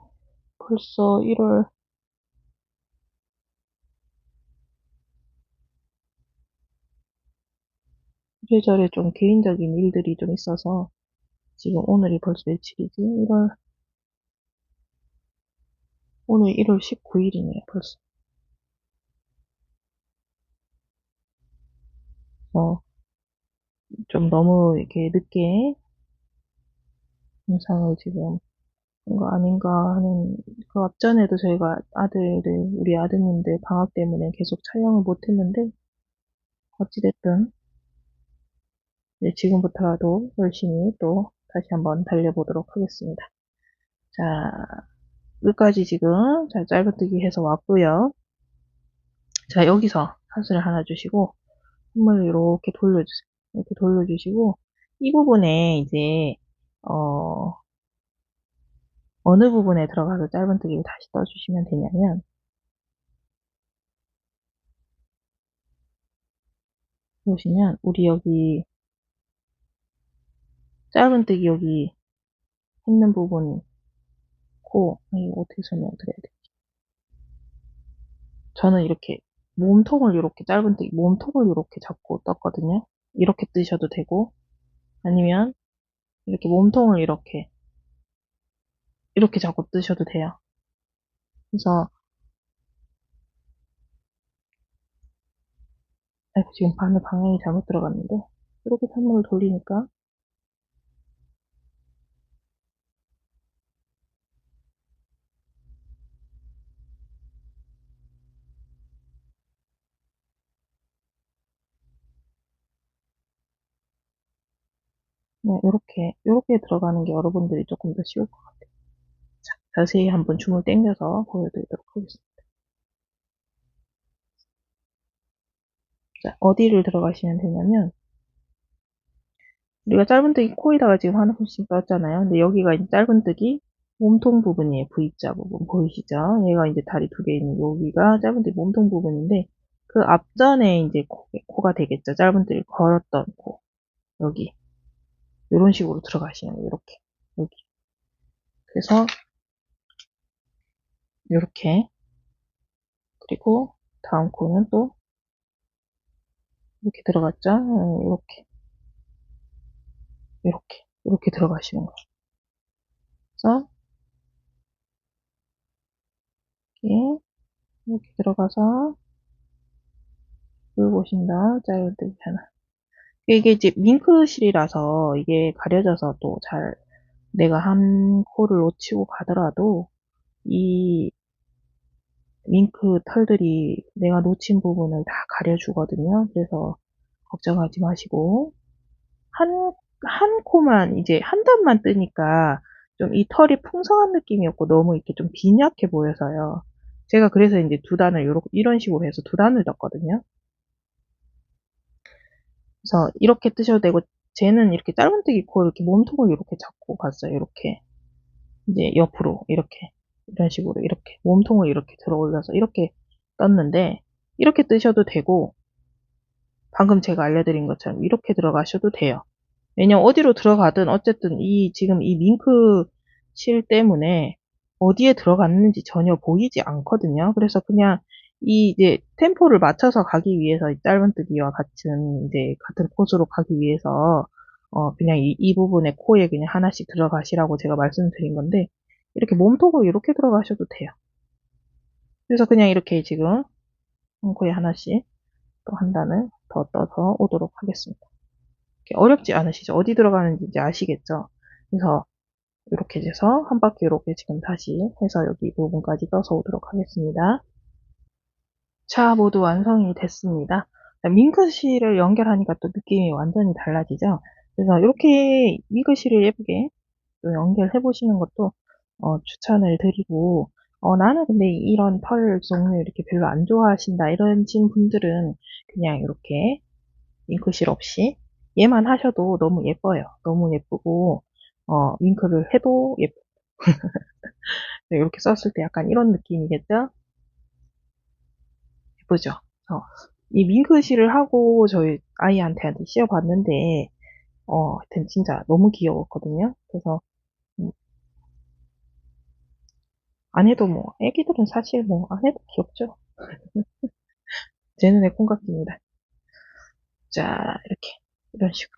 벌써 1월, 이래저래 좀 개인적인 일들이 좀 있어서, 지금 오늘이 벌써 며칠이지? 오늘 1월 19일이네요, 벌써. 좀 너무 이렇게 늦게 영상을 지금 거 아닌가 하는, 그 앞전에도 저희가 우리 아드님들 방학 때문에 계속 촬영을 못했는데, 어찌됐든, 이제 지금부터라도 열심히 또 다시 한번 달려보도록 하겠습니다. 자, 끝까지 지금 잘 짧아뜨기 해서 왔고요. 자, 여기서 사슬을 하나 주시고, 선물을 이렇게 돌려주세요. 이렇게 돌려주시고, 이 부분에 이제, 어, 어느 부분에 들어가서 짧은뜨기를 다시 떠주시면 되냐면, 보시면, 우리 여기, 짧은뜨기 여기 있는 부분, 이거 어떻게 설명드려야 돼? 저는 이렇게, 몸통을 이렇게 짧은뜨기, 몸통을 이렇게 잡고 떴거든요. 이렇게 뜨셔도 되고, 아니면, 이렇게 몸통을 이렇게 잡고 뜨셔도 돼요. 그래서, 아이고, 지금 바늘 방향이 잘못 들어갔는데, 이렇게 선물을 돌리니까, 네, 이렇게 들어가는 게 여러분들이 조금 더 쉬울 것 같아요. 자, 자세히 한번 줌을 당겨서 보여드리도록 하겠습니다. 자, 어디를 들어가시면 되냐면, 우리가 짧은뜨기 코에다가 지금 하나 씩 썼잖아요. 근데 여기가 이제 짧은뜨기 몸통 부분이에요. V자 부분 보이시죠? 얘가 이제 다리 두 개 있는 여기가 짧은뜨기 몸통 부분인데, 그 앞전에 이제 코가 되겠죠. 짧은뜨기 걸었던 코. 여기. 이런 식으로 들어가시는 거예요. 이렇게. 여기. 그래서, 이렇게. 그리고 다음 코는 또 이렇게 들어갔죠? 이렇게 들어가시는 거예요. 그래서 이렇게, 이렇게 들어가서 물 보신다. 짧은뜨기 하나. 이게 이제 밍크실이라서 이게 가려져서 또 잘 내가 한 코를 놓치고 가더라도 이 밍크 털들이 내가 놓친 부분을 다 가려주거든요. 그래서 걱정하지 마시고 한 코만 이제 한 단만 뜨니까 좀 이 털이 풍성한 느낌이었고 너무 이렇게 좀 빈약해 보여서요. 제가 그래서 이제 두 단을 이런 식으로 해서 두 단을 떴거든요. 그래서 이렇게 뜨셔도 되고, 쟤는 이렇게 짧은뜨기 코 이렇게 몸통을 이렇게 잡고 갔어요. 이렇게. 이제 옆으로, 이렇게. 이런 식으로, 이렇게. 몸통을 이렇게 들어 올려서 이렇게 떴는데, 이렇게 뜨셔도 되고, 방금 제가 알려드린 것처럼 이렇게 들어가셔도 돼요. 왜냐면 어디로 들어가든 어쨌든 지금 이 밍크 실 때문에 어디에 들어갔는지 전혀 보이지 않거든요. 그래서 그냥 이제 템포를 맞춰서 가기 위해서 짧은뜨기와 같은 코스로 가기 위해서 그냥 이 부분에 코에 그냥 하나씩 들어가시라고 제가 말씀드린 건데 이렇게 몸통으로 이렇게 들어가셔도 돼요. 그래서 그냥 이렇게 지금 코에 하나씩 또 한 단을 더 떠서 오도록 하겠습니다. 어렵지 않으시죠? 어디 들어가는지 이제 아시겠죠? 그래서 이렇게 해서 한 바퀴 이렇게 지금 다시 해서 여기 부분까지 떠서 오도록 하겠습니다. 자, 모두 완성이 됐습니다. 밍크실을 연결하니까 또 느낌이 완전히 달라지죠? 그래서 이렇게 밍크실을 예쁘게 또 연결해 보시는 것도 추천을 드리고 나는 근데 이런 털 종류 이렇게 별로 안 좋아하신다 이런 분들은 그냥 이렇게 윙크실 없이 얘만 하셔도 너무 예뻐요. 너무 예쁘고 윙크를 해도 이렇게 썼을 때 약간 이런 느낌이겠죠? 예쁘죠? 이 윙크실을 하고 저희 아이한테 씌워봤는데 하여튼 진짜 너무 귀여웠거든요. 그래서 안 해도 뭐 애기들은 사실 뭐 안 해도 귀엽죠. 제 눈에 콩깍지입니다. 자, 이렇게 이런 식으로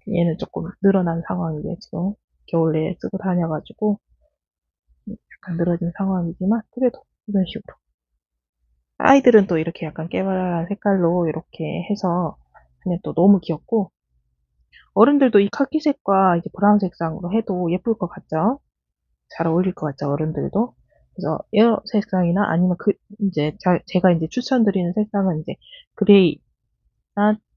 얘는 조금 늘어난 상황이에요. 지금 겨울 내에 쓰고 다녀가지고 약간 늘어진 상황이지만 그래도 이런 식으로 아이들은 또 이렇게 약간 깨발랄한 색깔로 이렇게 해서 그냥 또 너무 귀엽고 어른들도 이 카키색과 이제 브라운 색상으로 해도 예쁠 것 같죠? 잘 어울릴 것 같죠, 어른들도. 그래서 에어 색상이나 아니면 이제 제가 이제 추천드리는 색상은 이제 그레이나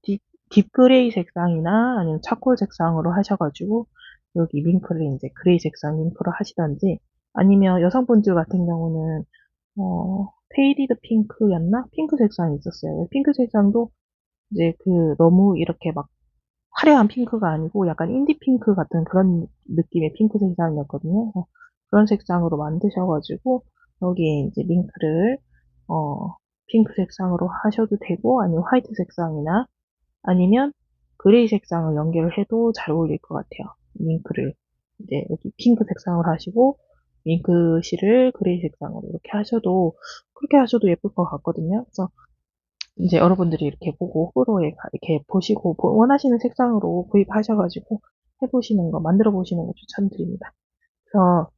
딥 그레이 색상이나 아니면 차콜 색상으로 하셔가지고 여기 링크를 이제 그레이 색상 링크로 하시던지 아니면 여성분들 같은 경우는 페이디드 핑크였나? 핑크 색상이 있었어요. 핑크 색상도 이제 너무 이렇게 막 화려한 핑크가 아니고 약간 인디 핑크 같은 그런 느낌의 핑크 색상이었거든요. 그런 색상으로 만드셔가지고 여기에 이제 링크를 핑크 색상으로 하셔도 되고 아니면 화이트 색상이나 아니면 그레이 색상을 연결을 해도 잘 어울릴 것 같아요. 링크를 이제 여기 핑크 색상으로 하시고 링크 실을 그레이 색상으로 이렇게 하셔도 그렇게 하셔도 예쁠 것 같거든요. 그래서 이제 여러분들이 이렇게 보고 호불호에 이렇게 보시고 원하시는 색상으로 구입하셔가지고 해보시는 거 만들어 보시는 거 추천드립니다. 그래서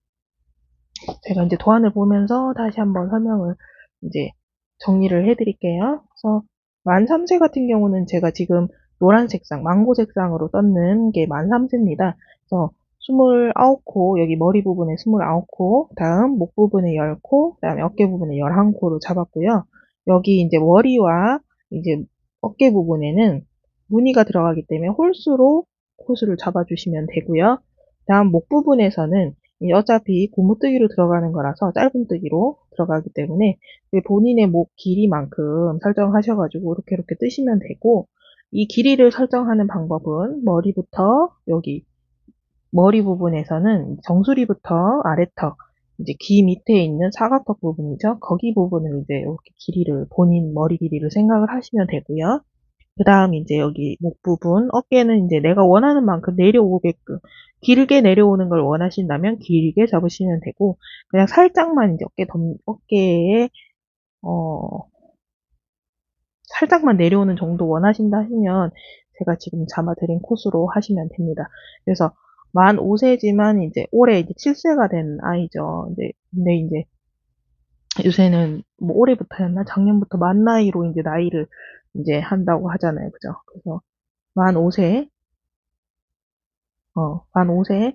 제가 이제 도안을 보면서 다시 한번 설명을 이제 정리를 해드릴게요. 그래서 만 3세 같은 경우는 제가 지금 노란 색상, 망고 색상으로 떴는 게 만 3세입니다. 그래서 29코, 여기 머리 부분에 29코, 다음 목 부분에 10코, 그 다음에 어깨 부분에 11코로 잡았고요. 여기 이제 머리와 이제 어깨 부분에는 무늬가 들어가기 때문에 홀수로 코수를 잡아주시면 되고요. 다음 목 부분에서는 어차피 고무뜨기로 들어가는 거라서 짧은뜨기로 들어가기 때문에 본인의 목 길이만큼 설정하셔가지고 이렇게 뜨시면 되고 이 길이를 설정하는 방법은 머리부터 여기 머리 부분에서는 정수리부터 아래턱 이제 귀 밑에 있는 사각턱 부분이죠. 거기 부분을 이제 이렇게 길이를 본인 머리 길이를 생각을 하시면 되고요. 그 다음 이제 여기 목 부분, 어깨는 이제 내가 원하는 만큼 내려오게끔 길게 내려오는 걸 원하신다면 길게 잡으시면 되고 그냥 살짝만 이제 어깨에 어 살짝만 내려오는 정도 원하신다 하시면 제가 지금 잡아드린 코스로 하시면 됩니다. 그래서 만 5세지만 이제 올해 이제 7세가 된 아이죠. 근데 이제 요새는 뭐 올해부터였나 작년부터 만 나이로 이제 나이를 이제 한다고 하잖아요. 그죠? 그래서 만 5세 만 5세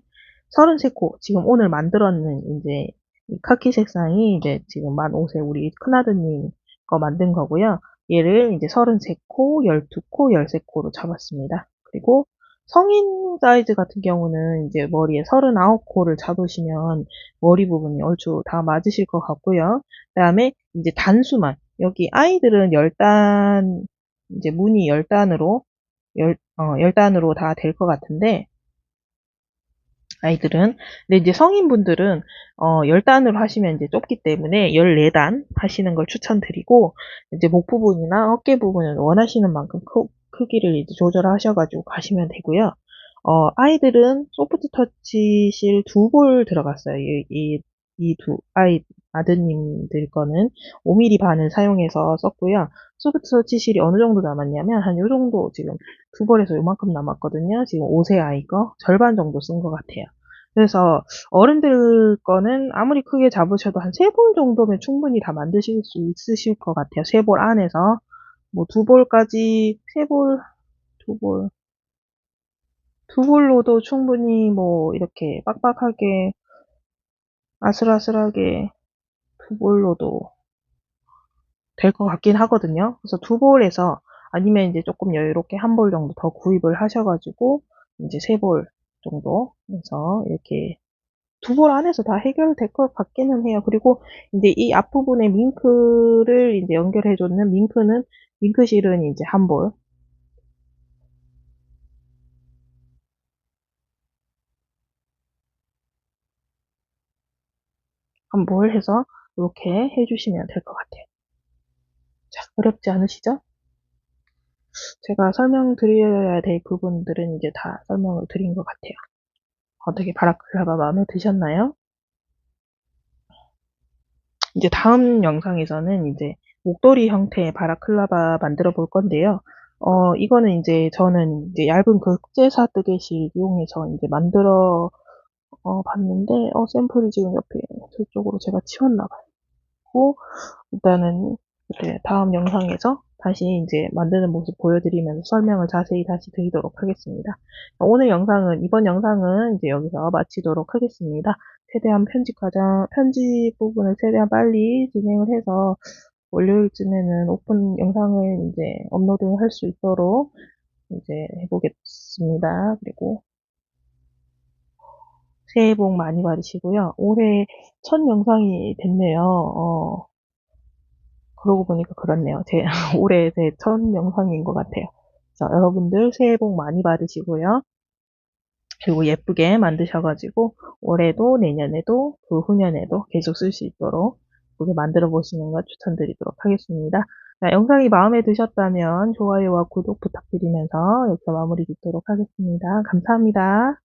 33코 지금 오늘 만들었는 이제 이 카키 색상이 이제 지금 만 5세 우리 큰아드님 거 만든 거고요. 얘를 이제 33코, 12코, 13코로 잡았습니다. 그리고 성인 사이즈 같은 경우는 이제 머리에 39코를 잡으시면 머리 부분이 얼추 다 맞으실 것 같고요. 그 다음에 이제 단수만 여기 아이들은 10단 이제 무늬 10단으로 10단으로 다 될 것 같은데 아이들은. 근데 이제 성인분들은 10단으로 하시면 이제 좁기 때문에 14단 하시는 걸 추천드리고 이제 목 부분이나 어깨 부분은 원하시는 만큼 크기를 이제 조절하셔가지고 가시면 되고요. 아이들은 소프트 터치 실 2볼 들어갔어요. 이 아드님들 거는 5mm 반을 사용해서 썼고요. 소프트 터치 실이 어느 정도 남았냐면 한 요 정도 지금 2볼에서 요만큼 남았거든요. 지금 5세 아이 거 절반 정도 쓴 것 같아요. 그래서 어른들 거는 아무리 크게 잡으셔도 한 3볼 정도면 충분히 다 만드실 수 있으실 것 같아요. 3볼 안에서 뭐 2볼까지 3볼, 2볼, 2볼로도 충분히 뭐 이렇게 빡빡하게 아슬아슬하게 2볼로도 될 것 같긴 하거든요. 그래서 2볼에서 아니면 이제 조금 여유롭게 1볼 정도 더 구입을 하셔가지고 이제 3볼 정도 해서 이렇게 2볼 안에서 다 해결될 것 같기는 해요. 그리고 이제 이 앞부분에 밍크를 이제 연결해줬는 밍크실은 이제 1볼. 1볼 해서 이렇게 해주시면 될 것 같아요. 자, 어렵지 않으시죠? 제가 설명드려야 될 부분들은 이제 다 설명을 드린 것 같아요. 어떻게 바라클라바 마음에 드셨나요? 이제 다음 영상에서는 이제 목도리 형태의 바라클라바 만들어 볼 건데요. 이거는 이제 저는 이제 얇은 극제사 뜨개실 이용해서 이제 만들어 봤는데, 샘플이 지금 옆에 저쪽으로 제가 치웠나 봐요. 일단은 이렇게 다음 영상에서 다시 이제 만드는 모습 보여드리면서 설명을 자세히 다시 드리도록 하겠습니다. 이번 영상은 이제 여기서 마치도록 하겠습니다. 최대한 편집 부분을 최대한 빨리 진행을 해서 월요일쯤에는 오픈 영상을 이제 업로드할 수 있도록 이제 해보겠습니다. 그리고 새해 복 많이 받으시고요. 올해 첫 영상이 됐네요. 그러고 보니까 그렇네요. 올해 제 첫 영상인 것 같아요. 자, 여러분들 새해 복 많이 받으시고요. 그리고 예쁘게 만드셔가지고 올해도 내년에도 그 후년에도 계속 쓸 수 있도록 예쁘게 만들어 보시는 걸 추천드리도록 하겠습니다. 자, 영상이 마음에 드셨다면 좋아요와 구독 부탁드리면서 여기서 마무리 짓도록 하겠습니다. 감사합니다.